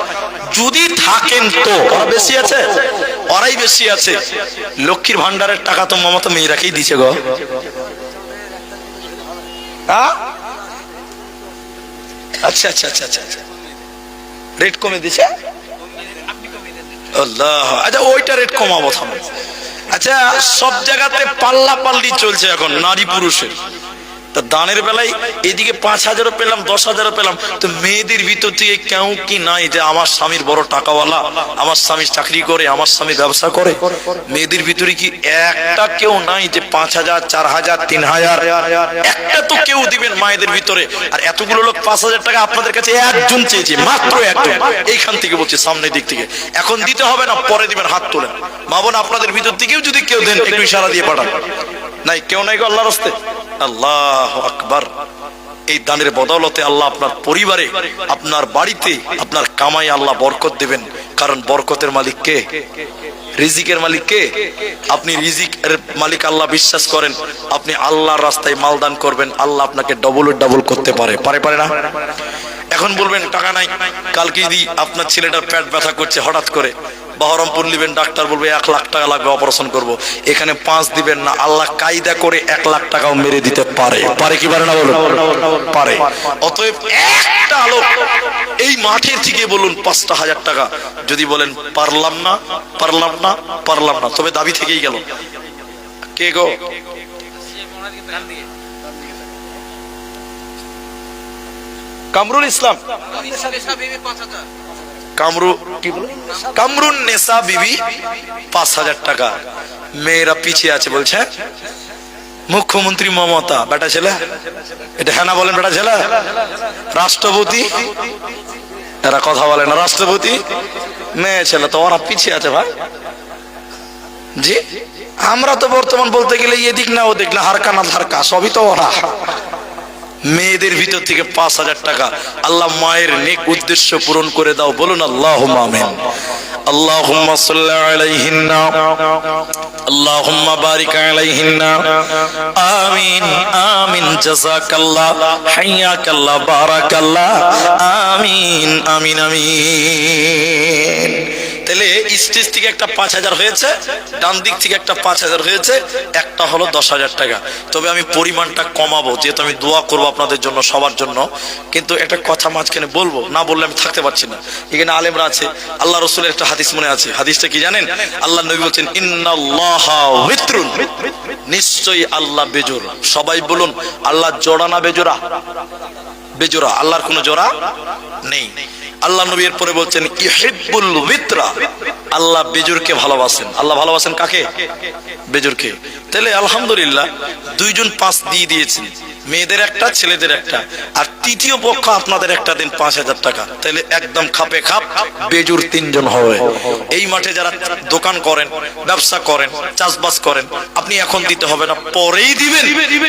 যদি থাকেন তো ওরা বেশি আছে, ওরাই বেশি আছে। লক্ষ্মীর ভান্ডারের টাকা তো মমতা মেয়েরাকেই দিছে গো। আচ্ছা আচ্ছা আচ্ছা আচ্ছা, রেট কমে দিছে। আল্লাহ, আচ্ছা ওইটা রেট কমাবো থামো। আচ্ছা, সব জায়গাতে পাল্লা পাল্লি চলছে এখন নারী পুরুষের। তা দানের বেলায় এদিকে 5,000 পেলাম, 10,000 পেলাম, তো মেয়েদের ভিতর থেকে কেউ কি নাই যে আমার স্বামীর বড় টাকাওয়ালা, আমার স্বামী চাকরি করে, আমার স্বামী ব্যবসা করে? মেয়েদের ভিতরে কি একটা কেউ নাই যে 5,000 4,000 3,000 একটা তো কেউ দিবেন মায়েদের ভিতরে? আর এতগুলো লোক 5,000 টাকা আপনাদের কাছে একজন চেয়েছে, মাত্র একজন। এইখান থেকে বলছি, সামনের দিক থেকে। এখন দিতে হবে না, পরে দিবেন, হাত তোলেন। মা বোন, আপনাদের ভিতর থেকেও যদি কেউ দেন, একটু ইশারা দিয়ে পাঠান। নাই, কেউ নাই গো আল্লাহর রাস্তায়। আল্লাহু আকবার। এই দানের বদৌলতে আল্লাহ আপনার পরিবারে, আপনার বাড়িতে, আপনার কামাই আল্লাহ বরকত দেবেন। কারণ বরকতের মালিক কে? রিজিকের মালিক কে? আপনি রিজিকের মালিক আল্লাহ বিশ্বাস করেন, আপনি আল্লাহর রাস্তায় মাল দান করবেন, আল্লাহ আপনাকে ডবল করতে পারে। পারে না? এখন বলবেন টাকা নাই, কালকে যদি আপনার ছেলেটার পেট ব্যথা করছে হঠাৎ করে, বহরমপুর নিবেন, ডাক্তার বলবে 1 লাখ টাকা লাগবে, অপারেশন করব, এখানে 5 দিবেন না, আল্লাহ কায়দা করে 1 লাখ টাকাও মেরে দিতে পারে। পারে কি পারে না বলুন? পারে। অতএব একটা লোক এই মাঠের থেকে বলুন 5,000 টাকা, যদি বলেন পারলাম না, তবে দাবি থেকেই গেল। কে গো? কামরুল ইসলাম, কামরুন নেসা বিবি 5,000 টাকা। মেয়েরা পিছিয়ে আছে বলছে। মুখ্যমন্ত্রী মমতা বেটা ছেলে, এটা হ্যাঁ না বলেন? বেটা ছেলে। রাষ্ট্রপতি, এরা কথা বলে না। রাষ্ট্রপতি মেয়ে ছেলে, তো ওরা পিছিয়ে আছে ভাই। জি, আমরা তো বর্তমান বলতে গেলে এদিক না ওদিক না, হারকা না ধারকা, সবই তো ওরা। মেয়েদের ভিতর থেকে 5,000 টাকা আল্লাহ মায়ের নেক উদ্দেশ্য পূরণ করে দাও, বলুন আল্লাহুম্মা আমিন। আল্লাহুম্মা সাল্লি আলাইহিন্না আল্লাহুম্মা বারিক আলাইহিন্না আমিন আমিন জাযাকাল্লাহ হাইয়াকাল্লাহ বারাকাল্লাহ আমিন আমিন আমিন। তাহলে স্টেজ থেকে একটা 5,000 হয়েছে, ডান দিক থেকে একটা 5,000 হয়েছে, একটা হলো 10,000 টাকা। তবে আমি পরিমাণটা কমাবো, যেহেতু আমি দোয়া করবো আপনাদের জন্য, সবার জন্য। কিন্তু একটা কথা মাঝখানে বলবো, না বললে আমি থাকতে পারছি না। এখানে আলেমরা আছে, আল্লাহ রসুলের একটা হাদিস মনে আছে। হাদিসটা কি জানেন? আল্লাহ নবী বলছেন ইন্নাল্লাহা ওয়িত্রুন, নিশ্চয়ই আল্লাহ বেজোড়। সবাই বলুন আল্লাহ জোড়া না বেজোড়া? বেজোড়া, আল্লাহর কোনো জোড়া নেই। আল্লাহ নবী এর পরে বলছেন ইহিব্বুল ওয়িত্রা, আল্লাহ বেজোড়কে ভালোবাসেন। আল্লাহ ভালোবাসেন কাকে? বেজোড়কে। তাহলে আলহামদুলিল্লাহ 2 জন 5 দিয়ে দিয়েছেন, মেয়েদের একটা ছেলেদের একটা, আর তৃতীয় পক্ষ আপনাদের একটা দিন 5,000 টাকা। তাহলে একদম খাপে খাপ বেজোড় 3 জন হবে। এই মাঠে যারা দোকান করেন, ব্যবসা করেন, চাষবাস করেন, আপনি এখন দিতে হবে না, পরেই দিবেন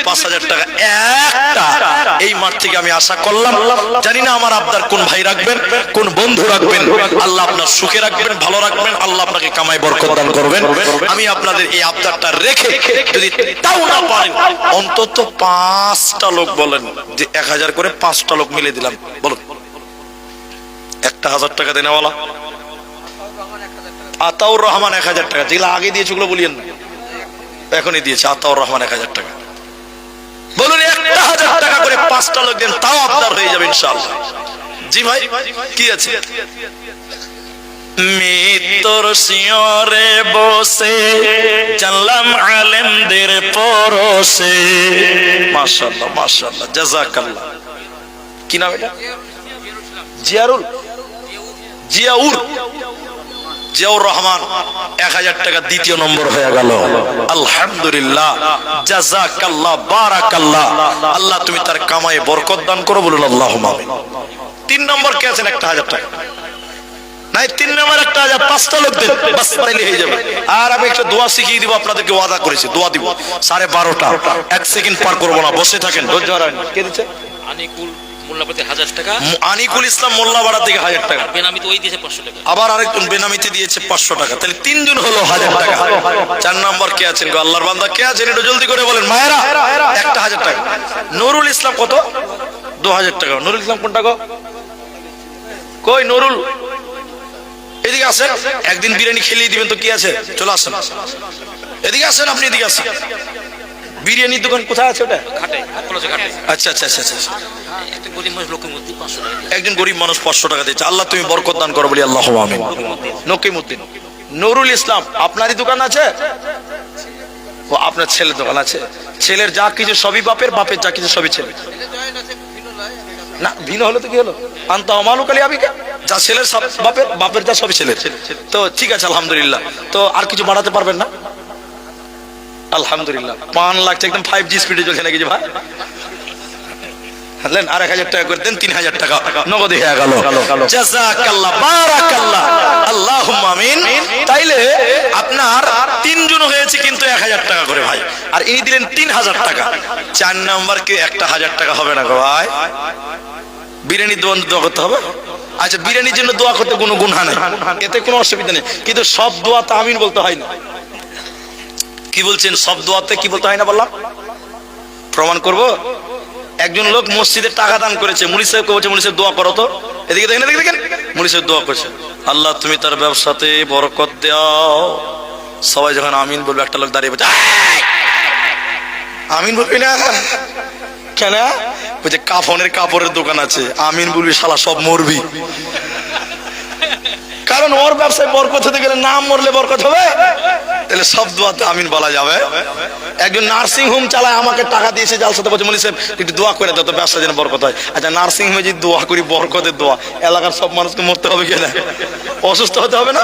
5,000 টাকা একটা। এই মাঠ থেকে আমি আশা করলাম, জানি না আমার আবদার কোন ভাই রাখবেন, কোন বন্ধু রাখবেন। আল্লাহ আপনার সুখে রাখবেন, ভালো রাখবেন, আল্লাহ আপনাকে কামাই বরকত দান করবেন। আমি আপনাদের এই আবদারটা রেখে, যদি তাও না পারেন, অন্তত 5টা লোক বলেন যে 1,000 করে 5টা লোক মিলে দিলাম, বলুন 1,000 টাকা দেনেওয়ালা। আতাউর রহমান 1,000 টাকা, যেগুলো আগে দিয়েছে ওগুলো বলিয়েন না, এখনই দিয়েছে আতাউর রহমান 1,000 টাকা। বলুন 1,000 টাকা করে 5টা লোক দেন, তাও আবদার হয়ে যাবে ইনশাআল্লাহ। জি ভাই, কি আছে? মৃত্যুর শিয়রে বসে জানলাম আলেমদের পরশে। মাশাআল্লাহ মাশাআল্লাহ, জাযাকাল্লাহ। কি নাম এটা? জিয়াউর জিয়াউর রহমান 1,000 টাকা দ্বিতীয় নম্বর হয়ে গেল। আলহামদুলিল্লাহ, জাযাকাল্লাহ বারাকাল্লাহ। আল্লাহ তুমি তার কামায়ে বরকত দান করো, বলুন আল্লাহুম্মা আমিন। 3 নম্বর কে আছেন? 1,000 টাকা নাই, 3 নম্বর 1,000, 5টা লোক দেন, বাস তাইলে হয়ে যাবে। আর আমি একটা দোয়া শিখিয়ে দিব আপনাদেরকে, ওয়াদা করেছি দোয়া দিব 12:30। 1 সেকেন্ড পার করব না, বসে থাকেন, ধৈর্য হারান। কে দিচ্ছে? আনিকুল মোল্লাপাতি 1,000 টাকা, আনিকুল ইসলাম মোল্লাপাড়া থেকে 1,000 টাকা, বেনামি তো ওই দিয়েছে 500 টাকা, আবার আরেকজন বেনামিতে দিয়েছে 500 টাকা। তাহলে 3 জন হলো 1,000 টাকা। 4 নম্বর কে আছেন গো? আল্লাহর বান্দা কে আছেন? একটু জলদি করে বলেন মায়েরা। 1,000 টাকা। নুরুল ইসলাম কত? 2,000 টাকা। নুরুল ইসলাম কোনটা গো? কই নুরুল? এদিকে আসেন, একদিন বিরিয়ানি খেলিয়ে দিবেন তো কি আছে, চলে আসেন, এদিকে আসেন, আপনি এদিকে আসেন। বিরিয়ানির দোকান কোথায় আছে ওটা? ঘাটে, কলেজে ঘাটে। আচ্ছা আচ্ছা আচ্ছা আচ্ছা। একটা গরিব মানুষ লক্ষ্মীমূর্তি 500 টাকা দিয়েছে। একজন গরিব মানুষ 500 টাকা দিয়েছে, আল্লাহ তুমি বরকত দান করো, বলি আল্লাহুম্মা আমিন। নকিমউদ্দিন। নুরুল ইসলাম, আপনারই দোকান আছে? ও আপনার ছেলের দোকান আছে? ছেলের যা কিছু সবই বাপের, বাপের যা কিছু সবই ছেলে। না ভিন্ন হলো তো কি হলো? আনতা আমালু কালি আবিকা, যা ছেলের সব বাপের, বাপের যা সবই ছেলের। তো ঠিক আছে আলহামদুলিল্লাহ। তো আর কিছু বাড়াতে পারবেন না? আলহামদুলিল্লাহ। পান লাগছে একদম 5G স্পিডে চলছে নাকি যে ভাই? আর 1,000 টাকা করে দেন, 3,000 টাকা নগদে হয়ে গেল। জাযাকাল্লাহ বারাকাল্লাহ, আল্লাহুম্মা আমিন। তাইলে আপনার 3 জন হয়েছে কিন্তু 1,000 টাকা করে ভাই, আর ইনি দিলেন 3,000 টাকা। 4 নাম্বার কে 1,000 টাকা হবে না গো ভাই? বিরিয়ানির দোয়া করতে হবে। আচ্ছা, বিরিয়ানির জন্য দোয়া করতে কোনো গুনাহ নেই, এতে কোনো অসুবিধা নেই, কিন্তু সব দোয়াতে আমিন বলতে হয় না। কি বলছেন? সব দোয়াতে কি বলতে হয় না বললাম? প্রমাণ করব। একজন লোক মসজিদে টাকা দান করেছে, মুলি সাহেবকে বলছে মুলি সাহেব দোয়া করো তো। এদিকে দেখেন, এদিকে দেখেন, মুলি সাহেব দোয়া করছে, আল্লাহ তুমি তার ব্যবসাতে বরকত দাও। সবাই যখন আমিন বলবে, একটা লোক দাঁড়িয়ে বলছে আমিন বলবি না কেন? বলছে কাফনের কাপড়ের দোকান আছে, আমিন বলবি শালা সব মরবি। কারণ ওর ব্যবসায় বরকত হতে গেলে নাম মরলে বরকত হবে, তাহলে সব দোয়াতে আমিন বলা যাবে। একজন নার্সিং হোম চালায়, আমাকে টাকা দিয়েছে, জালসাতে বলছে মুলি সাহেব একটু দোয়া করে দাও তো ব্যবসা যেন বরকত হয়। আচ্ছা, নার্সিং হোমে যদি দোয়া করি, বরকতের দোয়া, এলাকার সব মানুষকে মরতে হবে কিনা? অসুস্থ হতে হবে না?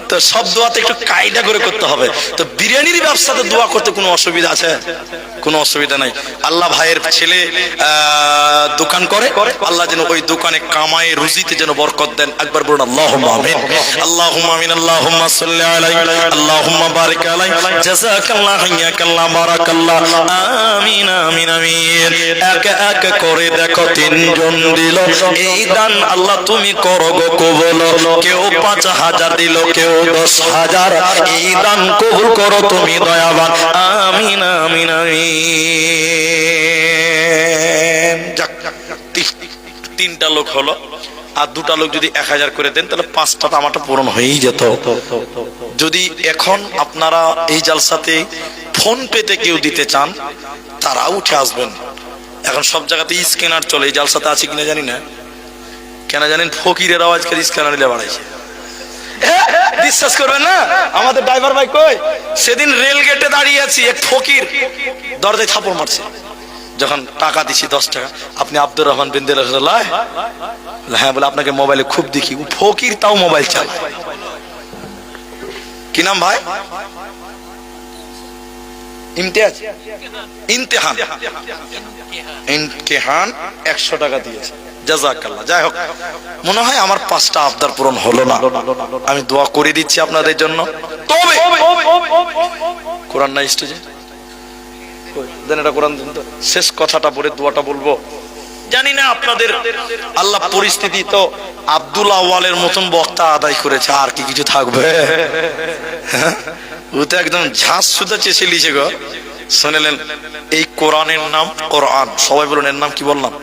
তো সব দোয়াতে একটু কায়দা করে করতে হবে। তো বিরিয়ানির ব্যবসাতে দোয়া করতে কোনো অসুবিধা আছে? কোনো অসুবিধা নাই। আল্লাহ ভাইয়ের ছেলে দোকান করে, আল্লাহ যেন ওই দোকানে কামায়ে রুজিতে যেন বরকত দেন। একবার বলুন আল্লাহুম্মা আমিন। আল্লাহুম্মা আমিন। আল্লাহুম্মা সাল্লি আলাইহি, আল্লাহুম্মা বারিক আলাইহি, জাযাকাল্লাহু হাইয়াকাল্লাহ, বারাকাল্লাহ। আমিন আমিন আমিন। এক এক করে দেখো তিনজন দিল এই দান, আল্লাহ তুমি করো গো কবুল। কেউ ৫,০০০ দিল, কেউ ১০,০০০। এই দান কবুল করো তুমি দয়াবান। আমিন আমিন আমিন। যাক, তিনটা লোক হলো, আর দুটা লোক যদি ১,০০০ করে দেন তাহলে ৫টা আমারটা পূরণ হয়েই যেত। যদি এখন আপনারা এই জালসাতে ফোন পেতে কেউ দিতে চান, তারা উঠে আসবেন। এখন সব জায়গাতে স্ক্যানার চলে, এই জালসাতে আছে কিনা জানি না। কেন জানেন? ফকিরের আওয়াজকে স্ক্যানার দিলে বাড়াইছে। বিশ্বাস করবেন না, আমাদের ড্রাইভার ভাই কই, সেদিন রেল গেটে দাঁড়িয়ে আছি, এক ফকির দরজায় থাপড় মারছে। যখন টাকা দিছি ১০ টাকা, আপনি আব্দুর রহমান বিন দিলাহ? হ্যাঁ। বলে আপনাকে মোবাইলে খুব দেখি। ফকির তাও মোবাইল চালায়। কি নাম ভাই? ইমতিয়াজ, ইমতিহান, ইমতিহান ১০০ টাকা দিয়েছে। জাযাকাল্লাহ। যাই হোক, মনে হয় আমার ৫টা আবদার পূরণ হলো না। আমি দোয়া করে দিচ্ছি আপনাদের জন্য। তবে কোরআন না স্টেজে দেন, এটা কোরআন দিন তো। শেষ কথাটা বলে দোয়াটা বলবো। জানি না আপনাদের আল্লাহ পরিস্থিতি তো আব্দুল আওয়ালের মতন বক্তা আদায় করেছে, আর কি কিছু থাকবে? ও তো একদম ঝাঁস সুতা চেষে লিছে গো। শুনলেন, এই কোরআনের নাম কোরআন। সবাই বলুন, এর নাম কি বললাম?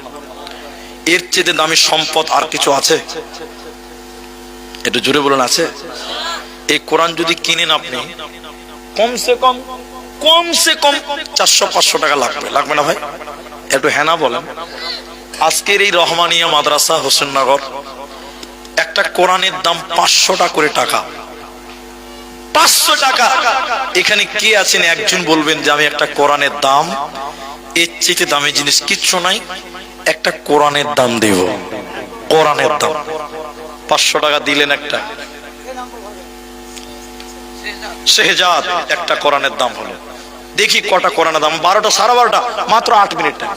এর চেয়ে দামি সম্পদ আর কিছু আছে? একটু জোরে বলুন, আছে? এই কোরআন যদি কিনেন আপনি, কমসে কম ৪০০-৫০০ টাকা লাগবে। লাগবে না ভাই? একটু হ্যাঁ না বলেন। আজকের এই রহমানিয়া মাদ্রাসা হোসেননগর, একটা কোরআনের দাম ৫০০ করে টাকা। ৫০০ টাকা। এখানে কে আছেন একজন বলবেন যে আমি একটা কোরআনের দাম, এর চেয়ে দামি জিনিস কিচ্ছু নাই, একটা কোরআনের দাম দেব? কোরআনের দাম ৫০০ টাকা দিলেন। একটা শেহজাদ, একটা কোরআনের দাম হলো। দেখি কটা কোরআনের দাম। ১২টা, ১২:৩০, মাত্র ৮ মিনিট টাইম।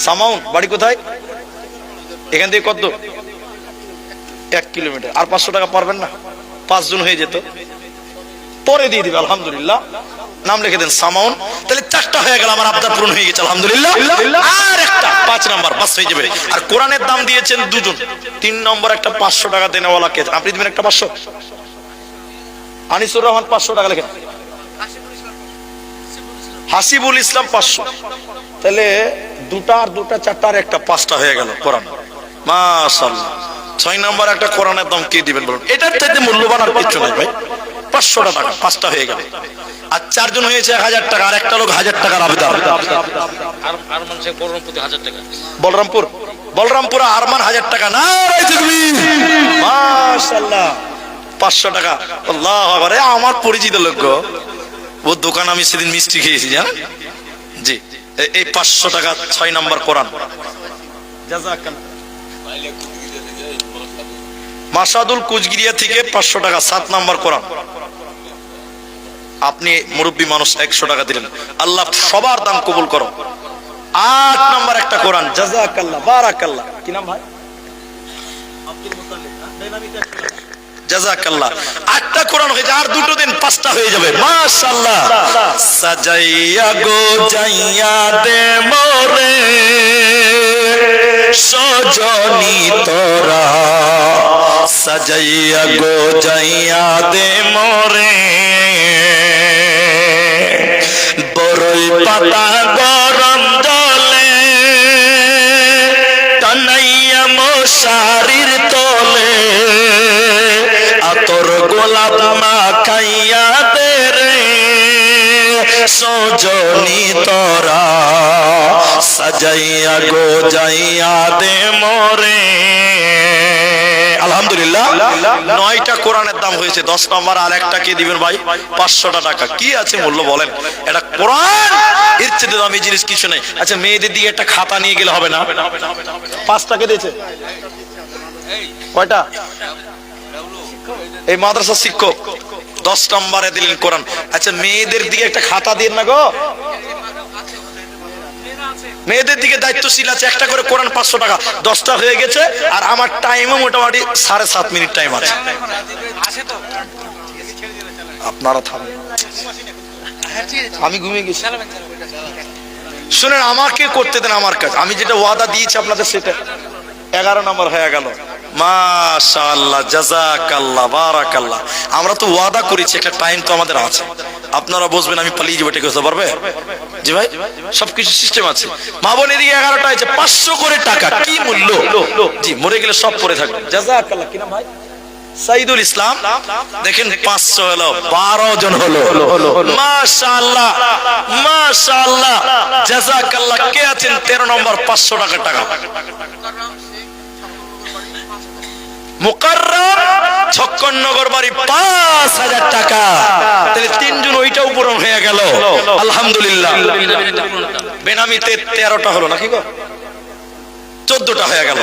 সামাউন বাড়ি কোথায়? এখান থেকে কত? ১ কিলোমিটার। আর ৫০০ টাকা পারবেন না? ৫ জন হয়ে যেত, পরে দিয়ে দিবে। আলহামদুলিল্লাহ, নাম লিখে দেন সামাউন। তাহলে ৪টা হয়ে গেল, আমার আবদার পূরণ হয়ে গেছে আলহামদুলিল্লাহ। আর একটা ৫ নাম্বার, বাস হয়ে যাবে। আর কোরআনের দাম দিয়েছেন দুজন। ৩ নম্বর একটা ৫০০ টাকা দেনেওয়ালা কে? আপনি দিবেন একটা ৫০০? আনিসুর রহমান ৫০০ টাকা লেখেন। হাসিবুল ইসলাম ৫০০। তাহলে দুটা আর দুটা, ৪টা আর একটা, ৫টা হয়ে গেল কোরআন। মাশাআল্লাহ। ৬ নম্বর একটা কোরআনের দাম কে দিবেন বলুন? এটার চাইতে মূল্যবান আর কিছু নাই ভাই। ৫০০ টাকা, ৫টা হয়ে গেল। আর ৪ জন হয়েছে ১,০০০ টাকা। আর একটা লোক ১,০০০ টাকার আবেদন। আর মানুষ বলরামপুর ১,০০০ টাকা। বলরামপুর আরমান ১,০০০ টাকা। না মাশাআল্লাহ, ৫০০ টাকা। আল্লাহু আকবার। আমার পরিচিত লোক গো, ও দোকান আমি সেদিন মিষ্টি খেয়েছি জানেন। জি, এই ৫০০ টাকা ৬ নম্বর কোরআন। জাযাকাল্লাহ। মাসাদুল কুচগিরিয়া থেকে ৫০০ টাকা ৭ নম্বর কোরআন। আপনি মুরব্বী মানুষ, ১০০ টাকা দিলেন। আল্লাহ সবার দাম কবুল করো। ৮ নম্বর একটা কোরআন। জাযাকাল্লাহ, বারাকাল্লাহ। কি নাম ভাই? আব্দুল মুতাল্লিব। জাযাকাল্লাহ। ৮টা কোরআন হয়েছে, আর দুটো দিন ৫টা হয়ে যাবে। মাশাআল্লাহ। সাজাইয়া গো যাইয়া দে মোরে সজনী তোরা, সাজাইয়া গো যাইয়া দে মোরে বড়ই পাতা গরম জলে টানাইয়া মশারির তলে, আতর গোলাপ মাখাইয়া দে রে সজনী তোরা, সাজাইয়া গো যাইয়া দে মোরে। আলহামদুলিল্লাহ, ৯টা কোরআনের দাম হয়েছে। ১০ নম্বর আর একটা কে দিবেন ভাই? ৫০০ টাকা। কি আছে মূল্য বলেন? এটা কোরআন, এর চেয়ে দামি জিনিস কিছু নেই। আচ্ছা, মেয়েদের দিকে একটা খাতা নিয়ে গেলে হবে না? 5 টাকা দিয়েছে। কয়টা? এই মাদ্রাসা শিক্ষক 10 নম্বরে দিলেন কোরআন। আচ্ছা মেয়েদের দিকে একটা খাতা দিন না গো, মেয়েদের দিকে দায়িত্বশীল আছে, একটা করে কোরআন 500 টাকা। 10টা হয়ে গেছে আর আমার টাইমও মোটামুটি 7.5 মিনিট টাইম আছে। আপনারা থামেন, আমি ঘুমিয়ে গেছি। শুনেন, আমাকে করতে দেন আমার কাজ, আমি যেটা ওয়াদা দিয়েছি আপনাদের সেটা। 11 নম্বর হয়ে গেল। মাশাআল্লাহ, জাযাকাল্লাহ, বারাকাল্লাহ। আমরা তো ওয়াদা করেছি, একটা টাইম তো আমাদের আছে। আপনারা বসবেন, আমি পালিয়ে যাবো, ঠিক আছে? পারবে? জি ভাই, সবকিছু সিস্টেম আছে। মা বোনের দিকে 11টা আছে, 500 করে টাকা। কি মূল্য? জি, মরে গেলে সব পরে থাকবে। জাযাকাল্লাহ। কি নাম ভাই? সাইদুল ইসলাম। দেখেন 500 হলো, 12 জন হলো। মাশাআল্লাহ, মাশাআল্লাহ, জাযাকাল্লাহ। কে আছেন 13 নম্বর? 500 টাকা। মুকাররম, 56 নগর বাড়ি, 5000 টাকা। তাহলে 3 জন ওইটাও পূরণ হয়ে গেল, আলহামদুলিল্লাহ। বেনামিতে 13টা হলো নাকি গো? 14টা হয়ে গেল।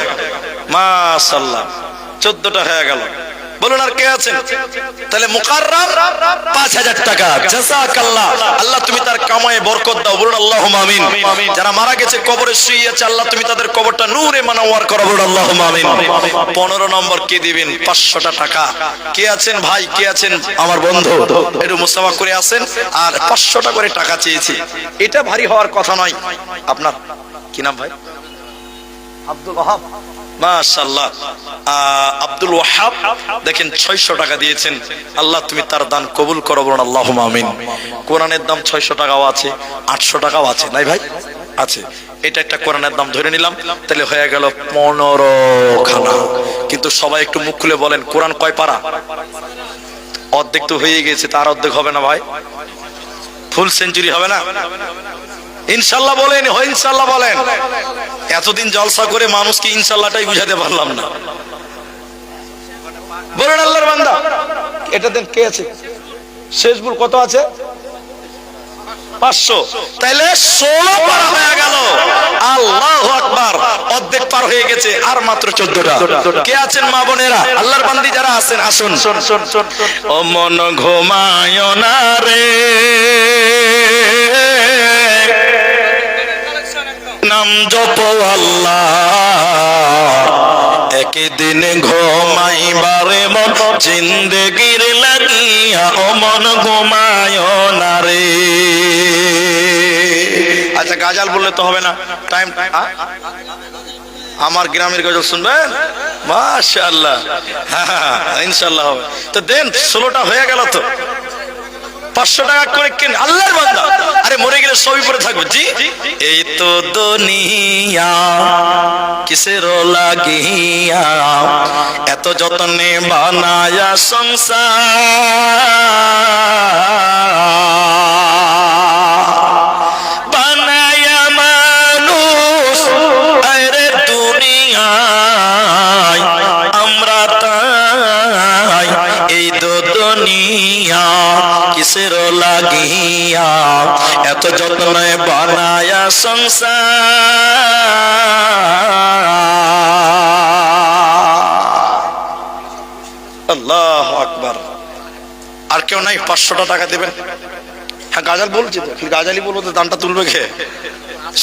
মাশাআল্লাহ, 14টা হয়ে গেল। বলুন আর কে আছেন? তাহলে মুকাররম 5000 টাকা। জাযাকাল্লাহ, আল্লাহ তুমি তার কামায়ে বরকত দাও। বলুন আল্লাহুম্মা আমিন। যারা মারা গেছে কবরে শুয়ে আছে, আল্লাহ তুমি তাদের কবরটা নূরে মানওয়ার করো। বলুন আল্লাহুম্মা আমিন। 15 নম্বর কে দিবেন? 500 টাকা। কে আছেন ভাই? কে আছেন আমার বন্ধু? একটু মুসাফা করে আসেন। আর 500 টাকা করে টাকা চেয়েছি, এটা ভারী হওয়ার কথা নয়। আপনার কি নাম ভাই? আব্দুল ওয়াহাব। মাশাআল্লাহ, আব্দুল ওয়াহাব দেখেন 600 টাকা দিয়েছেন। আল্লাহ তুমি তার দান কবুল করো। বলুন আল্লাহুম্মা আমিন। কোরআনের দাম 600 টাকাও আছে, 800 টাকাও আছে, নাই ভাই? আছে। এটা একটা কোরআনের দাম ধরে নিলাম, তাহলে হয়ে গেল 15 খানা। কিন্তু সবাই একটু মুখ খুলে বলেন, কোরআন কয় পারা? অর্ধেক তো হয়ে গেছে, তার অর্ধেক হবে না ভাই? ফুল সেঞ্চুরি হবে না? ইনশাআল্লাহ বলেন, ইনশাআল্লাহ বলেন। এতদিন জলসা করে মানুষকে ইনশাআল্লাহটাই বুঝাতে পারলাম না। বলেন আল্লাহর বান্দা, এটা দেন। কে আছে? শেষ ভুল কত আছে? 500। তাইলে 16 পার হয়ে গেল। আল্লাহু আকবার, অর্ধেক পার হয়ে গেছে, আর মাত্র 14টা। কে আছেন মা বোনেরা? আল্লাহর বান্দি যারা আছেন, আসুন। ও মন ঘুমায় না রে, নাম জপ আল্লাহ, একদিন ঘুমাইবারে মন জিন্দেগির লাগিয়া। ও মন ঘুমায় না রে। আচ্ছা, গাজাল বললে তো হবে না, টাইম। আমার গ্রামের গজল শুনবেন? মাশাআল্লাহ, হ্যাঁ ইনশাআল্লাহ হবে। তো দেন, 16টা হয়ে গেল তো। 500 টাকা করে কেন? আল্লাহর বান্দা, আরে মরে গেলে সবই পরে থাকবে। জি, এই তো দুনিয়া কিসের লাগিয়া, এত যতনে বানায়া সংসার, বানায়া মানুষ আরে দুনিয়ায় আমরা তাই। এই তো দুনিয়া কিসের লাগিয়া, এত যত্নে বানায়া সংসার। আল্লাহু আকবার। আর কেউ নাই? 500 টাকা দেবেন। হ্যাঁ, গাজাল বলছি তো, গাজালি বলবো তো দানটা তুলবে কে?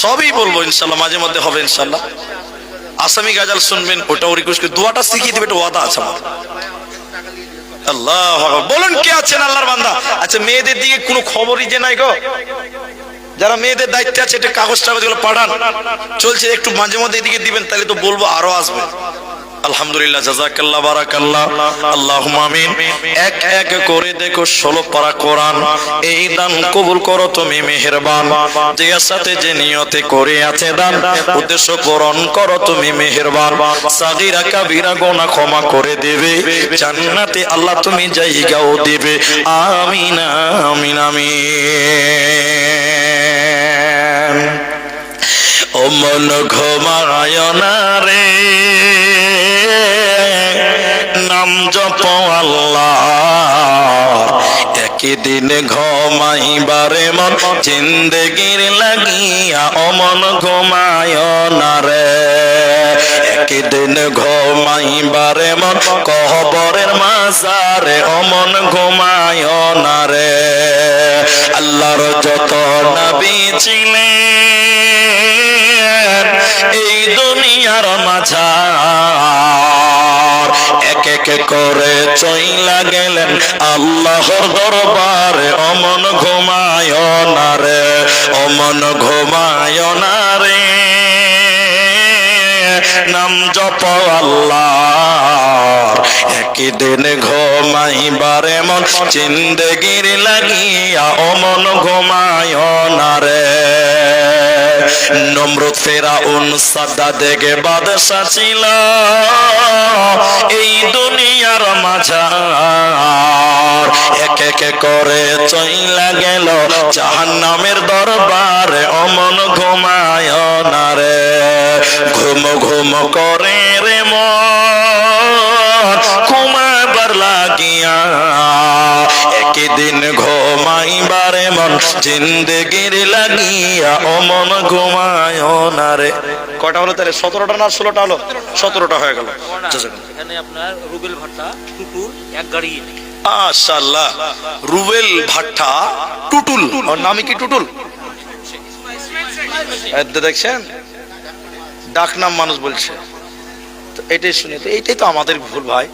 সবই বলবো ইনশাল্লাহ, মাঝে মধ্যে হবে ইনশাল্লাহ। আসামি গাজাল শুনবেন, ওটাও রিকোয়েস্ট করে দোয়াটা শিখিয়ে দেবে, এটা ওয়াদা আছে আমার। আল্লাহু আকবার। বলুন কে আছেন আল্লাহর বান্দা? আচ্ছা, মেয়েদের দিকে কোনো খবরই যে নাই গো। যারা মেয়েদের দায়িত্বে আছে, এটা কাগজ গুলো পাঠান, চলছে। একটু মাঝে মধ্যে এদিকে দিবেন, তাহলে তো বলবো আরো আসবে। আলহামদুলিল্লাহ, জাযাকাল্লাহ, বারাকাল্লাহ, আল্লাহুম্মা আমিন। এক এক করে দেখো 16 পারা কোরআন। এই দান কবুল করো তুমি মেহেরবান। যে সাথে যে নিয়তে করে আছে দান, উদ্দেশ্য পূরণ করো তুমি মেহেরবান। সাগীরা কাবীরা গুনাহ ক্ষমা করে দেবে, জান্নাতে আল্লাহ তুমি জায়গাও দিবে। আমিন আমিন আমিন। ও মন ঘুমায় না রে, নাম জপ আল্লাহ, কি দিন ঘুমাইবারে মন জিন্দেগির লাগিয়া অমন ঘুমায় না রে একদিন ঘুমাইবারে মন কবরের মাজারে অমন ঘুমায় না রে আল্লাহর যত নবী ছিলেন এই দুনিয়ার মাঝার এক এক করে চইলা গেলেন আল্লাহর দরবারে অমন ঘুমায় না রে অমন ঘুমায় না রে নাম জপ আল্লাহর একদিন ঘুমাইবারে মন জিন্দেগির লাগিয়া অমন ঘুমায় না রে নমরুদ ফেরাউন সাদ্দাতে বাদশা ছিল এই দুনিয়ার মাঝার এক এক করে চইলা গেল জাহান্নামের দরবারে অমন ঘুমায় না রে ঘুম ঘুম করে রে মন ঘুমাবার লাগিয়া একদিন ঘুমাইবারে মন জিন্দেগির লাগিয়া অমন ঘুমায় না রে কয়টা হলো তাহলে 17টা না 16টা হলো 17টা হয়ে গেল এখানে আপনার রুবেল ভাট্টা টুটুল এক গাড়ি মাশাআল্লাহ রুবেল ভাট্টা টুটুল ওর নাম কি টুটুল দেখছেন ডাক নাম মানুষ বলছে তো এটাই শুনে তো এইটাই তো আমাদের ভুল ভাই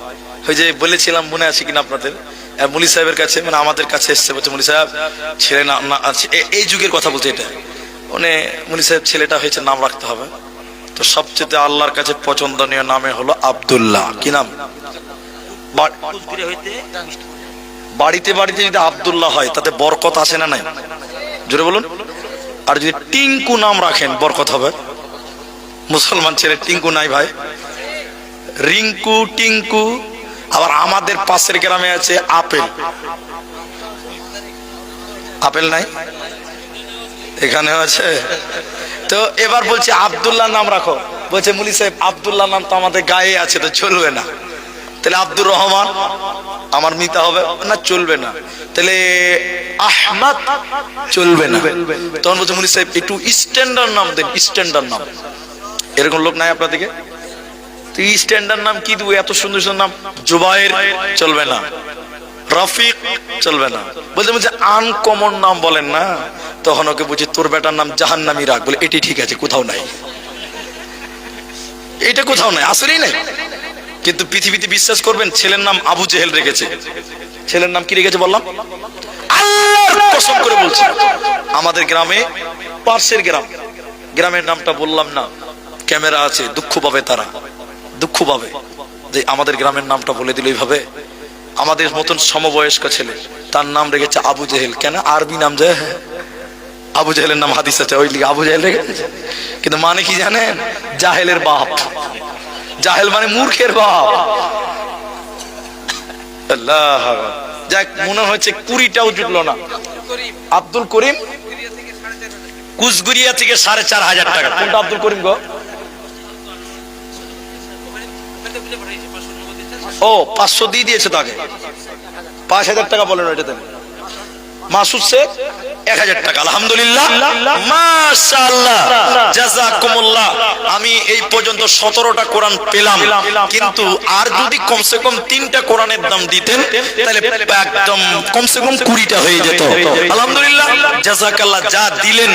ওই যে বলেছিলাম মনে আছে কিনা আপনাদের মুলি সাহেবের কাছে মানে আমাদের কাছে এসছে বলছে মুলি সাহেব ছেলে নাম না এই যুগের কথা বলছে এটা মানে মুলি সাহেব ছেলেটা হয়েছে নাম রাখতে হবে তো সবচেয়ে আল্লাহর কাছে পছন্দনীয় নামে হলো আব্দুল্লাহ কি নাম বাড়িতে বাড়িতে যদি আব্দুল্লাহ হয় তাতে বরকত আসে না নাই জোরে বলুন আর যদি টিঙ্কু নাম রাখেন বরকত হবে মুসলমান ছেলে টিঙ্কু নাই ভাই রিঙ্কু টিঙ্কু আবার আমাদের পাশের গ্রামে আছে আপেল আপেল নাই এখানে আছে তো এবার বলছে আব্দুল্লাহ নাম রাখো বলছে মুলি সাহেব আব্দুল্লাহ নাম তো আমাদের গায়ে আছে তো চলবে না তাহলে আব্দুর রহমান আমার মিতা হবে না চলবে না তাহলে আহমদ চলবে না তখন বলছে মুলি সাহেব একটু স্ট্যান্ডার্ড নাম দেন স্ট্যান্ডার্ড নাম এরকম লোক নাই আপনাদেরকে তুই স্ট্যান্ডার্ড নাম কি দেবো এত সুন্দর সুন্দর নাম জুবাইর চলবে না রফিক চলবে না বলতে বলছে আনকমন নাম বলেন না তখন ওকে বুঝি তোর বেটার নাম জাহান্নামী রাখ বলে এটি ঠিক আছে কোথাও নাই এটা কোথাও নাই আসলেই নাই কিন্তু পৃথিবীতে বিশ্বাস করবেন ছেলের নাম আবু জেহেল রেখেছে ছেলের নাম কি রেখেছে বললাম আল্লাহর কসম করে বলছি আমাদের গ্রামে পার্শ্বের গ্রামের নামটা বললাম না ক্যামেরা আছে দুঃখ পাবে তারা দুঃখ পাবে যে আমাদের গ্রামের নামটা বলে দিল এইভাবে আমাদের মতন সমবয়স্ক ছেলে তার নাম রেখেছে আবু জেহেল কেন আরবি নাম যে আবু জেহেলের নাম হাদিস আছে ওই লিগে আবু জেহেল রেখেছে কিন্তু মানে কি জানেন জাহেলের বাপ জাহেল মানে মূর্খের বাপ আল্লাহ যাক মনে হচ্ছে 20টাও জুটলো না আব্দুল করিম কুচগুড়িয়া থেকে 4500 টাকা কোনটা আব্দুল করিম গো ও 500 দিয়ে দিয়েছে তাকে 5000 টাকা বলেন ওইটাতে মাসুদ শেখ 1000 টাকা আলহামদুলিল্লাহ মাশাআল্লাহ জাযাকুমুল্লাহ আমি এই পর্যন্ত 17টা কোরআন পেলাম কিন্তু আর যদি কমসে কম 3টা কোরআনের দাম দিতেন তাহলে একদম কমসে কম 20টা হয়ে যেত আলহামদুলিল্লাহ জাযাকাল্লাহ যা দিলেন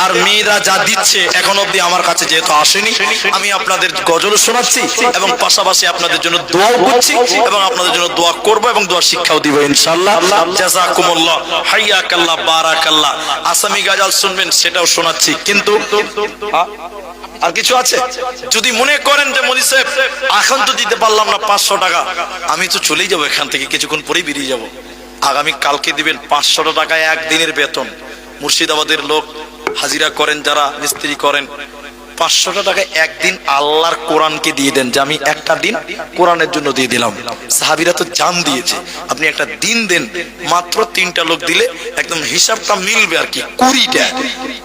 আর মেয়েরা যা দিচ্ছে এখন অবধি আমার কাছে যেহেতু আসেনি আমি আপনাদের গজল শোনাচ্ছি এবং পাশাপাশি আপনাদের জন্য দোয়াও করছি এবং আপনাদের জন্য দোয়া করব এবং দোয়া শিক্ষাও দিব ইনশাআল্লাহ জাযাকুমুল্লাহ হাইয়াকাল্লাহ বারাকাল্লাহ আসামি গাজাল শুনবেন সেটাও শোনাচ্ছি কিন্তু আর কিছু আছে যদি মনে করেন যে মোদি সাহেব এখন তো দিতে পারলাম না 500 টাকা আমি তো চলেই যাবো এখান থেকে কিছুক্ষণ পরেই বেরিয়ে যাব আগামী কালকে দিবেন 500 টাকা একদিনের বেতন মুর্শিদাবাদের লোক হাজিরা করেন যারা মিস্ত্রি করেন 500 টাকা একদিন আল্লাহর কোরআনকে দিয়ে দেন যে আমি একটা দিন কোরআনের জন্য দিয়ে দিলাম সাহাবীরা তো জান দিয়েছে আপনি একটা দিন দেন মাত্র 3টা লোক দিলে একদম হিসাবটা মিলবে আর কি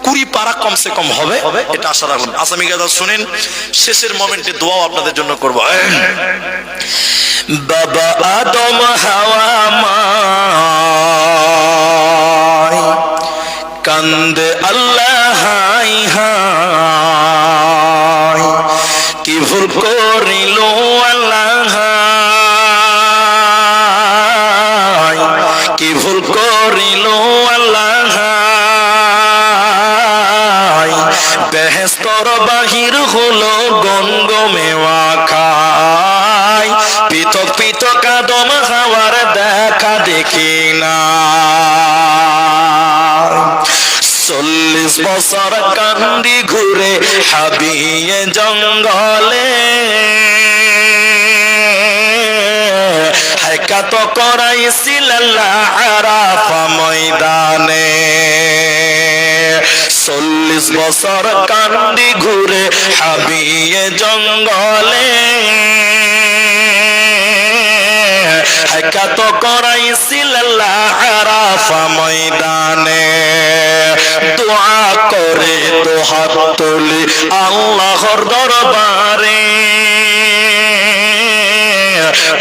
20 পারা কমসে কম হবে এটা আশা রাখুন আসামি গাদা শুনেন শেষের মোমেন্টে দোয়াও আপনাদের জন্য করব বাবা আদম হাওয়া মা দেখি না। 40 বছর কান্দি ঘুরে হাবিয়ে জঙ্গলে, হাইকাত করাইছিল আরাফা ময়দানে। 40 বছর কান্দি ঘুরে হাবিয়ে জঙ্গলে, হাইকাত করাইছিল আরাফা ময়দানে। দোয়া করে তো হাত তুলি আল্লাহর দরবারে,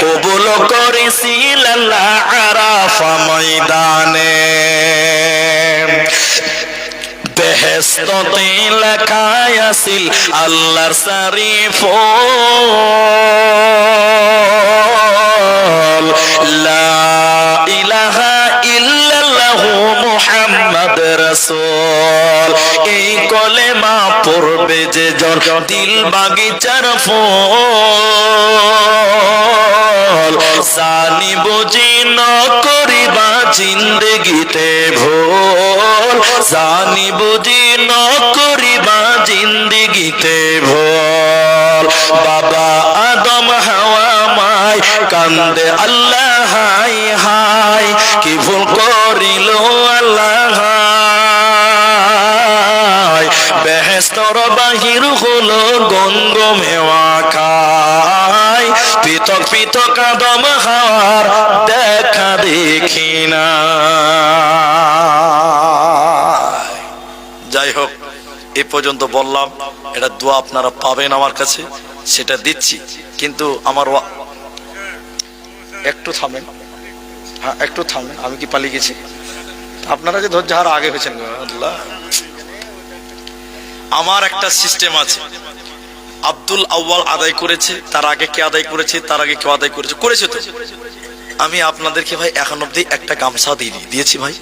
কবুল করেছিল আরাফা ময়দানে। বেহেশতে লেখা আছিল আল্লাহর শরীফ, লা ইলাহা ইল্লাল্লাহু মুহাম্মদ রাসূল। এই কলেমা পড়বে যে জন দিল বাগিচার ফুল, জানি বুঝি ন করিবা জিন্দগিতে ভুল, জানি বুঝি ন করিবা জিন্দগিতে ভুল। বাবা আদম হাওয়া মাই কান্দে আল্লাহ হাই হাই, কি ভুল করিল আল্লাহ হাই। বেহেশতর বাহির হলো গন্ধ মেওয়া খাই, পৃথক পৃথক আদম হাওয়ার দেখা দেখি না। যাই হোক, এ পর্যন্ত বললাম, এটা দোয়া আপনারা পাবেন আমার কাছে, সেটা দিচ্ছি। কিন্তু আমার একটু থামেন, হ্যাঁ একটু থামেন, আমি কি পালিয়ে গেছি? আপনারা যে ধৈর্য হারা আগে হয়েছেন, আল্লাহ। আমার একটা সিস্টেম আছে, আব্দুল আউয়াল আদায় করেছে, তার আগে কে আদায় করেছে, তার আগে কেউ আদায় করেছে, করেছে তো। আমি আপনাদেরকে ভাই এখন অব্দি একটা গামছা দিয়েছি ভাই,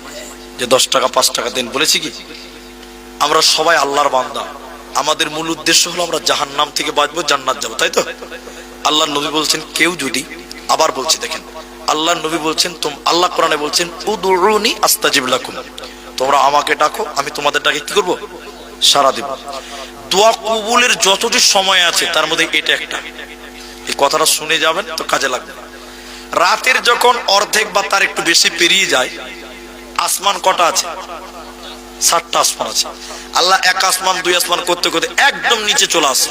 যে 10 টাকা 5 টাকা দেন, বলেছি কি? আমরা সবাই আল্লাহর বান্দা, আমাদের মূল উদ্দেশ্য হলো আমরা জাহান্নাম থেকে বাঁচবো, জান্নাত যাবো, তাই তো? আল্লাহর নবী বলছেন, কেউ যদি, আবার বলছি দেখেন, আল্লাহর নবী বলছেন, আল্লাহ কোরআনে বলছেন, উদউনি আস্তাজিব লাকুম, তোমরা আমাকে ডাকো, আমি তোমাদের ডাকে কি করব? সাড়া দেব। দোয়া কবুলের যতটি সময় আছে তার মধ্যে এটা একটা, এই কথাটা শুনে যাবেন তো কাজে লাগবে। রাতের যখন অর্ধেক বা তার একটু বেশি পেরিয়ে যায়, আসমান কটা আছে? 7টা আসমান আছে। আল্লাহ 1 আসমান 2 আসমান করতে করতে একদম নিচে চলে আসে,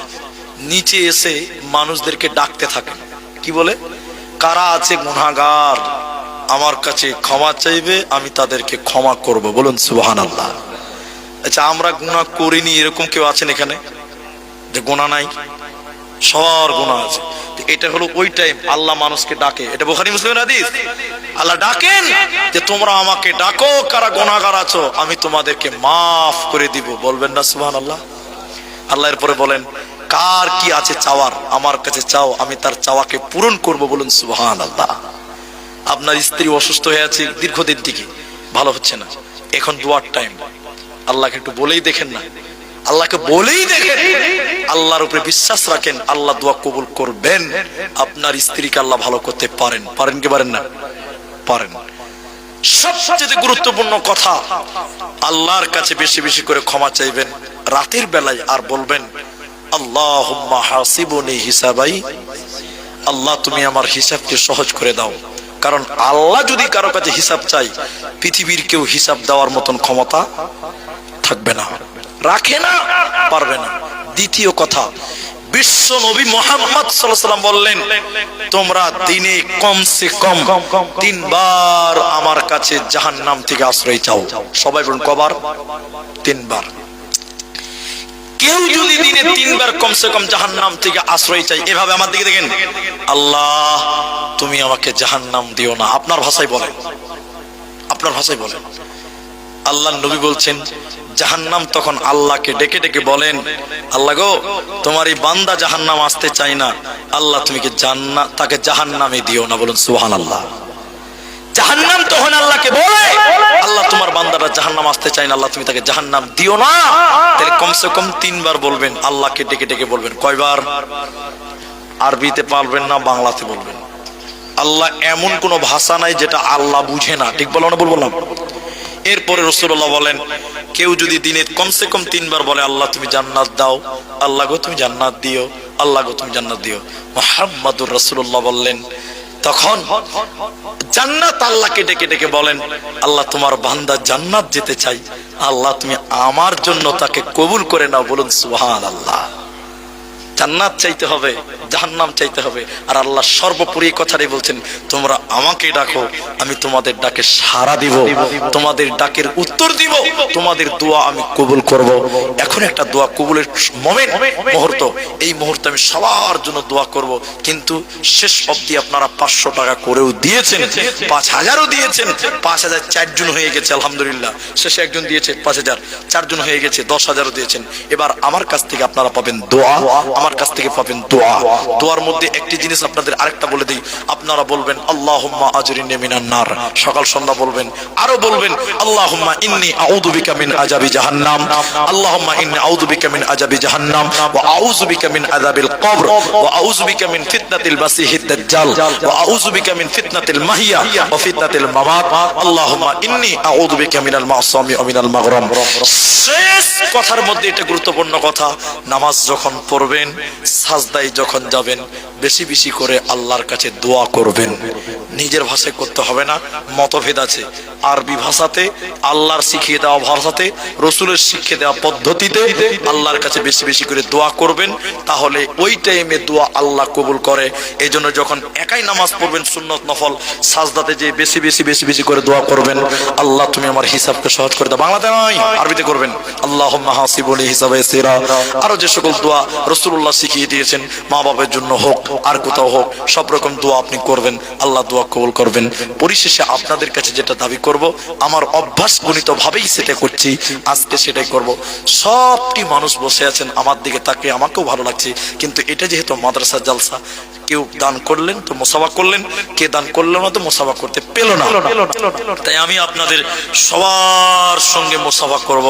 নিচে এসে মানুষদেরকে ডাকতে থাকে, কি বলে? কারা আছে গুনাহগার, আমার কাছে ক্ষমা চাইবে, আমি তাদেরকে ক্ষমা করব, বলুন সুবহানাল্লাহ। আচ্ছা, আমরা গুনাহ করিনি এরকম কেউ আছেন এখানে যে গুনাহ নাই? সবার গুনাহ আছে। এটা হলো ওই টাইম আল্লাহ মানুষকে ডাকে, এটা বুখারী মুসলিমের হাদিস। আল্লাহ ডাকেন যে তোমরা আমাকে ডাকো, কারা গুনাহগার আছো, আমি তোমাদেরকে মাফ করে দিব, বলবেন না সুবহানাল্লাহ? আল্লাহ এরপরে বলেন, কার কি আছে চাওয়ার, আমার কাছে চাও, আমি তার চাওয়াকে পূরণ করব, বলুন সুবহানাল্লাহ। আপনার স্ত্রী অসুস্থ হয়ে আছে দীর্ঘদিন থেকে, ভালো হচ্ছে না, এখন দোয়ার টাইম, আল্লাহকে একটু বলেই দেখেন না, আল্লাহকে বলেই দেখেন, আল্লাহর উপরে বিশ্বাস রাখেন, আল্লাহ দোয়া কবুল করবেন। আপনার স্ত্রীকে আল্লাহ ভালো করতে পারেন, পারেন কি পারেন না? পারেন। সবচেয়ে গুরুত্বপূর্ণ কথা, আল্লাহর কাছে বেশি বেশি করে ক্ষমা চাইবেন রাতের বেলায়, আর বলবেন, আল্লাহুম্মা হাসিবুনি হিসাবাই, আল্লাহ তুমি আমার হিসাবকে সহজ করে দাও। কারণ আল্লাহ যদি কারো কাছে হিসাব চাই, পৃথিবীর কেউ হিসাব দেওয়ার মতন ক্ষমতা থাকবে না, রাখে না, পারবে না। দ্বিতীয় কথা, বিশ্ব নবী মুহাম্মদ সাল্লাল্লাহু আলাইহি ওয়াসাল্লাম বললেন, তোমরা দিনে কমসে কম 3 বার আমার কাছে জাহান্নাম থেকে আশ্রয় চাও। সবাই বলুন কবার? 3 বার। কেউ যদি দিনে 3 বার কমসে কম জাহান্নাম থেকে আশ্রয় চাই, এভাবে আমার দিকে দেখেন, আল্লাহ তুমি আমাকে জাহান্নাম দিও না, আপনার ভাষায় বলেন, আপনার ভাষায় বলেন। আল্লাহর নবী বলছেন, জাহান্নাম তখন আল্লাহকে ডেকে ডেকে বলেন, আল্লাহ গো, তোমার এই বান্দা জাহান্নাম আসতে চাই না, আল্লাহ তুমি কি জান্নাত তাকে জাহান্নামে দিও না, বলুন সুবহানাল্লাহ। জাহান্নাম তখন আল্লাহকে বলে, আল্লাহ তোমার বান্দাটা জাহান্নাম আসতে চাই না, আল্লাহ তুমি তাকে জাহান্নাম দিও না। তাহলে কমসে কম 3 বার বলবেন, আল্লাহকে ডেকে ডেকে বলবেন। কয়বার? আরবিতে পারবেন না, বাংলাতে বলবেন। আল্লাহ এমন কোনো ভাষা নাই যেটা আল্লাহ বুঝে না, ঠিক বলো না? বলবো না? এরপরে রাসূলুল্লাহ বলেন, কেউ যদি দিনে কমসে কম 3 বার বলে আল্লাহ তুমি জান্নাত দাও, আল্লাহ গো তুমি জান্নাত দিও, আল্লাহ গো তুমি জান্নাত দিও, মুহাম্মাদুর রাসূলুল্লাহ বললেন, তখন জান্নাত আল্লাহকে ডেকে ডেকে বলেন, আল্লাহ তোমার বান্দা জান্নাত যেতে চাই, আল্লাহ তুমি আমার জন্য তাকে কবুল করে নাও। বলুন সুবহানাল্লাহ। জান্নাত চাইতে হবে, জাহান্নাম চাইতে হবে, আর আল্লাহ সর্বোপরি কথাটাই বলছেন, তোমরা আমাকে ডাকো, আমি তোমাদের ডাকে সাড়া দিব, তোমাদের ডাকের উত্তর দিব, তোমাদের দোয়া আমি কবুল করব। এখন একটা দোয়া কবুলের মুহূর্ত, এই মুহূর্তে আমি সবার জন্য দোয়া করব, কিন্তু শেষ অবধি আপনারা 500 টাকা করেও দিয়েছেন, 5000ও দিয়েছেন, 5000 4 জন হয়ে গেছে আলহামদুলিল্লাহ, শেষে একজন দিয়েছে 5000, 4 জন হয়ে গেছে, 10,000ও দিয়েছেন। এবার আমার কাছ থেকে আপনারা পাবেন দোয়া, আমার কাছ থেকে পাবেন দোয়া। দোয়ার মধ্যে একটি জিনিস আপনাদের আরেকটা বলে দিই, আপনারা বলবেন আল্লাহুম্মা আজরিনি মিনান নার, সকাল সন্ধ্যা বলবেন, আরো বলবেন আল্লাহুম্মা ইন্নী আউযু বিকা মিন আযাবি জাহান্নাম, আল্লাহুম্মা ইন্নী আউযু বিকা মিন আযাবি জাহান্নাম ওয়া আউযু বিকা মিন আযাবিল কবর ওয়া আউযু বিকা মিন ফিতনাতিল মাসিহিদ দাজ্জাল ওয়া আউযু বিকা মিন ফিতনাতিল মাহিয়া ওয়া ফিতনাতিল মামাত, আল্লাহুম্মা ইন্নী আউযু বিকা মিনাল মাসামি ওয়া মিনাল মাগরাম। শেষ কথার মধ্যে এটা গুরুত্বপূর্ণ কথা, নামাজ যখন পড়বেন, সাজদায় যখন যাবেন, বেশি বেশি করে আল্লাহর কাছে দোয়া করবেন। নিজের ভাষায় করতে হবে না, মতভেদ আছে, আরবি ভাষাতে, আল্লাহর শিখিয়ে দেওয়া ভাষাতে, রসুলের শিখিয়ে দেওয়া পদ্ধতিতে আল্লাহর কাছে বেশি বেশি করে দোয়া করবেন, তাহলে ওই টাইমে দোয়া আল্লাহ কবুল করে। এই জন্য যখন একাই নামাজ পড়বেন সুন্নত নফল, সাজদাতে যে বেশি বেশি বেশি বেশি করে দোয়া করবেন, আল্লাহ তুমি আমার হিসাবকে সহজ করে দাও। বাংলাতে নয়, আরবিতে করবেন, আল্লাহুম্মা হাসিবুনি হিসাবে সিরা। আরো যে সকল দোয়া রাসূলুল্লাহ শিখিয়ে দিয়েছেন, মা বাবার জন্য হোক আর কোথাও হোক, সব রকম দোয়া আপনি করবেন, আল্লাহ দোয়া কবুল করবেন। পরিশেষে আপনাদের কাছে যেটা দাবি করব, আমার অভ্যাসগণিত ভাবেই সেটা করছি, আজকে সেটাই করব। সবটি মানুষ বসে আছেন আমার দিকে তাকিয়ে, আমাকেও ভালো লাগছে, কিন্তু এটা যেহেতু মাদ্রাসা জালসা, কেউ দান করলেন তো মুসাফা করলেন, কে দান করলেন না তো মুসাফা করতে পেল না, তাই আমি আপনাদের সবার সঙ্গে মুসাফা করব,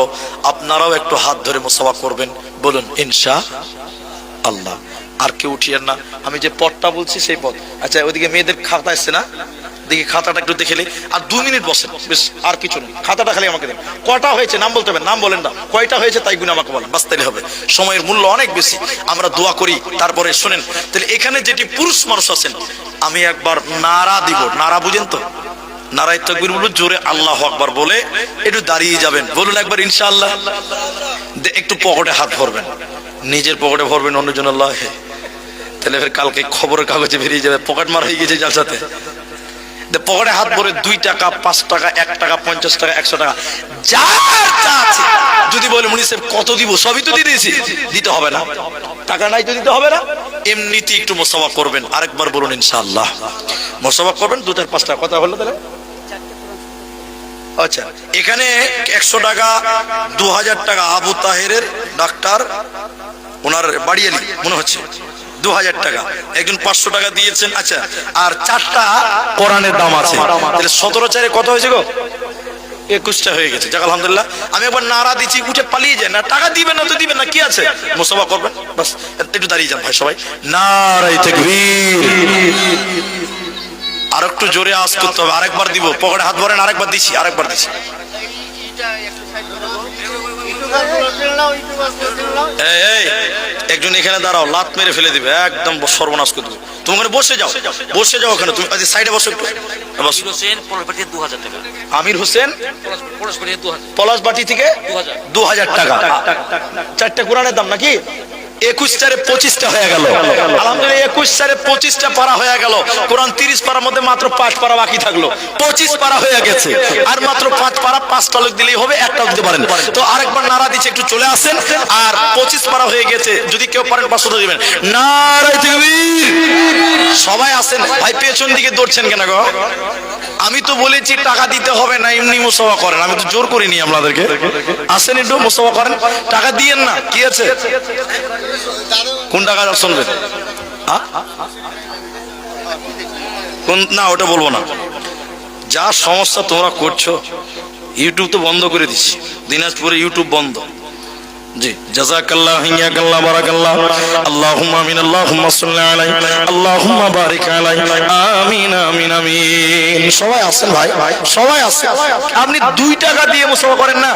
আপনারাও একটু হাত ধরে মুসাফা করবেন, বলুন ইনশাআল্লাহ। আর কেউ উঠিয়েন না, আমি যে পথটা বলছি সেই পথ। আচ্ছা, ওইদিকে মেয়েদের খাতা এসছে না, দেখি খাতাটা একটু দেখে নিই, আর 2 মিনিট বসেন, বেশ, আর কিছু নেই, খাতাটা খালি আমাকে দেন। কয়টা হয়েছে নাম বলতে হবে, নাম বলেন না, কয়টা হয়েছে তাই গুণ আমাকে বলেন, বাঁচতে হবে, সময়ের মূল্য অনেক বেশি, আমরা দোয়া করি তারপরে শোনেন। তাহলে এখানে যেটি পুরুষ মানুষ আছেন, আমি একবার নারা দিব, নারা বুঝেন তো, নারায়ে তাকবীর বলুন জোরে, আল্লাহু আকবার বলে একটু দাঁড়িয়ে যাবেন, বলুন একবার ইনশাআল্লাহ। একটু পকেটে হাত ভরবেন, নিজের পকেটে ভরবেন, অন্যজন আল্লাহ, তাহলে ফের কালকে খবরের কাগজে বেরিয়ে যাবে পকেট মার হয়ে গেছে জালসাতে। পকেটে হাত ভরে 2 টাকা, 5 টাকা, 1 টাকা, 50 টাকা, 100 টাকা, যার যা আছে। যদি বলে মুনি সাহেব কত দিব, সবই তো দিয়ে দিয়েছি, দিতে হবে না, টাকা নাই তো দিতে হবে না, এমনিতে একটু মুসাফা করবেন। আরেকবার বলুন ইনশাআল্লাহ, মুসাফা করবেন, 2-4-5 টাকা কথা হলো তাহলে। আচ্ছা, এখানে 100 টাকা, 2000 টাকা আবু তাহেরের ডাক্তার, ওনার বাড়িয়ালি মনে হচ্ছে, 2000 টাকা, একজন 500 টাকা দিয়েছেন। আচ্ছা, আর 4টা কোরআনের দাম আছে, তাহলে 17 কত হয়েছে গো? 21টা হয়ে গেছে, যাক আলহামদুলিল্লাহ। আমি একবার নারা দিচ্ছি, উঠে পালিয়ে যায় না, টাকা দিবেন না তো দিবেন না, কি আছে, মুসাফা করবেন, বাস। একটু দাঁড়িয়ে যান ভাই সবাই, নারায়ে তাকবীর। আর একটু জোরে আওয়াজ করতে হবে, আরেকবার দিব, পকেটে হাত ভরেন, আরেকবার দিছি, আরেকবার দিছি। একজন এখানে দাঁড়াও, লাত মেরে ফেলে দিবে, একদম সর্বনাশ করে দিবে। তুমি ওখানে বসে যাও, বসে যাও ওখানে, তুমি সাইডে বসো একটু। আমির হোসেন পলাশবাটি থেকে 2000 টাকা, 4টে কোরআনের দাম নাকি? 21-25টা হয়ে গেল আলহামদুলিল্লাহ, 21-25টা পারা হয়ে গেল। কোরআন 30 পারার মধ্যে মাত্র 5 পারা বাকি থাকলো, 25 পারা হয়ে গেছে, আর মাত্র 5 পারা, 5টা লোক দিলেই হবে, একটাও দিতে পারেন। তো আরেকবার নারা দিচ্ছে, একটু চলে আসেন। আর 25 পারা হয়ে গেছে, যদি কেউ পারেন 500 দিবেন। নারায়ে তাকবীর। সবাই আসেন ভাই, পেছন দিকে দৌড়ছেন কেন গো? আমি তো বলেছি টাকা দিতে হবে না, এমনি মুসাফা করেন, আমি তো জোর করিনি আপনাদেরকে। আসেন একটু মুসাফা করেন, টাকা দিয়েন না, কি আছে? কোন টাকা শুনবেন? কোন, না ওটা বলবো না। যা সমস্যা তোমরা করছো, ইউটিউব তো বন্ধ করে দিচ্ছি, দিনাজপুরে ইউটিউব বন্ধ, জি জাযাকাল্লাহ হিয়াকাল্লাহ বারাকাল্লাহ আল্লাহুম্মা আমিন আল্লাহুম্মা সাল্লি আলাইহি আল্লাহুম্মা বারিক আলাইহি আমিন আমিন আমিন। সবাই আছেন ভাই, সবাই আছেন। আপনি 2 টাকা দিয়ে মুসাফা করেন না,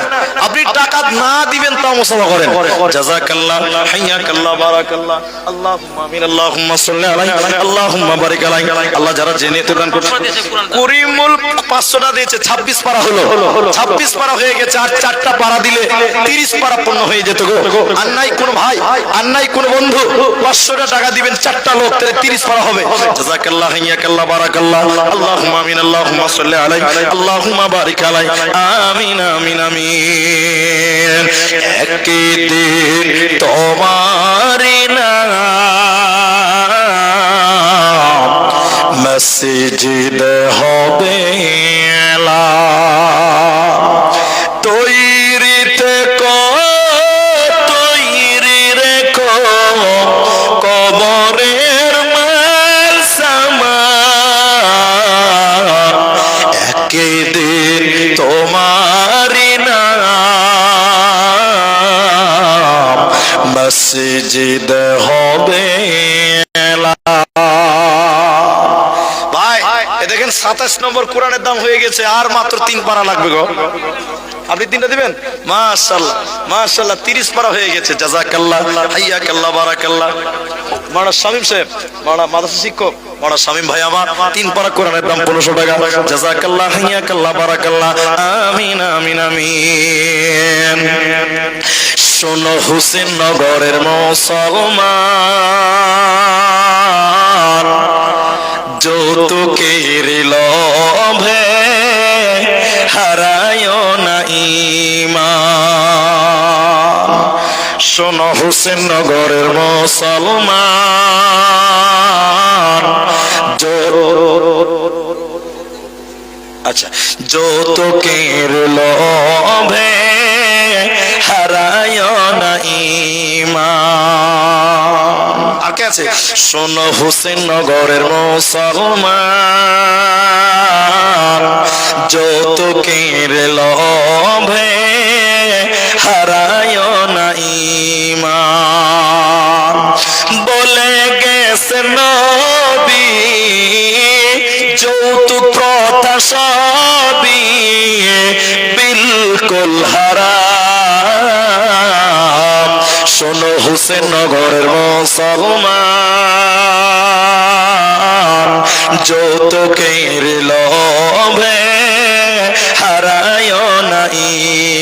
আপনি টাকা না দিবেন তাও মুসাফা করেন। জাযাকাল্লাহ হিয়াকাল্লাহ বারাকাল্লাহ আল্লাহুম্মা আমিন আল্লাহুম্মা সাল্লি আলাইহি আল্লাহুম্মা বারিক আলাইহি। আল্লাহ যারা জেনে তো দান করছেন। করিমুল 500টা দিয়েছে, 26 পারা হলো, 26 পারা হয়ে গেছে। আর 4টা পারা দিলে 30 পারা পূর্ণ হয়ে যেত গো। আর নাই কোন ভাই, আর নাই কোন বন্ধু 500টা টাকা দিবেন 4টা লোক, তাহলে 30 পারা হবে। জাযাকাল্লাহ হিয়াকাল্লাহ বারাকাল্লাহ আল্লাহুম্মা আমিন আল্লাহুম্মা সাল্লি আলাইহি আল্লাহুম্মা বারিক আলাইহি আমিন আমিন আমিন। একদিন তোমার নাম মসজিদ হবে এলা, তৈরিতে তৈরি রেখো কবরের মাল সামান। একদিন তোমারি নাম মসজিদ হবে এলা। ভাই এ দেখেন 27 নম্বর কোরআনের দাম হয়ে গেছে, আর মাত্র 3 পারা লাগবে গো। আপনি 3টা দিবেন? মাশাআল্লাহ মাশাআল্লাহ, 30 পারা হয়ে গেছে। জাযাকাল্লাহ হাইয়াকাল্লাহ বারাকাল্লাহ। মাওলানা শামীম সাহেব, মাওলানা মাদ্রাসা শিক্ষক মাওলানা শামীম ভাই আমার 3 পারা কোরআনের দাম 1500 টাকা। জাযাকাল্লাহ হাইয়াকাল্লাহ বারাকাল্লাহ আমিন আমিন আমিন। শোনো হোসেন নগরের মুসলমান, যৌতুকের লোভে হারায়ো না ঈমান। শোনো হোসেন নগরের মুসলমান, আচ্ছা যৌতুকের লোভে হারায়ো না ঈমান। আর কে আছে? শোনো হোসেন নগরের মুসলমান, যৌতুকের লোভে হারায়ো না ঈমান। বলে গেছে নবী যৌতুক প্রথা সবই বিলকুল হারাম। শোনো হোসেন নগরের মুসলমান, যৌতুকের লোভে হারায়ো না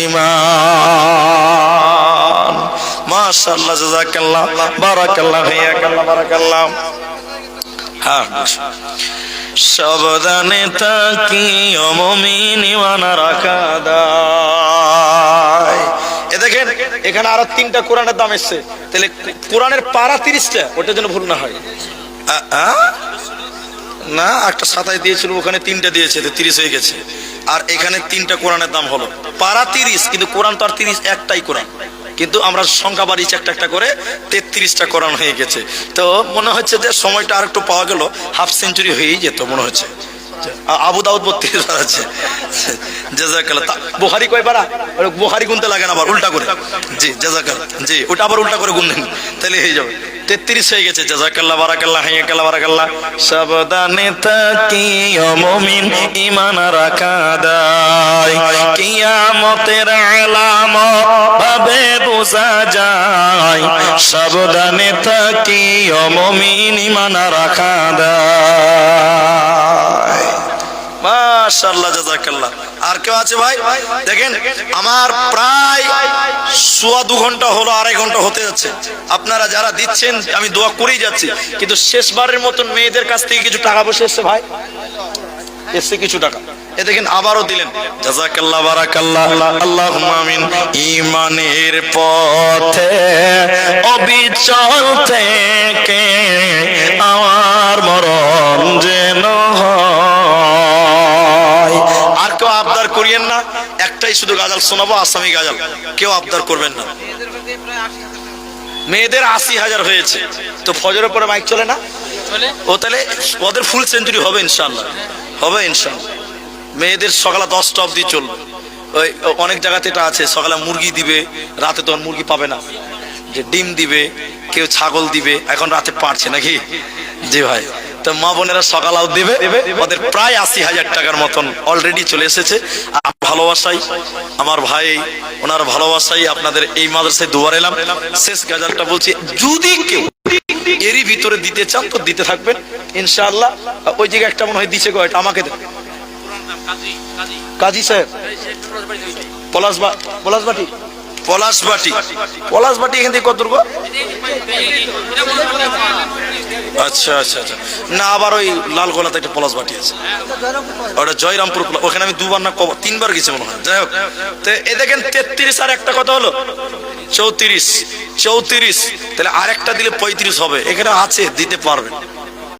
ঈমান। মাশাআল্লাহ জাযাকাল্লাহ বারাকাল্লাহ হিয়াকাল্লাহ বারাকাল্লাহ। হ্যাঁ সাবধানে তাকিও মুমিন ঈমান রাখা দায়। এ দেখেন এখানে আরো 3টা কোরআনের দাম এসেছে, তাহলে কোরআনের পারা 30টা, ওটা যেন ভুল না হয়। না একটা 27 দিয়েছিল, ওখানে 3টা দিয়েছে, 30 হয়ে গেছে। আর এখানে 3টা কোরআনের দাম হলো পারা 30, কিন্তু কোরআন তো আর 30 একটাই কোরআন, কিন্তু আমরা সংখ্যা বাড়িয়েছি একটা করে 33টা কোরআন হয়ে গেছে। তো মনে হচ্ছে যে সময়টা আর একটু পাওয়া গেল, হাফ সেঞ্চুরি হয়েই যেত মনে হচ্ছে। আবু দাউদ 32 পারা আছে। জাযাকাল্লাহ। বুখারী কয় পারা? বুখারী গুনতে লাগে না, আবার উল্টা করে। জি জাযাকাল্লাহ। জি ওটা আবার উল্টা করে গুনলেন, তাহলে হয়ে যাবে। 33 হয়ে গেছে। জাযাকাল্লাহ বারাকাল্লাহ হাইয়াকাল্লাহ বারাকাল্লাহ। সাবধানে তাকিও মুমিন ঈমান রাখা দায়, কিয়ামতের আলামত ভাবে বোঝা যায়। সাবধানে তাকিও মুমিন ঈমান রাখা দায়। মাশাআল্লাহ জাযাকাল্লাহ। আর কেউ আছে ভাই? দেখেন আমার প্রায় 2.25 ঘন্টা হলো, 2.5 ঘন্টা হতে যাচ্ছে। আপনারা যারা দিচ্ছেন আমি দোয়া করেই যাচ্ছি, কিন্তু শেষবারের মতন মেয়েদের কাছ থেকে কিছু টাকা বসে এসছে ভাই, এসছে কিছু টাকা। এ দেখেন আবারও দিলেন। জাযাকাল্লাহ বারাকাল্লাহ আল্লাহুম্মা আমিন। ঈমানের পথে অবিচল থেকে আমার মরণ যেন হয়। আর কেউ আবদার করিয়েন না, একটাই শুধু গাজাল শোনাবো, আসামি গাজাল, কেউ আবদার করবেন না। মেয়েদের 80,000 হয়েছে, তো ফজরের পরে মাইক চলে না? ও তাহলে ওদের ফুল সেঞ্চুরি হবে ইনশাআল্লাহ, হবে ইনশাআল্লাহ। মেয়েদের সকালে 10টা অবধি চলবে, ওই অনেক জায়গাতে এটা আছে, সকালে মুরগি দিবে, রাতে তখন মুরগি পাবে না, যে ডিম দিবে, কেউ ছাগল দিবে, এখন রাতে পারছে নাকি? জি ভাই, তো মা বোনেরা সকালেও দেবে, ওদের প্রায় 80,000 টাকার মতন অলরেডি চলে এসেছে। আর ভালোবাসাই আমার ভাই, ওনার ভালোবাসাই আপনাদের এই মাদ্রাসায় দুবার এলাম। শেষ গাজালটা বলছি, যদি কেউ এরই ভিতরে দিতে চান তো দিতে থাকবেন ইনশাআল্লাহ। ওই জায়গায় একটা মনে হয় দিছে গো, এটা আমাকে দেন। কাজী সাহেব, পলাশবাটি, পলাশবাটি এখান থেকে কত দূর গো? আচ্ছা আচ্ছা আচ্ছা, না আবার ওই লালগোলাতে একটা পলাশবাটি আছে, ওটা জয়রামপুর, ওখানে আমি দুবার না তিনবার গেছি মনে হয়। যাই হোক, তো এ দেখেন 33 আর একটা কথা হলো 34, তাহলে আর একটা দিলে 35 হবে, এখানে আছে, দিতে পারবেন।